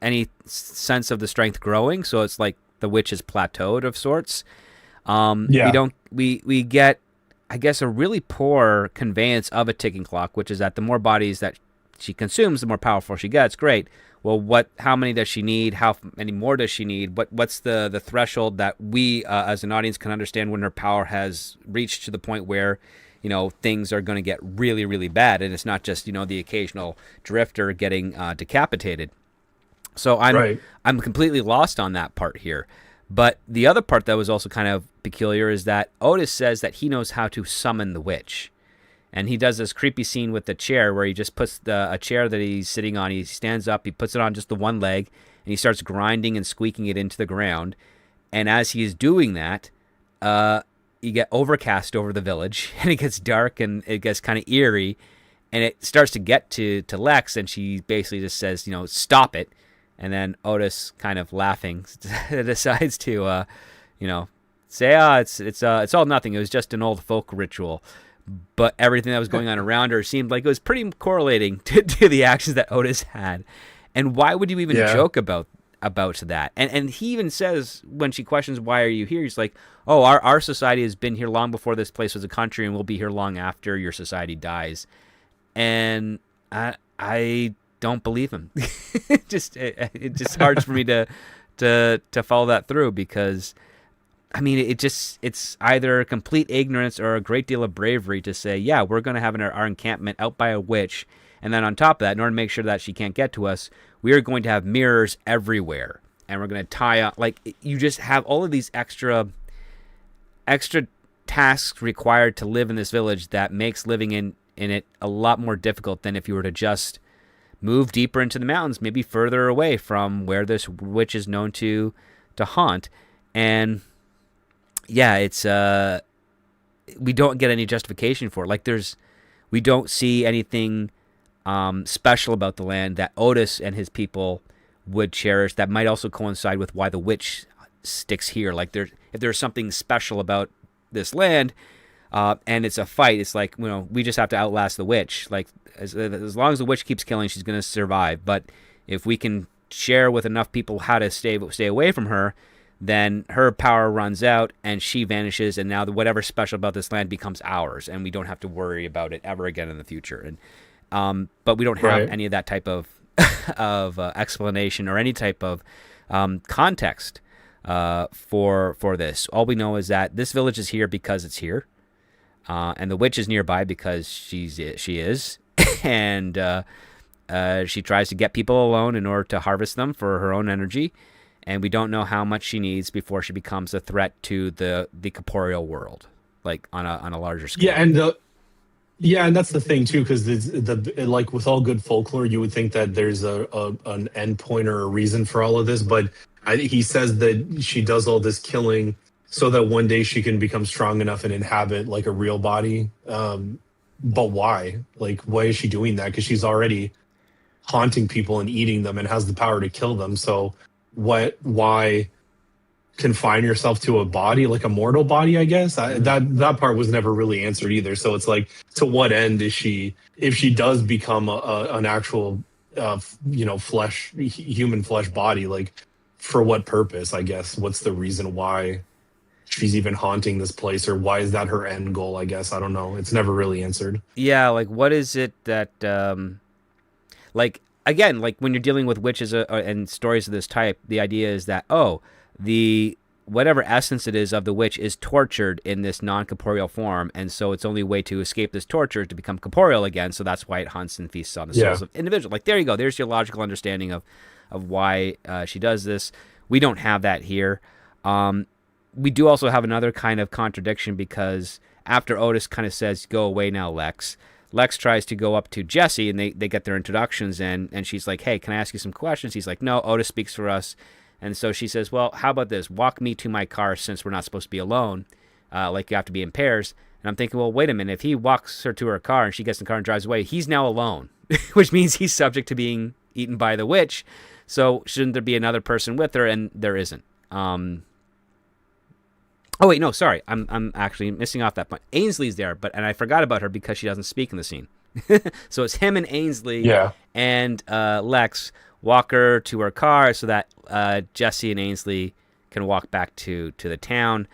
any sense of the strength growing, so it's like the witch is plateaued of sorts. We Yeah, don't we get I guess a really poor conveyance of a ticking clock, which is that the more bodies that she consumes, the more powerful she gets. Great. Well, how many does she need? How many more does she need? What's the threshold that we as an audience can understand when her power has reached to the point where things are going to get really, really bad, and it's not just the occasional drifter getting decapitated. So right. I'm completely lost on that part here. But the other part that was also kind of peculiar is that Otis says that he knows how to summon the witch. And he does this creepy scene with the chair where he just puts a chair that he's sitting on, he stands up, he puts it on just the one leg, and he starts grinding and squeaking it into the ground. And as he is doing that, you get overcast over the village, and it gets dark, and it gets kind of eerie, and it starts to get to Lex, and she basically just says, stop it. And then Otis, kind of laughing, decides to, say, it's all nothing. It was just an old folk ritual. But everything that was going on around her seemed like it was pretty correlating to the actions that Otis had. And why would you even Yeah. joke about that? And he even says, when she questions, why are you here? He's like, oh, our society has been here long before this place was a country, and we'll be here long after your society dies. And I don't believe him. It's just hard for me to follow that through, because I mean, it's either complete ignorance or a great deal of bravery to say, yeah, we're going to have our encampment out by a witch, and then on top of that, in order to make sure that she can't get to us, we are going to have mirrors everywhere, and we're going to tie up, like, you just have all of these extra tasks required to live in this village that makes living in it a lot more difficult than if you were to just move deeper into the mountains, maybe further away from where this witch is known to haunt. And yeah, it's we don't get any justification for it. Like we don't see anything special about the land that Otis and his people would cherish that might also coincide with why the witch sticks here. Like if there's something special about this land, and it's a fight, it's like, we just have to outlast the witch. Like as long as the witch keeps killing, she's going to survive. But if we can share with enough people how to stay away from her, then her power runs out and she vanishes, and now whatever's special about this land becomes ours, and we don't have to worry about it ever again in the future. And but we don't have any of that type of explanation or any type of context for this. All we know is that this village is here because it's here, and the witch is nearby because she is, and she tries to get people alone in order to harvest them for her own energy. And we don't know how much she needs before she becomes a threat to the corporeal world, like on a larger scale. And that's the thing too, because like with all good folklore, you would think that there's an end point or a reason for all of this, but he says that she does all this killing so that one day she can become strong enough and inhabit like a real body. But why? Like, why is she doing that? Because she's already haunting people and eating them and has the power to kill them. So why confine yourself to a body, like a mortal body, I guess? That part was never really answered either. So it's like, to what end is she, if she does become an actual human flesh body, like for what purpose? I guess what's the reason why she's even haunting this place, or why is that her end goal? I guess I don't know, it's never really answered. Yeah, like what is it that like, again, like when you're dealing with witches and stories of this type, the idea is that, the whatever essence it is of the witch is tortured in this non-corporeal form, and so its only way to escape this torture to become corporeal again. So that's why it hunts and feasts on the souls of individuals. Like, there you go. There's your logical understanding of why she does this. We don't have that here. We do also have another kind of contradiction, because after Otis kind of says, "Go away now, Lex," Lex tries to go up to Jesse, and they get their introductions, and she's like, "Hey, can I ask you some questions?" He's like, "No, Otis speaks for us." And so she says, "Well, how about this? Walk me to my car, since we're not supposed to be alone. Like, you have to be in pairs." And I'm thinking, well, wait a minute. If he walks her to her car and she gets in the car and drives away, he's now alone, which means he's subject to being eaten by the witch. So shouldn't there be another person with her? And there isn't. Oh wait, no, sorry. I'm actually missing off that point. Ainsley's there, and I forgot about her because she doesn't speak in the scene. So it's him and Ainsley and Lex walk her to her car so that Jesse and Ainsley can walk back to the town.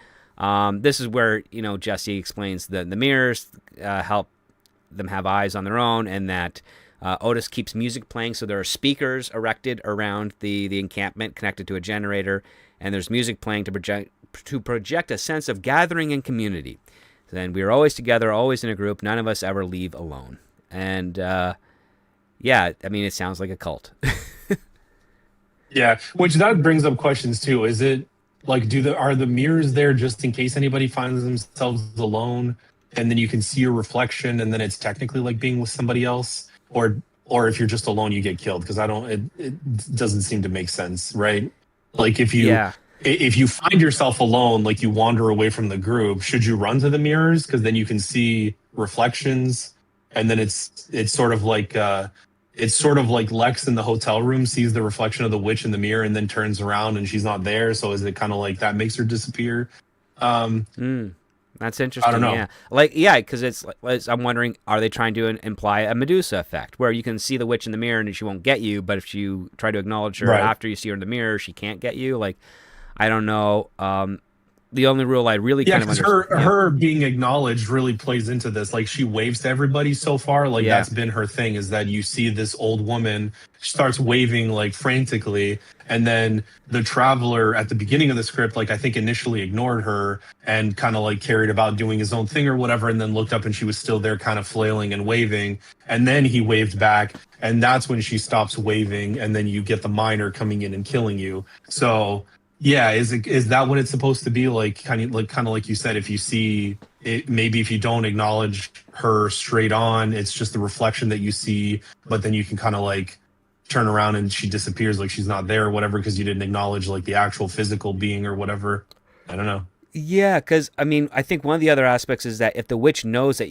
This is where, Jesse explains that the mirrors help them have eyes on their own, and that Otis keeps music playing, so there are speakers erected around the encampment connected to a generator, and there's music playing to project a sense of gathering and community. Then we are always together, always in a group. None of us ever leave alone. And yeah, I mean, it sounds like a cult. Yeah, which that brings up questions too. Is it like, are the mirrors there just in case anybody finds themselves alone, and then you can see your reflection, and then it's technically like being with somebody else, or if you're just alone, you get killed? Because it doesn't seem to make sense, right? Like if you find yourself alone, like you wander away from the group, should you run to the mirrors? Because then you can see reflections, and then it's sort of like Lex in the hotel room sees the reflection of the witch in the mirror and then turns around and she's not there. So is it kind of like that makes her disappear? That's interesting. I don't know. Yeah, because I'm wondering, are they trying to imply a Medusa effect, where you can see the witch in the mirror and she won't get you, but if you try to acknowledge her after you see her in the mirror, she can't get you? Like, I don't know. The only rule I really kind of understand. Her being acknowledged really plays into this. Like, she waves to everybody so far. Like, that's been her thing, is that you see this old woman starts waving like frantically, and then the traveler at the beginning of the script, like, I think initially ignored her and kind of like carried about doing his own thing or whatever, and then looked up and she was still there kind of flailing and waving, and then he waved back, and that's when she stops waving, and then you get the miner coming in and killing you. So Yeah, is that what it's supposed to be like? Kind of like you said, if you see it, maybe if you don't acknowledge her straight on, it's just the reflection that you see, but then you can kind of like turn around and she disappears, like she's not there or whatever, because you didn't acknowledge like the actual physical being or whatever. I don't know. Yeah, because I mean, I think one of the other aspects is that if the witch knows that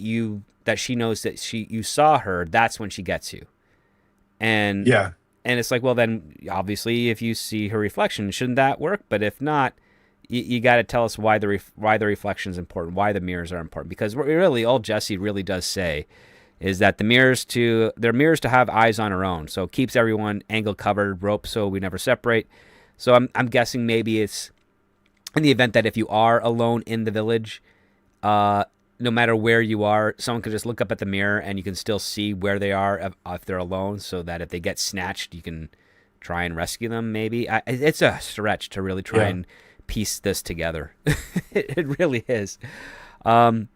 she knows that you saw her, that's when she gets you. And Yeah, it's like, well, then obviously, if you see her reflection, shouldn't that work? But if not, you got to tell us why why the reflection is important, why the mirrors are important. Because really, all Jesse really does say is that they're mirrors to have eyes on her own. So it keeps everyone angle covered, rope, so we never separate. So I'm guessing maybe it's in the event that if you are alone in the village, uh, no matter where you are, someone can just look up at the mirror and you can still see where they are if they're alone, so that if they get snatched, you can try and rescue them. Maybe it's a stretch to really try yeah. and piece this together. It really is. Um,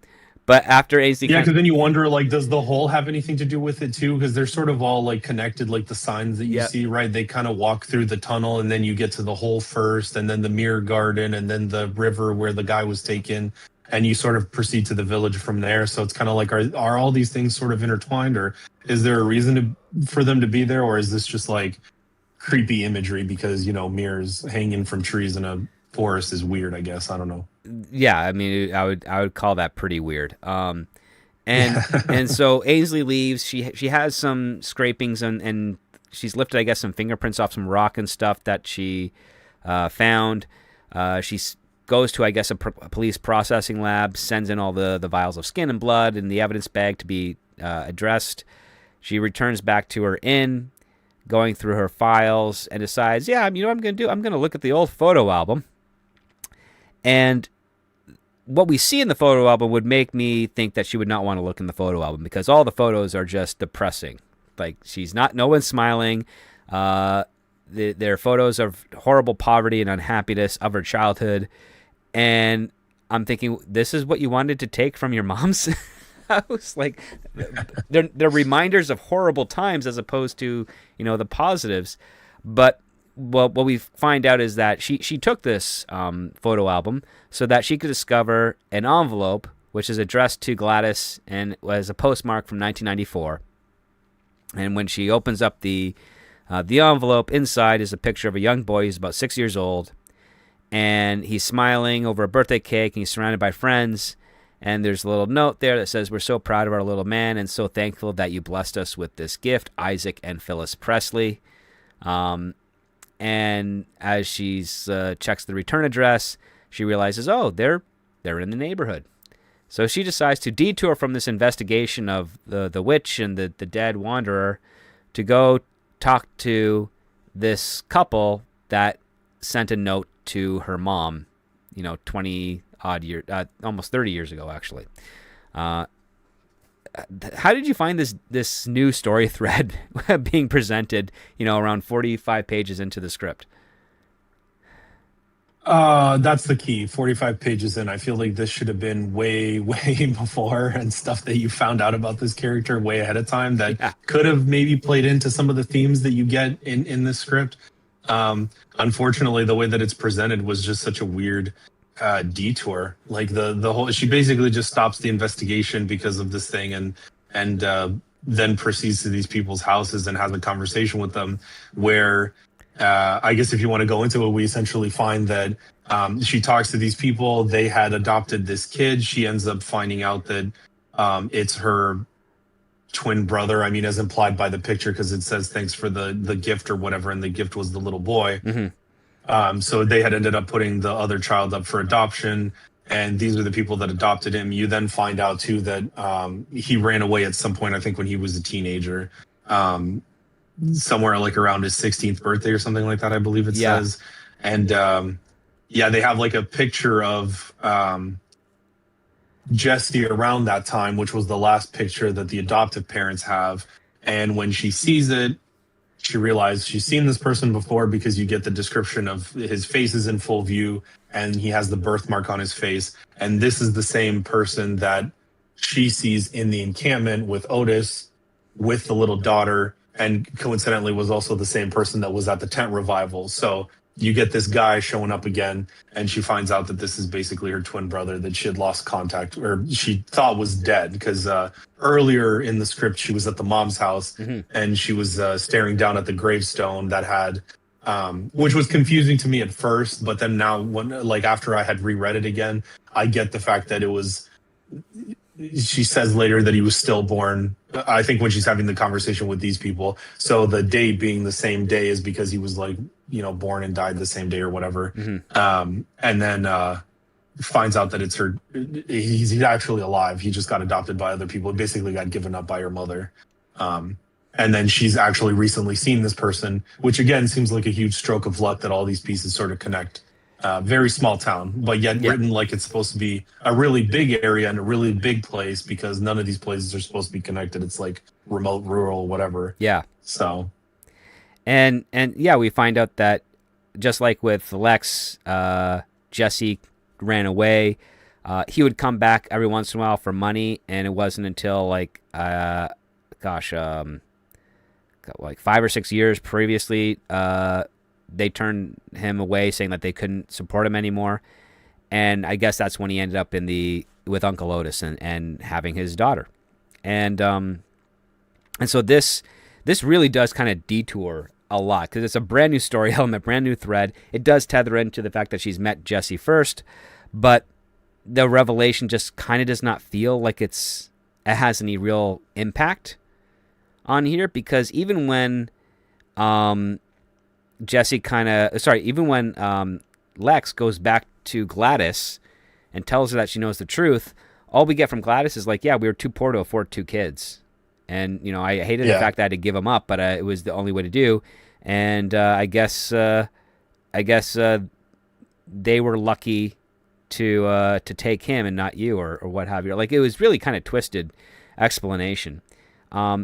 but after AC Yeah, kind because of, then you wonder, like, does the hole have anything to do with it too? Because they're sort of all like connected, like the signs that you yeah, see, right? They kind of walk through the tunnel, and then you get to the hole first, and then the mirror garden, and then the river where the guy was taken, and you sort of proceed to the village from there. So it's kind of like, are all these things sort of intertwined, or is there a reason for them to be there, or is this just like creepy imagery because mirrors hanging from trees in a forest is weird? I guess I don't know. yeah. I mean, I would call that pretty weird. And Yeah. so Ainsley leaves. She has some scrapings and she's lifted, I guess, some fingerprints off some rock and stuff that she found. She goes to, I guess, a police processing lab, sends in all the vials of skin and blood and the evidence bag to be addressed. She returns back to her inn, going through her files, and decides, yeah, you know what I'm going to do? I'm going to look at the old photo album. And what we see in the photo album would make me think that she would not want to look in the photo album because all the photos are just depressing. Like no one's smiling. They're photos of horrible poverty and unhappiness of her childhood. And I'm thinking, this is what you wanted to take from your mom's house? Like, they're reminders of horrible times as opposed to, the positives. But well, what we find out is that she took this photo album so that she could discover an envelope which is addressed to Gladys and was a postmark from 1994. And when she opens up the envelope, inside is a picture of a young boy who's about 6 years old, and he's smiling over a birthday cake, and he's surrounded by friends. And there's a little note there that says, "We're so proud of our little man and so thankful that you blessed us with this gift, Isaac and Phyllis Presley." And as she's checks the return address, she realizes, oh, they're in the neighborhood. So she decides to detour from this investigation of the witch and the dead wanderer to go talk to this couple that sent a note to her mom, 20 odd years, almost 30 years ago, actually. How did you find this new story thread being presented, around 45 pages into the script? That's the key. 45 pages in. I feel like this should have been way, way before, and stuff that you found out about this character way ahead of time that Yeah. could have maybe played into some of the themes that you get in this script. Unfortunately, the way that it's presented was just such a weird detour. Like the whole, she basically just stops the investigation because of this thing, and then proceeds to these people's houses and has a conversation with them where I guess if you want to go into it, we essentially find that she talks to these people. They had adopted this kid. She ends up finding out that it's her twin brother. I mean, as implied by the picture, because it says thanks for the gift or whatever, and the gift was the little boy. Mm-hmm. So they had ended up putting the other child up for adoption, and these are the people that adopted him. You then find out too that he ran away at some point. I think when he was a teenager. Somewhere like around his 16th birthday or something like that, I believe it Yeah. says. And yeah, they have like a picture of Jessie around that time, which was the last picture that the adoptive parents have. And when she sees it, she realized she's seen this person before, because you get the description of his face is in full view and he has the birthmark on his face. And this is the same person that she sees in the encampment with Otis, with the little daughter, and coincidentally was also the same person that was at the tent revival. So you get this guy showing up again, and she finds out that this is basically her twin brother that she had lost contact, or she thought was dead, because earlier in the script she was at the mom's house, Hmm. and she was staring down at the gravestone that had, which was confusing to me at first, but then now, when like after I had reread it again, I get the fact that it was, she says later that he was stillborn. I think when she's having the conversation with these people, so the date being the same day is because he was like, born and died the same day or whatever. Hmm. And then finds out that it's her. He's actually alive. He just got adopted by other people. He basically got given up by her mother. And then she's actually recently seen this person, which again seems like a huge stroke of luck that all these pieces sort of connect. Very small town, but yet Yeah. written like it's supposed to be a really big area and a really big place, because none of these places are supposed to be connected. It's like remote, rural, whatever. Yeah. So, And yeah, we find out that just like with Lex, Jesse ran away. He would come back every once in a while for money, and it wasn't until like like 5 or 6 years previously, they turned him away, saying that they couldn't support him anymore. And I guess that's when he ended up with Uncle Otis and having his daughter. And so this really does kind of detour a lot, because it's a brand new story element, brand new thread. It does tether into the fact that she's met Jesse first, but the revelation just kind of does not feel like it has any real impact on here, because even when even when Lex goes back to Gladys and tells her that she knows the truth, all we get from Gladys is like, yeah, we were too poor to afford 2 kids. And, I hated the fact that I had to give them up, but it was the only way to do. And I guess they were lucky to take him and not you, or what have you. Like, it was really kind of twisted explanation. But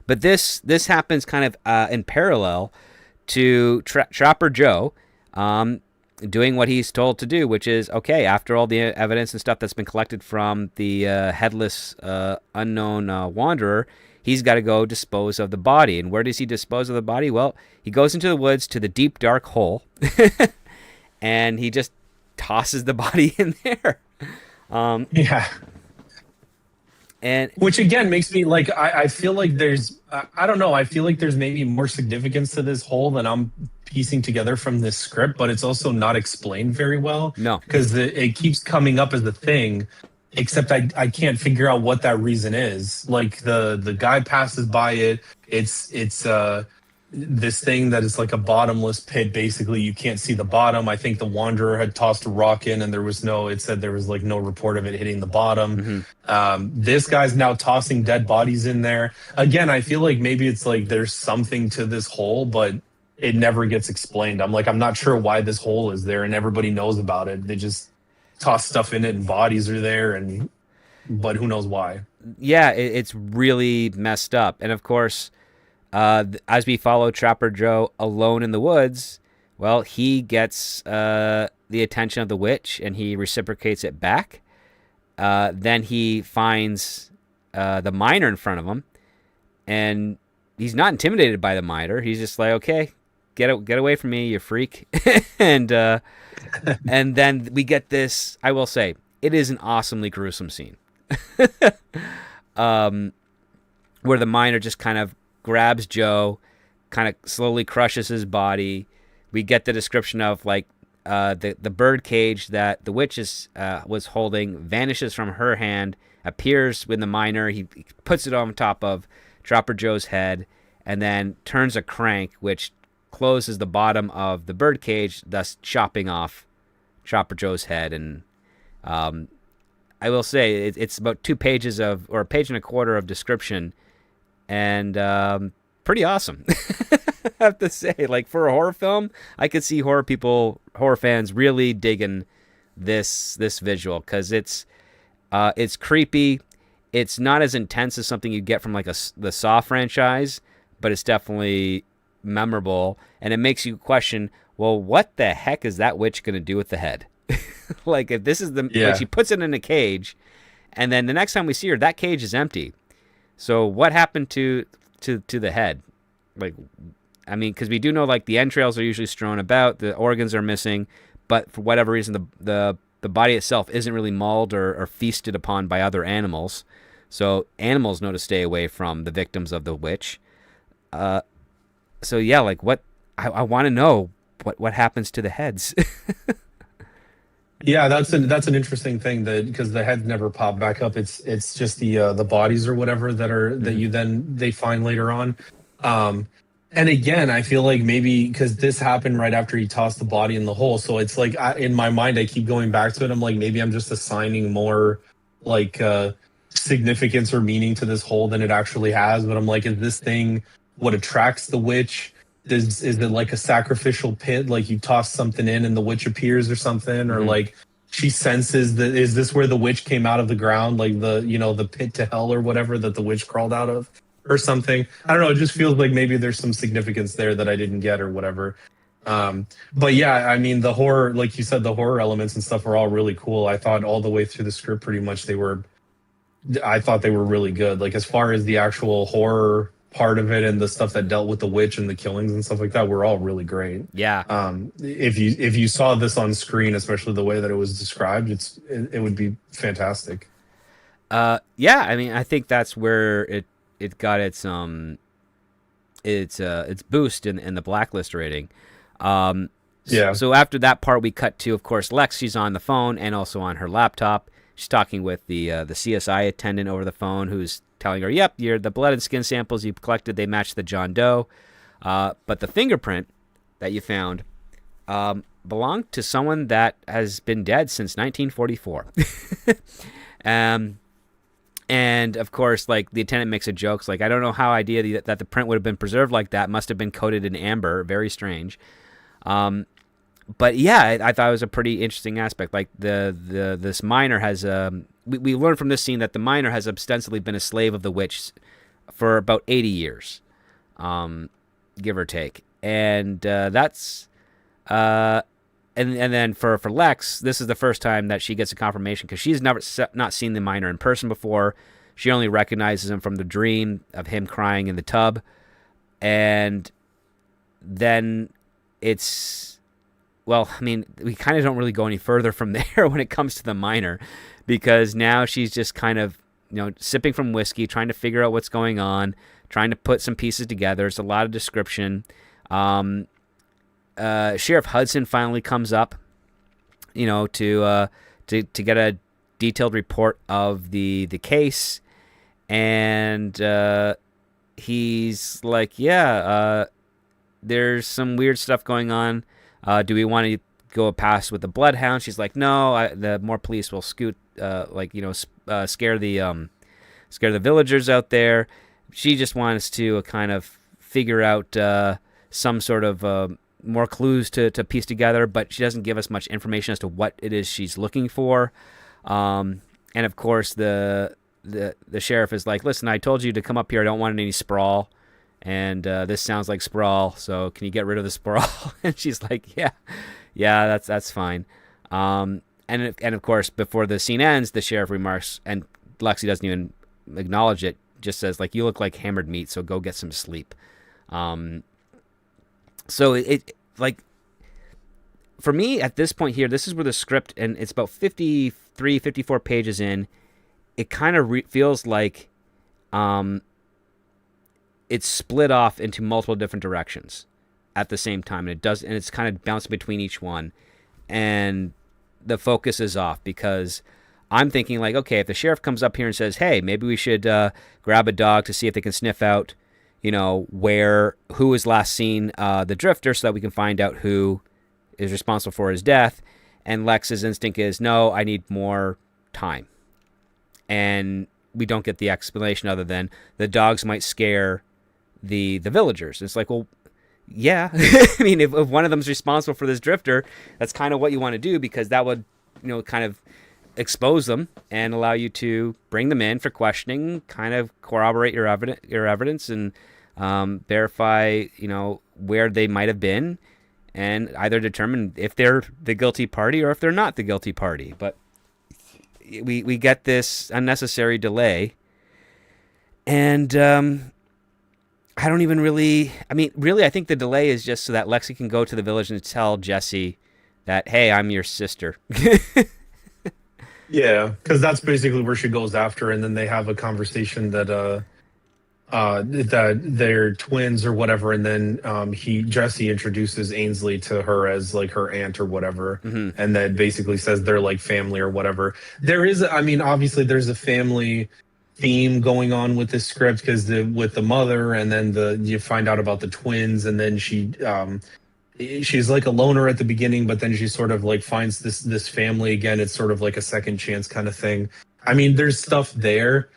this happens kind of in parallel to Trapper Joe doing what he's told to do, which is, okay, after all the evidence and stuff that's been collected from the headless unknown wanderer, he's got to go dispose of the body. And where does he dispose of the body? Well, he goes into the woods to the deep, dark hole, and he just tosses the body in there. yeah. And Which again makes me like, I feel like there's, I don't know, I feel like there's maybe more significance to this whole than I'm piecing together from this script, but it's also not explained very well. No. Because it keeps coming up as a thing, except I can't figure out what that reason is. Like the guy passes by it, it's this thing that is like a bottomless pit. Basically, you can't see the bottom. I think the Wanderer had tossed a rock in, and it said there was like no report of it hitting the bottom. Mm-hmm. This guy's now tossing dead bodies in there. Again, I feel like maybe it's like there's something to this hole, but it never gets explained. I'm not sure why this hole is there, and everybody knows about it. They just toss stuff in it, and bodies are there, but who knows why? Yeah, it's really messed up. And of course, as we follow Trapper Joe alone in the woods, well, he gets the attention of the witch, and he reciprocates it back. Then he finds the miner in front of him, and he's not intimidated by the miner. He's just like, okay, get away from me, you freak. and then we get this, I will say, it is an awesomely gruesome scene. Where the miner just kind of grabs Joe, kind of slowly crushes his body. We get the description of like the bird cage that the witch was holding vanishes from her hand, appears with the miner. He puts it on top of Trapper Joe's head, and then turns a crank, which closes the bottom of the bird cage, thus chopping off Trapper Joe's head. And I will say it's about 2 pages or a page and a quarter of description, and pretty awesome. I have to say, like, for a horror film, I could see horror fans really digging this visual, because it's creepy. It's not as intense as something you get from like the Saw franchise, but it's definitely memorable, and it makes you question, well, what the heck is that witch going to do with the head? Like, if this is like, she puts it in a cage, and then the next time we see her, that cage is empty. So what happened to the head? Like, I mean, because we do know like the entrails are usually strewn about, the organs are missing, but for whatever reason, the body itself isn't really mauled or feasted upon by other animals. So animals know to stay away from the victims of the witch. So yeah, like what I want to know what happens to the heads. Yeah, that's an interesting thing that because the heads never pop back up. It's just the bodies or whatever that hmm you then they find later on. Um, and again, I feel like maybe because this happened right after he tossed the body in the hole, so it's like in my mind I keep going back to it. I'm like maybe I'm just assigning more like significance or meaning to this hole than it actually has. But I'm like, is this thing what attracts the witch? Is it like a sacrificial pit, like you toss something in and the witch appears or something, or hmm like she senses that is this where the witch came out of the ground, like the pit to hell or whatever that the witch crawled out of or something. I don't know. It just feels like maybe there's some significance there that I didn't get or whatever. But yeah, I mean the horror, like you said, the horror elements and stuff are all really cool. I thought all the way through the script, pretty much I thought they were really good. Like as far as the actual horror part of it and the stuff that dealt with the witch and the killings and stuff like that were all really great. Yeah. If you saw this on screen, especially the way that it was described, it would be fantastic. Yeah. I mean, I think that's where it got its boost in the blacklist rating. Um, Yeah. so after that part, we cut to, of course, Lex. She's on the phone and also on her laptop. She's talking with the CSI attendant over the phone, who's telling her, "Yep, the blood and skin samples you collected, they match the John Doe, but the fingerprint that you found belonged to someone that has been dead since 1944." And of course, like the attendant makes a joke, like, "I don't know how idea that the print would have been preserved like that. Must have been coated in amber. Very strange." But yeah, I thought it was a pretty interesting aspect. Like this miner has we learned from this scene that the miner has ostensibly been a slave of the witch for about 80 years, give or take. And that's and then for Lex, this is the first time that she gets a confirmation because she's not seen the miner in person before. She only recognizes him from the dream of him crying in the tub, and then it's. Well, I mean, we kind of don't really go any further from there when it comes to the miner, because now she's just kind of, sipping from whiskey, trying to figure out what's going on, trying to put some pieces together. It's a lot of description. Sheriff Hudson finally comes up, to get a detailed report of the case, and he's like, "Yeah, there's some weird stuff going on. Do we want to go past with the bloodhound?" She's like, "No, the more police will scare the villagers out there." She just wants to kind of figure out some sort of more clues to piece together, but she doesn't give us much information as to what it is she's looking for. And of course, the sheriff is like, "Listen, I told you to come up here. I don't want any sprawl. And this sounds like sprawl, so can you get rid of the sprawl?" And she's like, yeah, that's fine. And of course, before the scene ends, the sheriff remarks, and Lexi doesn't even acknowledge it, just says, like, "You look like hammered meat, so go get some sleep." So it like, for me at this point here, this is where the script, and it's about 53, 54 pages in, it kind of feels like it's split off into multiple different directions at the same time, and it's kind of bouncing between each one, and the focus is off because I'm thinking, like, okay, if the sheriff comes up here and says, "Hey, maybe we should grab a dog to see if they can sniff out, who was last seen the drifter, so that we can find out who is responsible for his death," and Lex's instinct is, "No, I need more time," and we don't get the explanation other than the dogs might scare the villagers. It's like, well, yeah. I mean, if one of them's responsible for this drifter, that's kind of what you want to do, because that would, kind of expose them and allow you to bring them in for questioning, kind of corroborate your evidence and verify, where they might have been, and either determine if they're the guilty party or if they're not the guilty party. But we get this unnecessary delay, and I don't even really. I mean, really, I think the delay is just so that Lexi can go to the village and tell Jesse that, hey, I'm your sister. Yeah, because that's basically where she goes after, and then they have a conversation that that they're twins or whatever, and then he Jesse introduces Ainsley to her as like her aunt or whatever, Hmm. and that basically says they're like family or whatever. There is, I mean, obviously there's a family theme going on with this script because the with the mother, and then the you find out about the twins, and then she's like a loner at the beginning, but then she sort of like finds this family again. It's sort of like a second chance kind of thing. I mean, there's stuff there.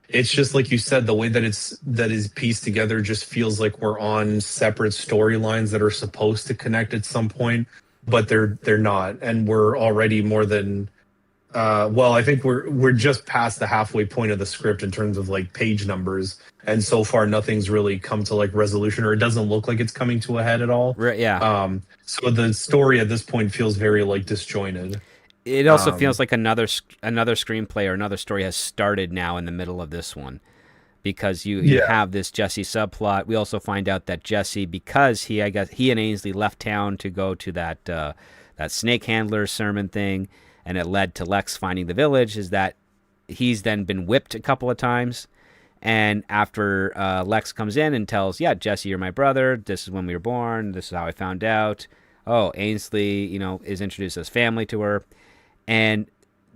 It's just like you said, the way that that is pieced together just feels like we're on separate storylines that are supposed to connect at some point, but they're not, and we're already more than well, I think we're just past the halfway point of the script in terms of like page numbers, and so far nothing's really come to like resolution, or it doesn't look like it's coming to a head at all. Yeah. So the story at this point feels very like disjointed. It also feels Um, like another screenplay or another story has started now in the middle of this one because you yeah, have this Jesse subplot. We also find out that Jesse, because I guess he and Ainsley left town to go to that snake handler sermon thing, and it led to Lex finding the village. Is that he's then been whipped a couple of times, and after Lex comes in and tells, yeah, Jesse, you're my brother. This is when we were born. This is how I found out. Oh, Ainsley, is introduced as family to her, and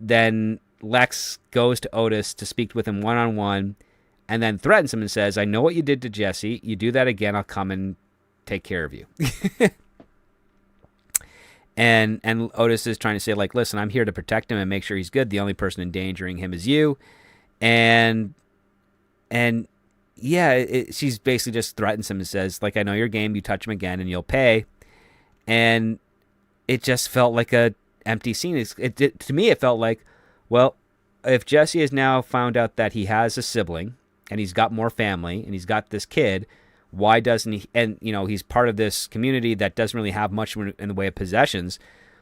then Lex goes to Otis to speak with him one on one, and then threatens him and says, I know what you did to Jesse. You do that again, I'll come and take care of you. And Otis is trying to say, like, listen, I'm here to protect him and make sure he's good. The only person endangering him is you. And and yeah, she's basically just threatens him and says, like, I know your game. You touch him again and you'll pay. And it just felt like a empty scene. To me, it felt like, well, if Jesse has now found out that he has a sibling and he's got more family and he's got this kid, why doesn't he? And he's part of this community that doesn't really have much in the way of possessions.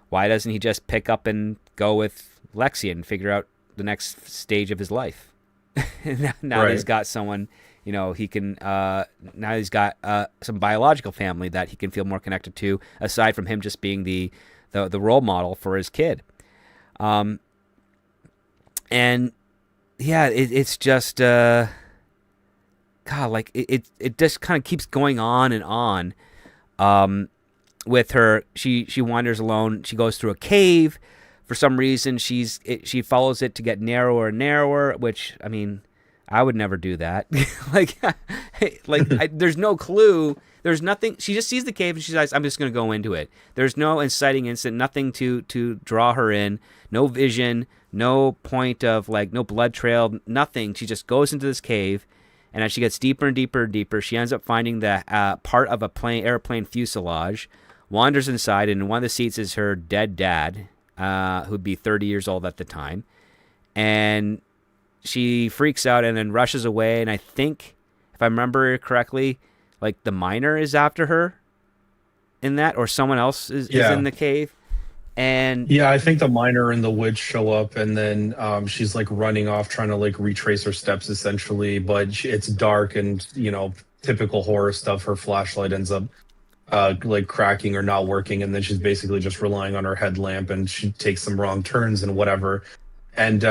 Why doesn't he just pick up and go with Lexi and figure out the next stage of his life? Now that he's right. got someone, he can. Now he's got some biological family that he can feel more connected to, aside from him just being the role model for his kid. Um, and yeah, it's just God, like it just kind of keeps going on and on. Um, with her, she wanders alone. She goes through a cave. For some reason, she follows it to get narrower and narrower. Which, I mean, I would never do that. like, there's no clue. There's nothing. She just sees the cave and she says, "I'm just going to go into it." There's no inciting incident. Nothing to draw her in. No vision. No point of like no blood trail. Nothing. She just goes into this cave. And as she gets deeper and deeper and deeper, she ends up finding the part of a airplane fuselage, wanders inside, and in one of the seats is her dead dad, who'd be 30 years old at the time. And she freaks out and then rushes away. And I think, if I remember correctly, like the miner is after her in that, or someone else is in Yeah. the cave. And Yeah, I think the miner and the witch show up, and then she's like running off, trying to like retrace her steps, essentially. But it's dark, and typical horror stuff. Her flashlight ends up like cracking or not working, and then she's basically just relying on her headlamp, and she takes some wrong turns and whatever. And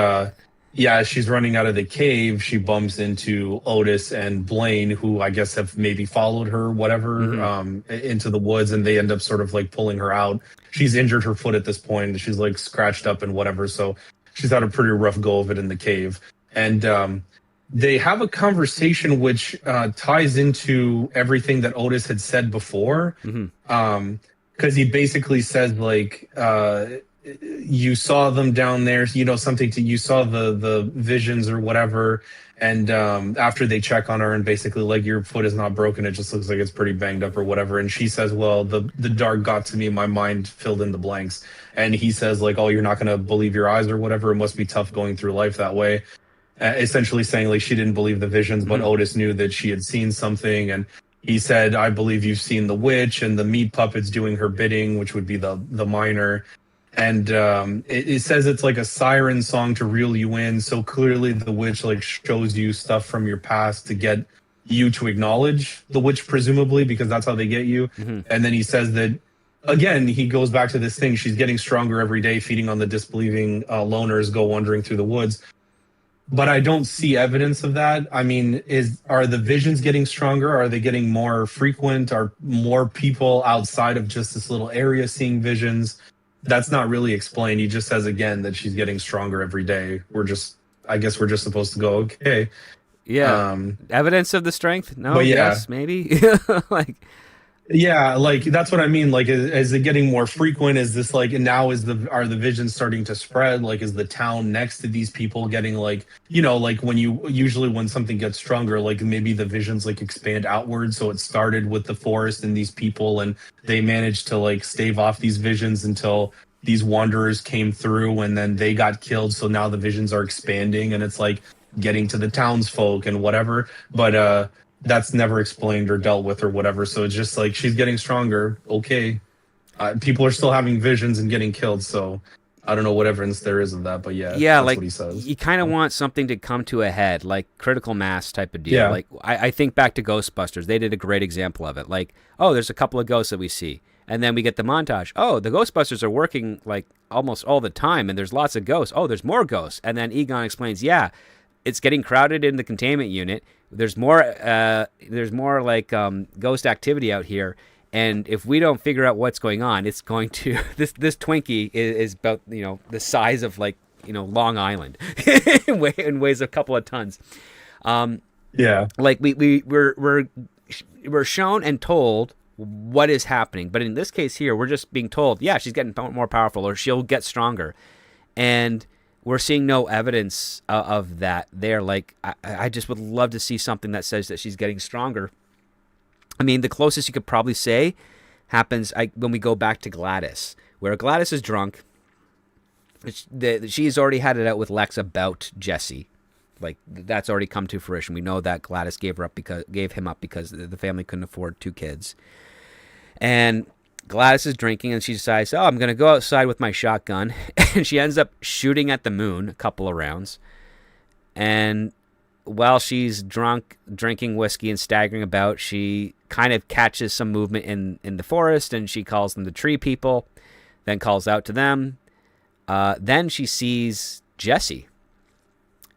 yeah, as she's running out of the cave, she bumps into Otis and Blaine, who I guess have maybe followed her, whatever, mhm. into the woods, and they end up sort of like pulling her out. She's injured her foot at this point. She's like scratched up and whatever. So she's had a pretty rough go of it in the cave. And they have a conversation which ties into everything that Otis had said before. Mhm. Because he basically says like you saw them down there, something to you saw the visions or whatever. And after they check on her and basically like your foot is not broken, it just looks like it's pretty banged up or whatever. And she says, well, the dark got to me, my mind filled in the blanks. And he says like, oh, you're not gonna believe your eyes or whatever. It must be tough going through life that way. Essentially saying like she didn't believe the visions, but Mhm. Otis knew that she had seen something. And he said, I believe you've seen the witch and the meat puppets doing her bidding, which would be the miner. And it says it's like a siren song to reel you in. So clearly the witch like shows you stuff from your past to get you to acknowledge the witch, presumably, because that's how they get you. Hmm. And then he says that again, he goes back to this thing. She's getting stronger every day, feeding on the disbelieving loners go wandering through the woods. But I don't see evidence of that. I mean, are the visions getting stronger? Are they getting more frequent? Are more people outside of just this little area seeing visions? That's not really explained. He just says again that she's getting stronger every day. I guess we're just supposed to go, okay. Yeah. Um, Evidence of the strength? No, but yeah, yes, maybe. Like, yeah, like that's what I mean. Like, is it getting more frequent? Is this like, and now are the visions starting to spread? Like, is the town next to these people getting like, like when when something gets stronger, like maybe the visions like expand outward. So it started with the forest and these people, and they managed to like stave off these visions until these wanderers came through, and then they got killed. So now the visions are expanding, and it's like getting to the townsfolk and whatever. But that's never explained or dealt with or whatever. So it's just like she's getting stronger. Okay. People are still having visions and getting killed. So I don't know what evidence there is of that, but yeah, yeah, that's like what he says. you kind of want something to come to a head, like critical mass type of deal. Yeah. Like I think back to Ghostbusters, they did a great example of it. Like, oh, there's a couple of ghosts that we see, and then we get the montage. Oh, the Ghostbusters are working like almost all the time, and there's lots of ghosts. Oh, there's more ghosts, and then Egon explains, yeah, it's getting crowded in the containment unit. There's more. There's more like ghost activity out here, and if we don't figure out what's going on, it's going to this Twinkie is about the size of like Long Island and weighs a couple of tons. Yeah. Like we're shown and told what is happening, but in this case here, we're just being told, yeah, she's getting more powerful, or she'll get stronger, and we're seeing no evidence of that there. Like, I just would love to see something that says that she's getting stronger. I mean, the closest you could probably say happens when we go back to Gladys, where Gladys is drunk. She's already had it out with Lex about Jesse. Like, that's already come to fruition. We know that Gladys gave him up because the family couldn't afford 2 kids. And Gladys is drinking, and she decides, I'm going to go outside with my shotgun. And she ends up shooting at the moon a couple of rounds. And while she's drunk, drinking whiskey and staggering about, she kind of catches some movement in the forest, and she calls them the tree people, then calls out to them. Then she sees Jesse.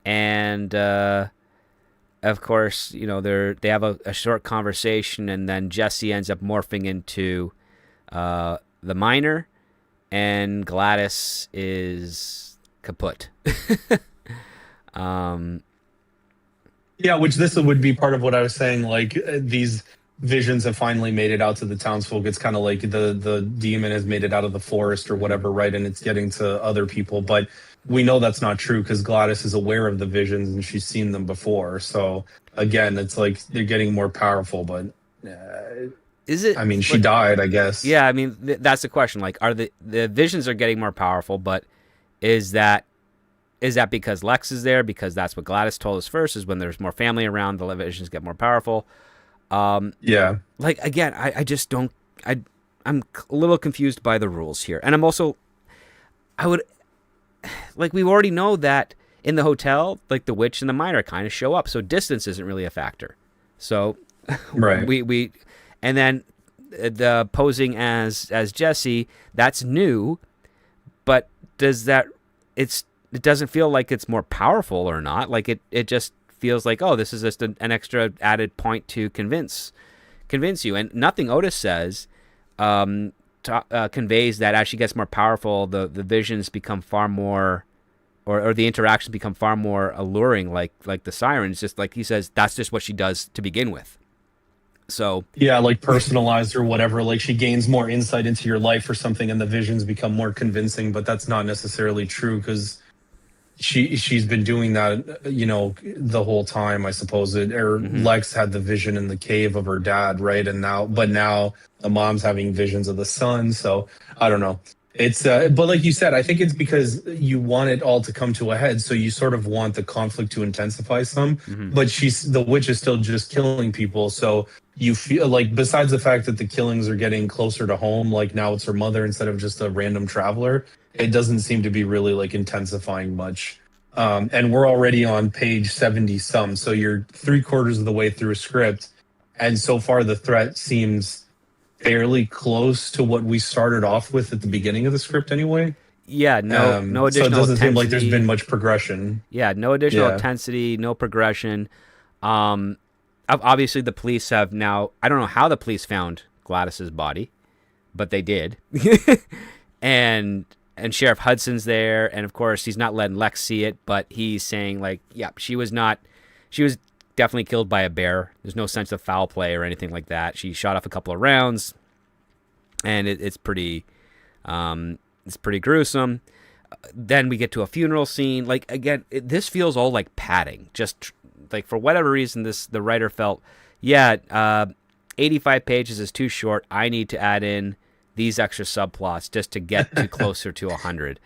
And, of course, they have a short conversation, and then Jesse ends up morphing into the miner, and Gladys is kaput. Yeah, which this would be part of what I was saying. Like these visions have finally made it out to the townsfolk. It's kind of like the demon has made it out of the forest or whatever, right? And it's getting to other people. But we know that's not true because Gladys is aware of the visions and she's seen them before. So again, it's like they're getting more powerful, but is it? I mean, she died, I guess. Yeah, I mean, that's the question. Like, are the visions are getting more powerful, but is that because Lex is there? Because that's what Gladys told us first, is when there's more family around, the visions get more powerful. Yeah. Like, again, I just don't... I'm a little confused by the rules here. And I'm also... Like, we already know that in the hotel, like, the witch and the miner kind of show up, so distance isn't really a factor. So... Right. We and then the posing as Jesse, that's new, but it doesn't feel like it's more powerful or not. Like it just feels like, oh, this is just an extra added point to convince you. And nothing Otis says conveys that as she gets more powerful, the visions become far more, or the interactions become far more alluring, like the siren. It's just like he says, that's just what she does to begin with. So yeah, like personalized or whatever, like she gains more insight into your life or something, and the visions become more convincing. But that's not necessarily true because she's been doing that, the whole time, I suppose. Lex had the vision in the cave of her dad, right? And now the mom's having visions of the son. So I don't know. It's but like you said, I think it's because you want it all to come to a head, so you sort of want the conflict to intensify some. But the witch is still just killing people, so you feel like, besides the fact that the killings are getting closer to home, like now it's her mother instead of just a random traveler, it doesn't seem to be really like intensifying much. And we're already on page 70 some. So you're three-quarters of the way through a script. And so far, the threat seems fairly close to what we started off with at the beginning of the script anyway. Yeah, no So it additional doesn't seem like there's been intensity. much progression. Yeah, no additional Yeah. intensity, no progression. Um, Obviously the police have now. I don't know how the police found Gladys's body, but they did. and and Sheriff Hudson's there, and of course he's not letting Lex see it, but he's saying like, yeah, she was not. She was definitely killed by a bear. There's no sense of foul play or anything like that. She shot off a couple of rounds, and it's pretty gruesome. Then we get to a funeral scene. Like again, this feels all like padding. Just like for whatever reason, the writer felt, yeah, 85 pages is too short. I need to add in these extra subplots just to get to closer to 100.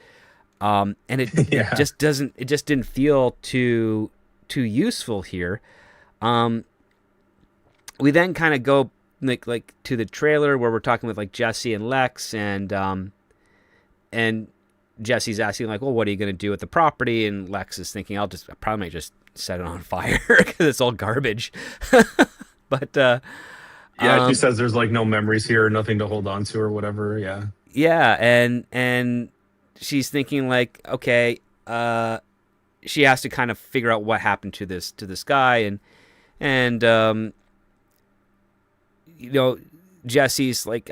And it Yeah. just doesn't. It just didn't feel too useful here. We then kind of go like to the trailer where we're talking with like Jesse and Lex, and Jesse's asking like, well, what are you going to do with the property? And Lex is thinking, I probably might just set it on fire because it's all garbage. But Yeah, she says there's like no memories here, nothing to hold on to or whatever. Yeah. yeah, and she's thinking like, okay, she has to kind of figure out what happened to this guy, and you know, Jesse's like,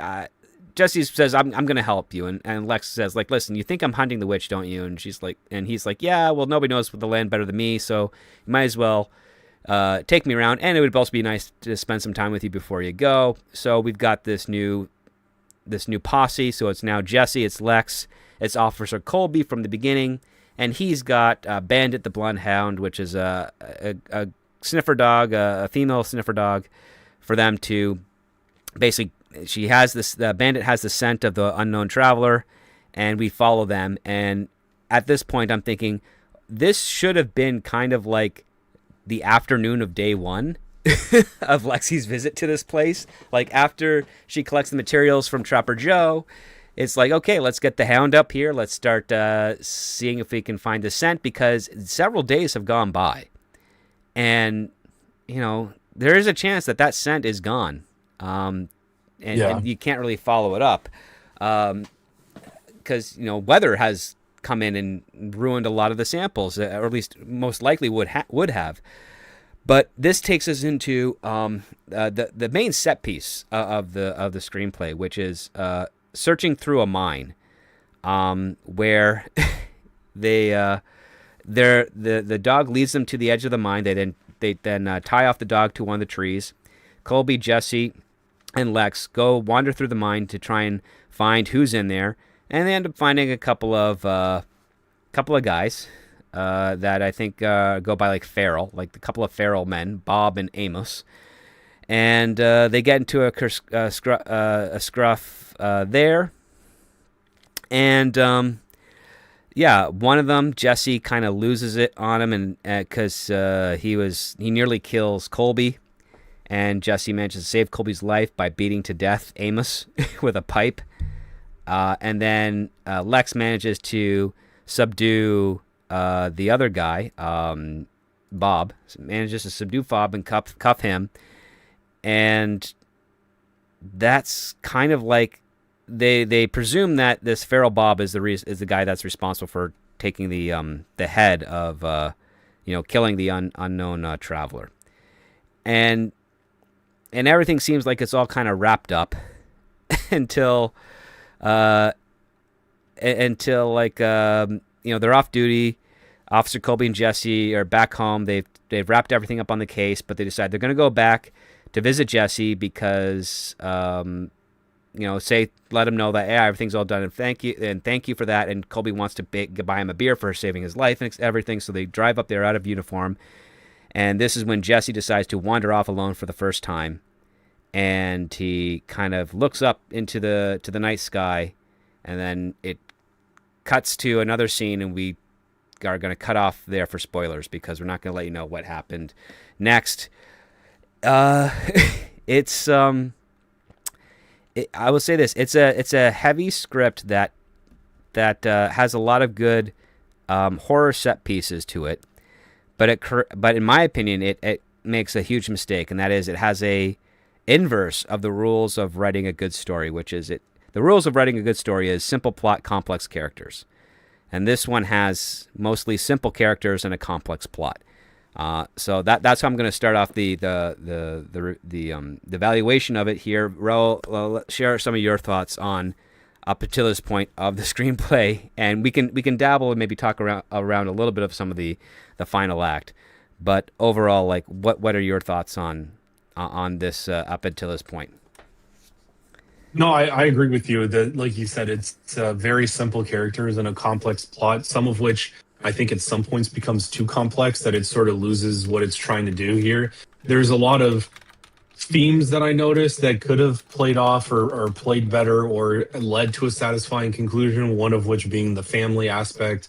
Jesse says, I'm going to help you. And Lex says, like, listen, you think I'm hunting the witch, don't you? And he's like, yeah, well, nobody knows the land better than me. So you might as well take me around. And it would also be nice to spend some time with you before you go. So we've got this new posse. So it's now Jesse, it's Lex, it's Officer Colby from the beginning. And he's got Bandit the Bloodhound, which is a sniffer dog, a female sniffer dog, for them to basically, she has this. The Bandit has the scent of the unknown traveler, and we follow them. And at this point, I'm thinking this should have been kind of like the afternoon of day one of Lexi's visit to this place. Like after she collects the materials from Trapper Joe, it's like, okay, let's get the hound up here. Let's start seeing if we can find the scent, because several days have gone by, and there is a chance that scent is gone. And you can't really follow it up because weather has come in and ruined a lot of the samples, or at least most likely would have. But this takes us into the main set piece of the screenplay, which is searching through a mine, where the dog leads them to the edge of the mine. They then tie off the dog to one of the trees. Colby, Jesse, and Lex go wander through the mine to try and find who's in there, and they end up finding a couple of guys that I think go by like feral, like a couple of feral men, Bob and Amos, and they get into a scruff there, and yeah, one of them, Jesse, kind of loses it on him, and because he nearly kills Colby. And Jesse manages to save Colby's life by beating to death Amos with a pipe. And then Lex manages to subdue the other guy, Bob. Manages to subdue Bob and cuff him. And that's kind of like they presume that this feral Bob is the guy that's responsible for taking the head of killing the unknown traveler. And everything seems like it's all kind of wrapped up until like they're off duty. Officer Colby and Jesse are back home. They've wrapped everything up on the case, but they decide they're going to go back to visit Jesse because let him know that everything's all done and thank you for that. And Colby wants to buy him a beer for saving his life and everything. So they drive up there out of uniform. And this is when Jesse decides to wander off alone for the first time, and he kind of looks up into the night sky, and then it cuts to another scene, and we are going to cut off there for spoilers because we're not going to let you know what happened next. It's I will say this: it's a heavy script that has a lot of good horror set pieces to it, but in my opinion, it makes a huge mistake, and that is it has a inverse of the rules of writing a good story, which is it. The rules of writing a good story is simple plot, complex characters, and this one has mostly simple characters and a complex plot. So that's how I'm going to start off the evaluation of it here. Raul, share some of your thoughts on up until this point of the screenplay, and we can dabble and maybe talk around a little bit of some of the final act. But overall, like what are your thoughts on this up until this point? No, I agree with you that, like you said, it's very simple characters and a complex plot, some of which I think at some points becomes too complex that it sort of loses what it's trying to do here. There's a lot of themes that I noticed that could have played off or played better or led to a satisfying conclusion, one of which being the family aspect.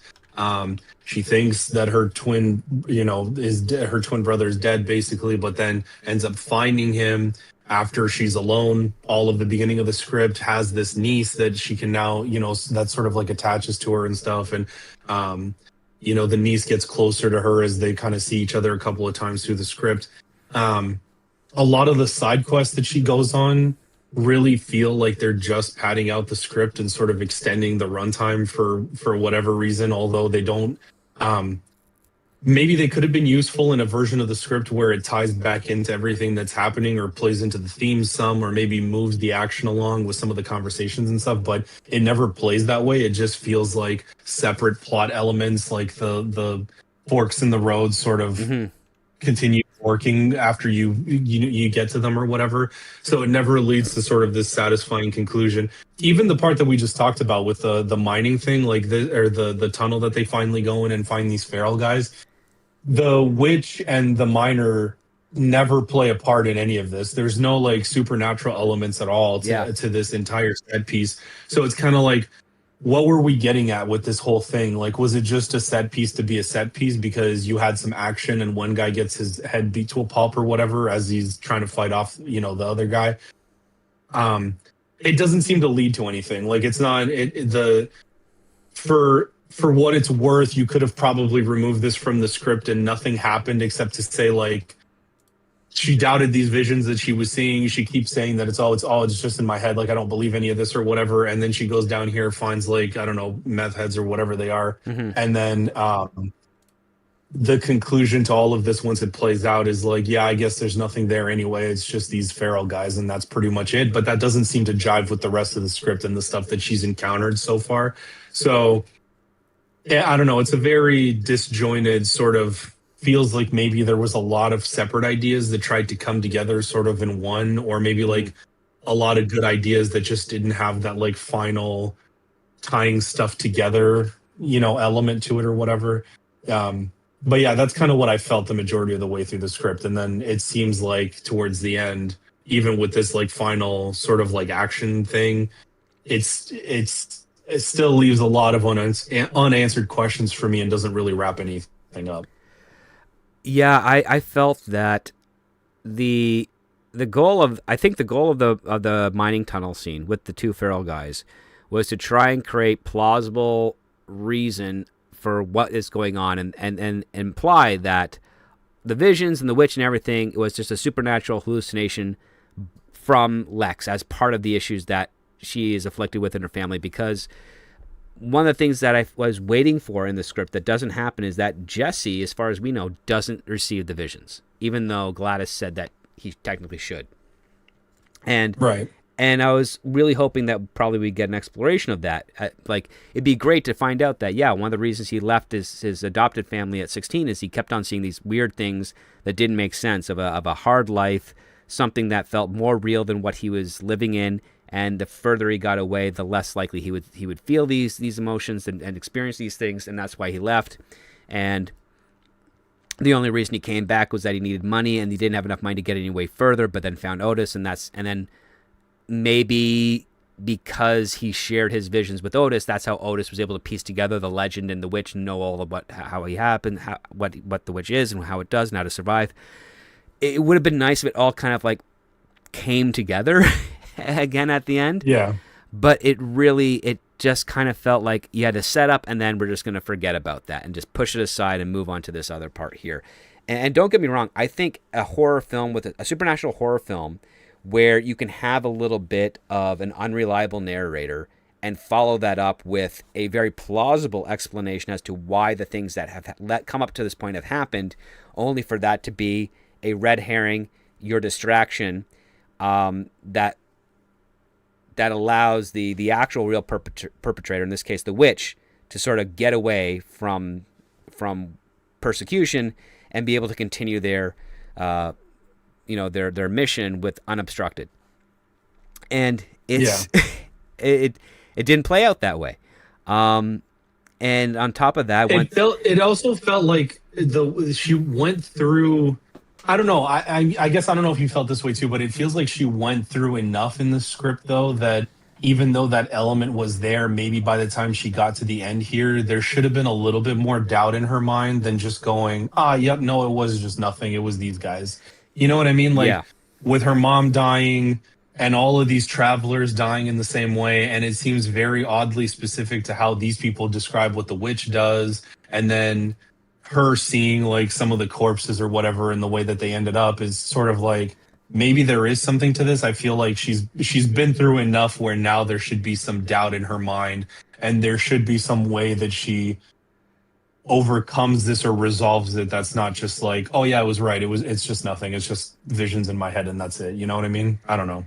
She thinks that her twin, her twin brother is dead basically, but then ends up finding him after she's alone. All of the beginning of the script has this niece that she can now, that sort of like attaches to her and stuff. And, the niece gets closer to her as they kind of see each other a couple of times through the script. A lot of the side quests that she goes on really feel like they're just padding out the script and sort of extending the runtime for whatever reason, although they don't. Maybe they could have been useful in a version of the script where it ties back into everything that's happening or plays into the themes some, or maybe moves the action along with some of the conversations and stuff, but it never plays that way. It just feels like separate plot elements, like the forks in the road sort of continue working after you get to them or whatever. So it never leads to sort of this satisfying conclusion. Even the part that we just talked about with the mining thing, like the tunnel that they finally go in and find these feral guys. The witch and the miner never play a part in any of this. There's no like supernatural elements at all to this entire set piece. So it's kind of like, what were we getting at with this whole thing? Like, was it just a set piece to be a set piece because you had some action and one guy gets his head beat to a pulp or whatever as he's trying to fight off, the other guy? It doesn't seem to lead to anything. Like, it's not for what it's worth, you could have probably removed this from the script and nothing happened except to say, like, she doubted these visions that she was seeing. She keeps saying that it's just in my head. Like, I don't believe any of this or whatever. And then she goes down here, finds like, I don't know, meth heads or whatever they are. Mm-hmm. And then the conclusion to all of this, once it plays out, is like, yeah, I guess there's nothing there anyway. It's just these feral guys, and that's pretty much it. But that doesn't seem to jive with the rest of the script and the stuff that she's encountered so far. So I don't know. It's a very disjointed sort of, feels like maybe there was a lot of separate ideas that tried to come together sort of in one, or maybe like a lot of good ideas that just didn't have that like final tying stuff together, element to it or whatever. But yeah, that's kind of what I felt the majority of the way through the script. And then it seems like towards the end, even with this like final sort of like action thing, it still leaves a lot of unanswered questions for me and doesn't really wrap anything up. Yeah, I felt that the goal of the mining tunnel scene with the two feral guys was to try and create plausible reason for what is going on and imply that the visions and the witch and everything was just a supernatural hallucination from Lex as part of the issues that she is afflicted with in her family. Because one of the things that I was waiting for in the script that doesn't happen is that Jesse, as far as we know, doesn't receive the visions, even though Gladys said that he technically should. And right. And I was really hoping that probably we'd get an exploration of that. Like, it'd be great to find out that, yeah, one of the reasons he left his adopted family at 16 is he kept on seeing these weird things that didn't make sense, of a hard life, something that felt more real than what he was living in. And the further he got away, the less likely he would feel these emotions and experience these things, and that's why he left. And the only reason he came back was that he needed money, and he didn't have enough money to get any way further. But then found Otis, and then maybe because he shared his visions with Otis, that's how Otis was able to piece together the legend and the witch and know all about how he happened, what the witch is and how it does and how to survive. It would have been nice if it all kind of like came together again at the end. Yeah. But it really, just kind of felt like you had to set up and then we're just going to forget about that and just push it aside and move on to this other part here. And don't get me wrong, I think a horror film with a supernatural horror film where you can have a little bit of an unreliable narrator and follow that up with a very plausible explanation as to why the things that have come up to this point have happened, only for that to be a red herring, your distraction, that allows the actual real perpetrator, in this case the witch, to sort of get away from persecution and be able to continue their their mission with unobstructed. And it's it didn't play out that way. And on top of that, it also felt like she went through. I don't know. I guess I don't know if you felt this way too, but it feels like she went through enough in the script though that even though that element was there, maybe by the time she got to the end here, there should have been a little bit more doubt in her mind than just going, yep, no, it was just nothing. It was these guys. You know what I mean? Like with her mom dying and all of these travelers dying in the same way. And it seems very oddly specific to how these people describe what the witch does. And then her seeing like some of the corpses or whatever and the way that they ended up is sort of like, maybe there is something to this. I feel like she's been through enough where now there should be some doubt in her mind and there should be some way that she overcomes this or resolves it. That's not just like, oh yeah, it was right. It's just nothing. It's just visions in my head and that's it. You know what I mean? I don't know.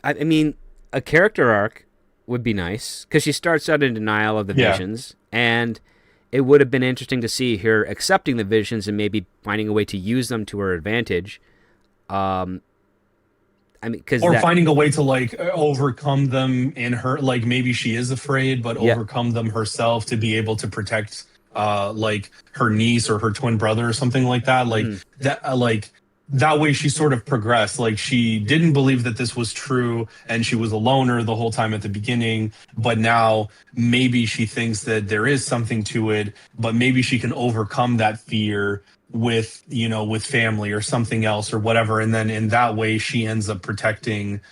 I mean, a character arc would be nice because she starts out in denial of the visions, and it would have been interesting to see her accepting the visions and maybe finding a way to use them to her advantage. I mean, finding a way to like overcome them in her, like maybe she is afraid, but overcome them herself to be able to protect, like her niece or her twin brother or something like that. Like that, like that way she sort of progressed. Like she didn't believe that this was true and she was a loner the whole time at the beginning, but now maybe she thinks that there is something to it, but maybe she can overcome that fear with, with family or something else or whatever. And then in that way, she ends up protecting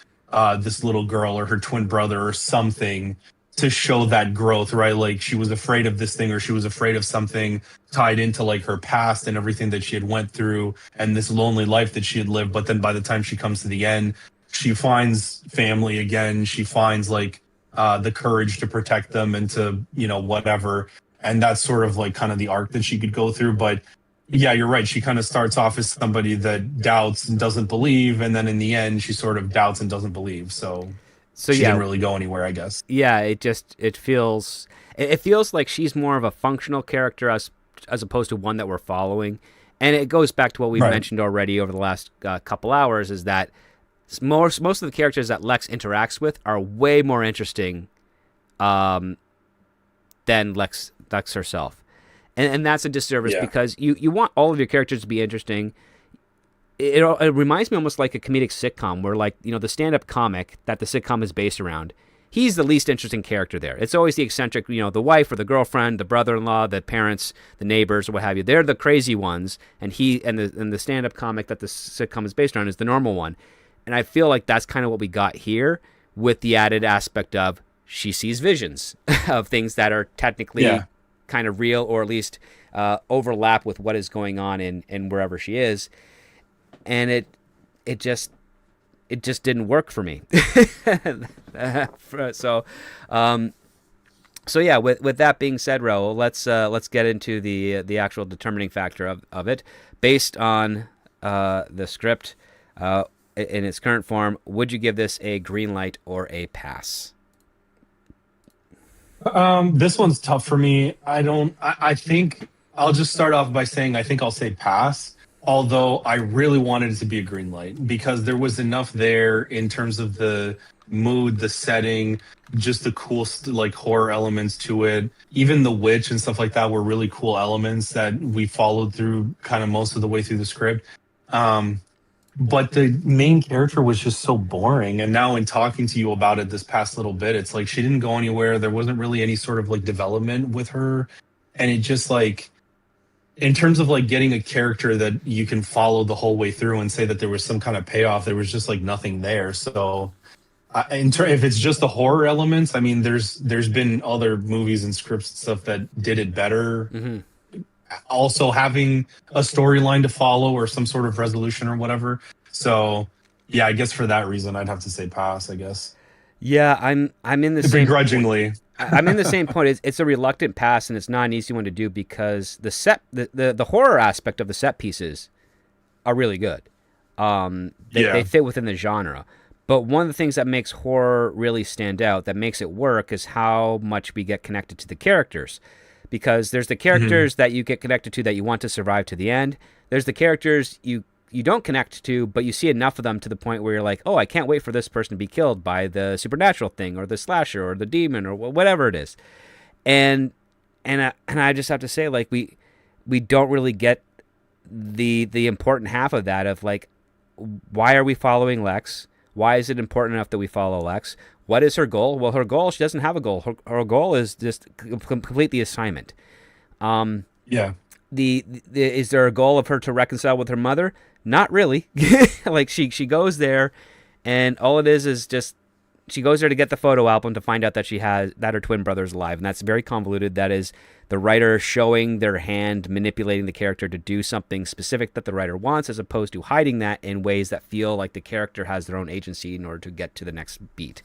this little girl or her twin brother or something to show that growth, right? Like she was afraid of this thing or she was afraid of something tied into like her past and everything that she had went through and this lonely life that she had lived. But then by the time she comes to the end, she finds family again. She finds like the courage to protect them and to, whatever. And that's sort of like kind of the arc that she could go through. But yeah, you're right. She kind of starts off as somebody that doubts and doesn't believe. And then in the end, she sort of doubts and doesn't believe. So she didn't really go anywhere, I guess. Yeah, it feels like she's more of a functional character as opposed to one that we're following. And it goes back to what we've mentioned already over the last couple hours, is that most of the characters that Lex interacts with are way more interesting than Lex herself. And that's a disservice because you want all of your characters to be interesting. It reminds me almost like a comedic sitcom where, like, the stand-up comic that the sitcom is based around, he's the least interesting character there. It's always the eccentric, the wife or the girlfriend, the brother-in-law, the parents, the neighbors, or what have you. They're the crazy ones, and the stand-up comic that the sitcom is based on is the normal one. And I feel like that's kind of what we got here, with the added aspect of she sees visions of things that are technically kind of real, or at least overlap with what is going on in wherever she is. And it just didn't work for me. So yeah. With that being said, Raul, let's get into the actual determining factor of it, based on the script in its current form. Would you give this a green light or a pass? This one's tough for me. I think I'll just start off by saying I think I'll say pass. Although I really wanted it to be a green light because there was enough there in terms of the mood, the setting, just the cool like horror elements to it. Even the witch and stuff like that were really cool elements that we followed through kind of most of the way through the script. But the main character was just so boring. And now in talking to you about it this past little bit, it's like she didn't go anywhere. There wasn't really any sort of like development with her. And it just like, in terms of like getting a character that you can follow the whole way through and say that there was some kind of payoff, there was just like nothing there. So If it's just the horror elements, I mean, there's been other movies and scripts and stuff that did it better. Hmm. Also having a storyline to follow or some sort of resolution or whatever. So yeah, I guess for that reason, I'd have to say pass. I guess Yeah, I'm in the same point. begrudgingly. I'm in the same point. It's a reluctant pass, and it's not an easy one to do because the horror aspect of the set pieces are really good. They Yeah. fit within the genre. But one of the things that makes horror really stand out, that makes it work, is how much we get connected to the characters. Because there's the Mhm. characters that you get connected to that you want to survive to the end. There's the characters you don't connect to, but you see enough of them to the point where you're like, oh, I can't wait for this person to be killed by the supernatural thing or the slasher or the demon or whatever it is. And I just have to say, like, we don't really get the important half of that of like, why are we following Lex? Why is it important enough that we follow Lex? What is her goal? Well, her goal, she doesn't have a goal. Her goal is just complete the assignment. Um, Yeah. is there a goal of her to reconcile with her mother? Not really. Like she goes there, and all it is just she goes there to get the photo album to find out that she has that her twin brother's alive, and that's very convoluted. That is the writer showing their hand, manipulating the character to do something specific that the writer wants, as opposed to hiding that in ways that feel like the character has their own agency in order to get to the next beat.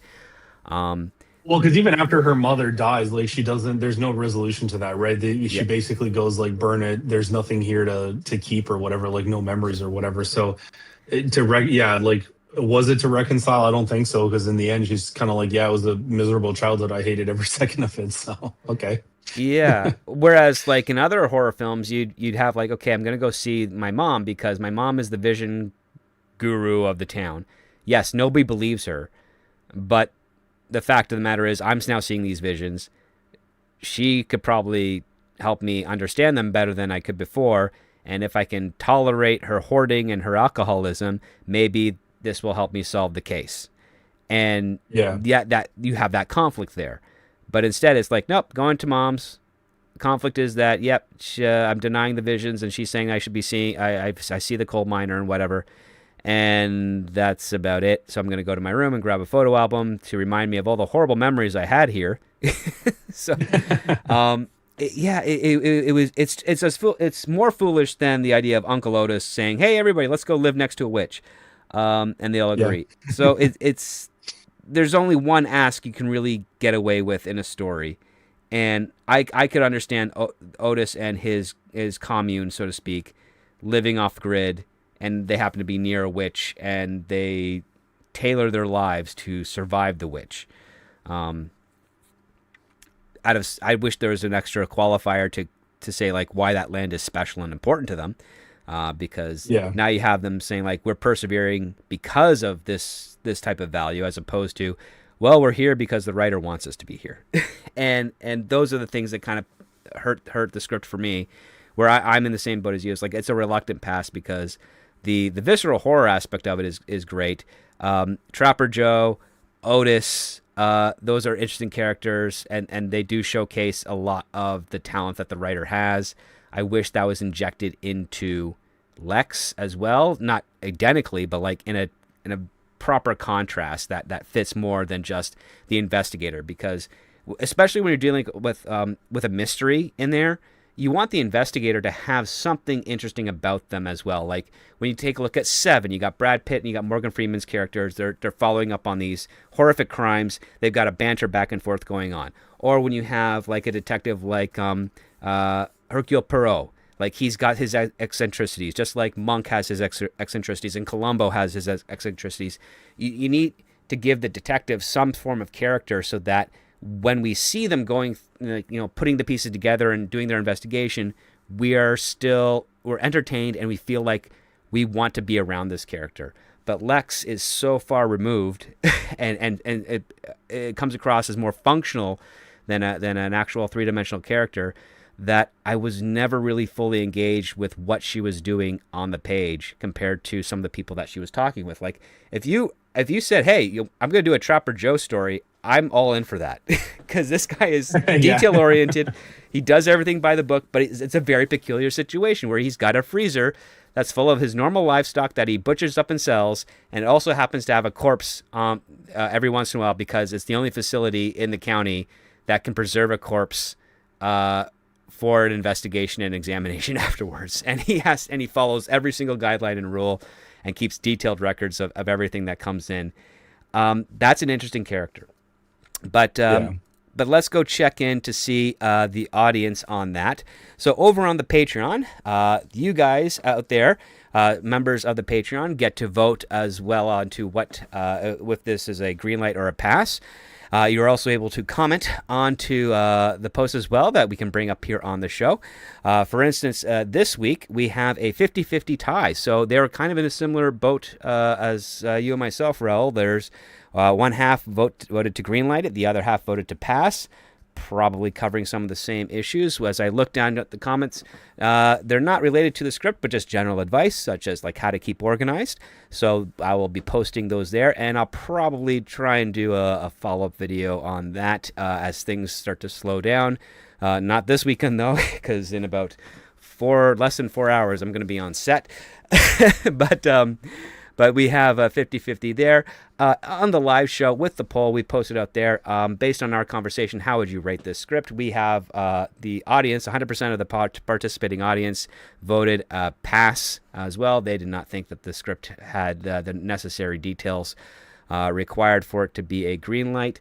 Um, Well, because even after her mother dies, like she doesn't. There's no resolution to that, right? She yeah, basically goes like, "Burn it. There's nothing here to keep or whatever. Like no memories or whatever." So, yeah, like was it to reconcile? I don't think so. Because in the end, she's kind of like, "Yeah, it was a miserable childhood. I hated every second of it." So, okay. yeah. Whereas, like in other horror films, you'd have like, okay, I'm gonna go see my mom because my mom is the vision guru of the town. Yes, nobody believes her, but the fact of the matter is, I'm now seeing these visions. She could probably help me understand them better than I could before. And if I can tolerate her hoarding and her alcoholism, maybe this will help me solve the case. And Yeah. yeah, that you have that conflict there. But instead, it's like, nope, going to mom's. Conflict is that, yep, I'm denying the visions, and she's saying I should be seeing, I see the coal miner and whatever. And that's about it. So I'm going to go to my room and grab a photo album to remind me of all the horrible memories I had here. So, it was it's more foolish than the idea of Uncle Otis saying, "Hey, everybody, let's go live next to a witch," and they all Yeah. agree. So it's there's only one ask you can really get away with in a story, and I could understand Otis and his commune, so to speak, living off grid, and they happen to be near a witch, and they tailor their lives to survive the witch. Um, I wish there was an extra qualifier to say like why that land is special and important to them, because Yeah. now you have them saying like we're persevering because of this type of value, as opposed to, well, we're here because the writer wants us to be here. And those are the things that kind of hurt the script for me, where I'm in the same boat as you. It's like it's a reluctant pass because the visceral horror aspect of it is great. Trapper Joe, Otis, those are interesting characters, and they do showcase a lot of the talent that the writer has. I wish that was injected into Lex as well, not identically, but like in a proper contrast that fits more than just the investigator. Because especially when you're dealing with a mystery in there, you want the investigator to have something interesting about them as well. Like when you take a look at Seven, you got Brad Pitt and you got Morgan Freeman's characters. They're following up on these horrific crimes. They've got a banter back and forth going on. Or when you have like a detective like Hercule Poirot, like he's got his eccentricities, just like Monk has his eccentricities and Columbo has his eccentricities. You need to give the detective some form of character so that when we see them going, putting the pieces together and doing their investigation, we're entertained and we feel like we want to be around this character. But Lex is so far removed, and it comes across as more functional than an actual three-dimensional character, that I was never really fully engaged with what she was doing on the page compared to some of the people that she was talking with. Like if you said, "Hey, I'm going to do a Trapper Joe story," I'm all in for that because this guy is Yeah. detail oriented. He does everything by the book, but it's a very peculiar situation where he's got a freezer that's full of his normal livestock that he butchers up and sells, and it also happens to have a corpse every once in a while because it's the only facility in the county that can preserve a corpse for an investigation and examination afterwards. And he follows every single guideline and rule and keeps detailed records of everything that comes in. That's an interesting character. But Yeah. but let's go check in to see the audience on that. So over on the Patreon, you guys out there, members of the Patreon, get to vote as well on to what if this is a green light or a pass. You're also able to comment onto the post as well that we can bring up here on the show. For instance, this week we have a 50-50 tie. So they're kind of in a similar boat as you and myself, Raul. There's one half voted to greenlight it, the other half voted to pass, probably covering some of the same issues. As I look down at the comments, they're not related to the script, but just general advice, such as like how to keep organized. So I will be posting those there, and I'll probably try and do a follow-up video on that as things start to slow down. Not this weekend, though, because in about less than 4 hours, I'm going to be on set. But we have a 50-50 there. On the live show with the poll we posted out there, based on our conversation, how would you rate this script? We have the audience, 100% of the participating audience voted pass as well. They did not think that the script had the necessary details required for it to be a green light.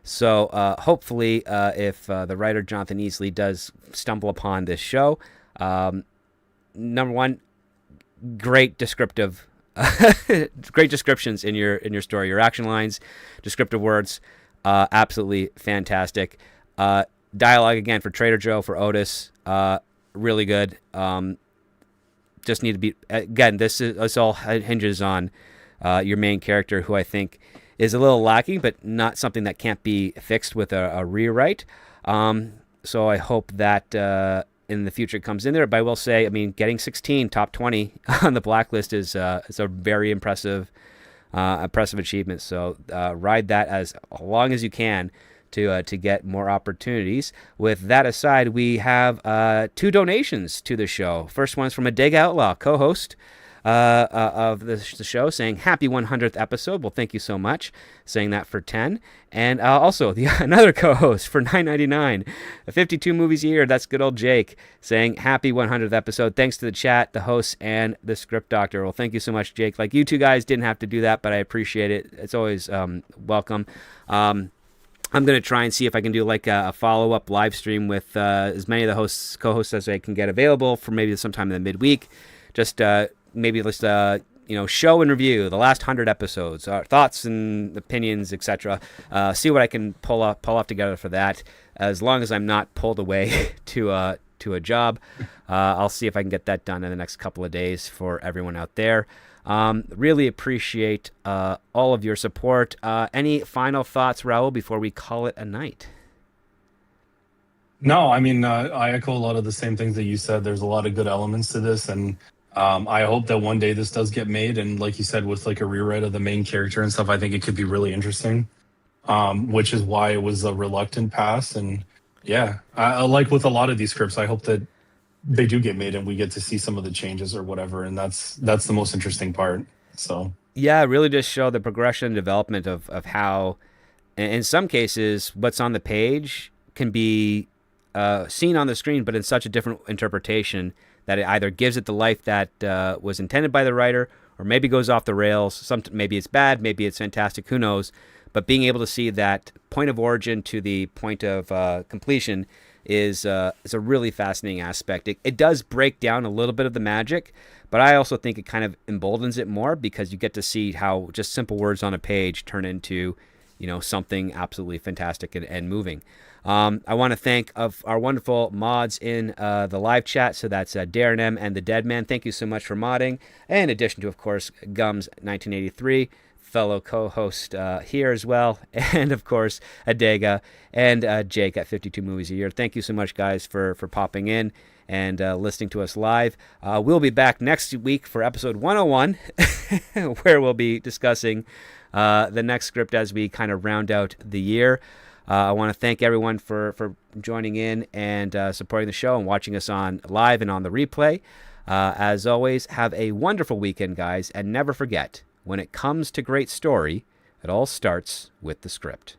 So hopefully, if the writer Jonathan Easley does stumble upon this show, number one, great descriptions in your story, your action lines, descriptive words, absolutely fantastic. Dialogue again for Trader Joe, for Otis, really good. Just need to be again. This all hinges on your main character, who I think is a little lacking, but not something that can't be fixed with a rewrite. So I hope that in the future comes in there. But I will say, I mean, getting 16 top 20 on the blacklist is a very impressive achievement. So ride that as long as you can to get more opportunities. With that aside, we have 2 donations to the show. First one's from a Dig Outlaw co-host of the show, saying happy 100th episode. Well, thank you so much, saying that for 10. And also another co-host for $9.99, 52 movies a year. That's good old Jake, saying happy 100th episode. Thanks to the chat, the hosts, and the script doctor. Well, thank you so much, Jake. Like, you two guys didn't have to do that, but I appreciate it. It's always welcome. I'm going to try and see if I can do like a follow-up live stream with as many of the co-hosts as I can get available for maybe sometime in the midweek. Just maybe let's show and review the last 100 episodes, our thoughts and opinions, etc. See what I can pull off together for that. As long as I'm not pulled away to a job, I'll see if I can get that done in the next couple of days for everyone out there. Really appreciate all of your support. Any final thoughts, Raul, before we call it a night? No, I mean, I echo a lot of the same things that you said. There's a lot of good elements to this, and I hope that one day this does get made. And like you said, with like a rewrite of the main character and stuff, I think it could be really interesting. Which is why it was a reluctant pass. And yeah, I like with a lot of these scripts, I hope that they do get made and we get to see some of the changes or whatever. And that's the most interesting part. So yeah, really just show the progression and development of how, in some cases, what's on the page can be seen on the screen, but in such a different interpretation that it either gives it the life that was intended by the writer, or maybe goes off the rails. Maybe it's bad, maybe it's fantastic, who knows? But being able to see that point of origin to the point of completion is a really fascinating aspect. It does break down a little bit of the magic, but I also think it kind of emboldens it more because you get to see how just simple words on a page turn into something absolutely fantastic and moving. I want to thank our wonderful mods in the live chat. So that's Darren M. and the Dead Man. Thank you so much for modding. In addition to, of course, Gums 1983. fellow co-host here as well, and of course Adega and Jake at 52 Movies a Year. Thank you so much, guys, for popping in and listening to us live. We'll be back next week for episode 101, where we'll be discussing the next script as we kind of round out the year. I want to thank everyone for joining in and supporting the show and watching us on live and on the replay. As always, have a wonderful weekend, guys, and never forget, when it comes to great story, it all starts with the script.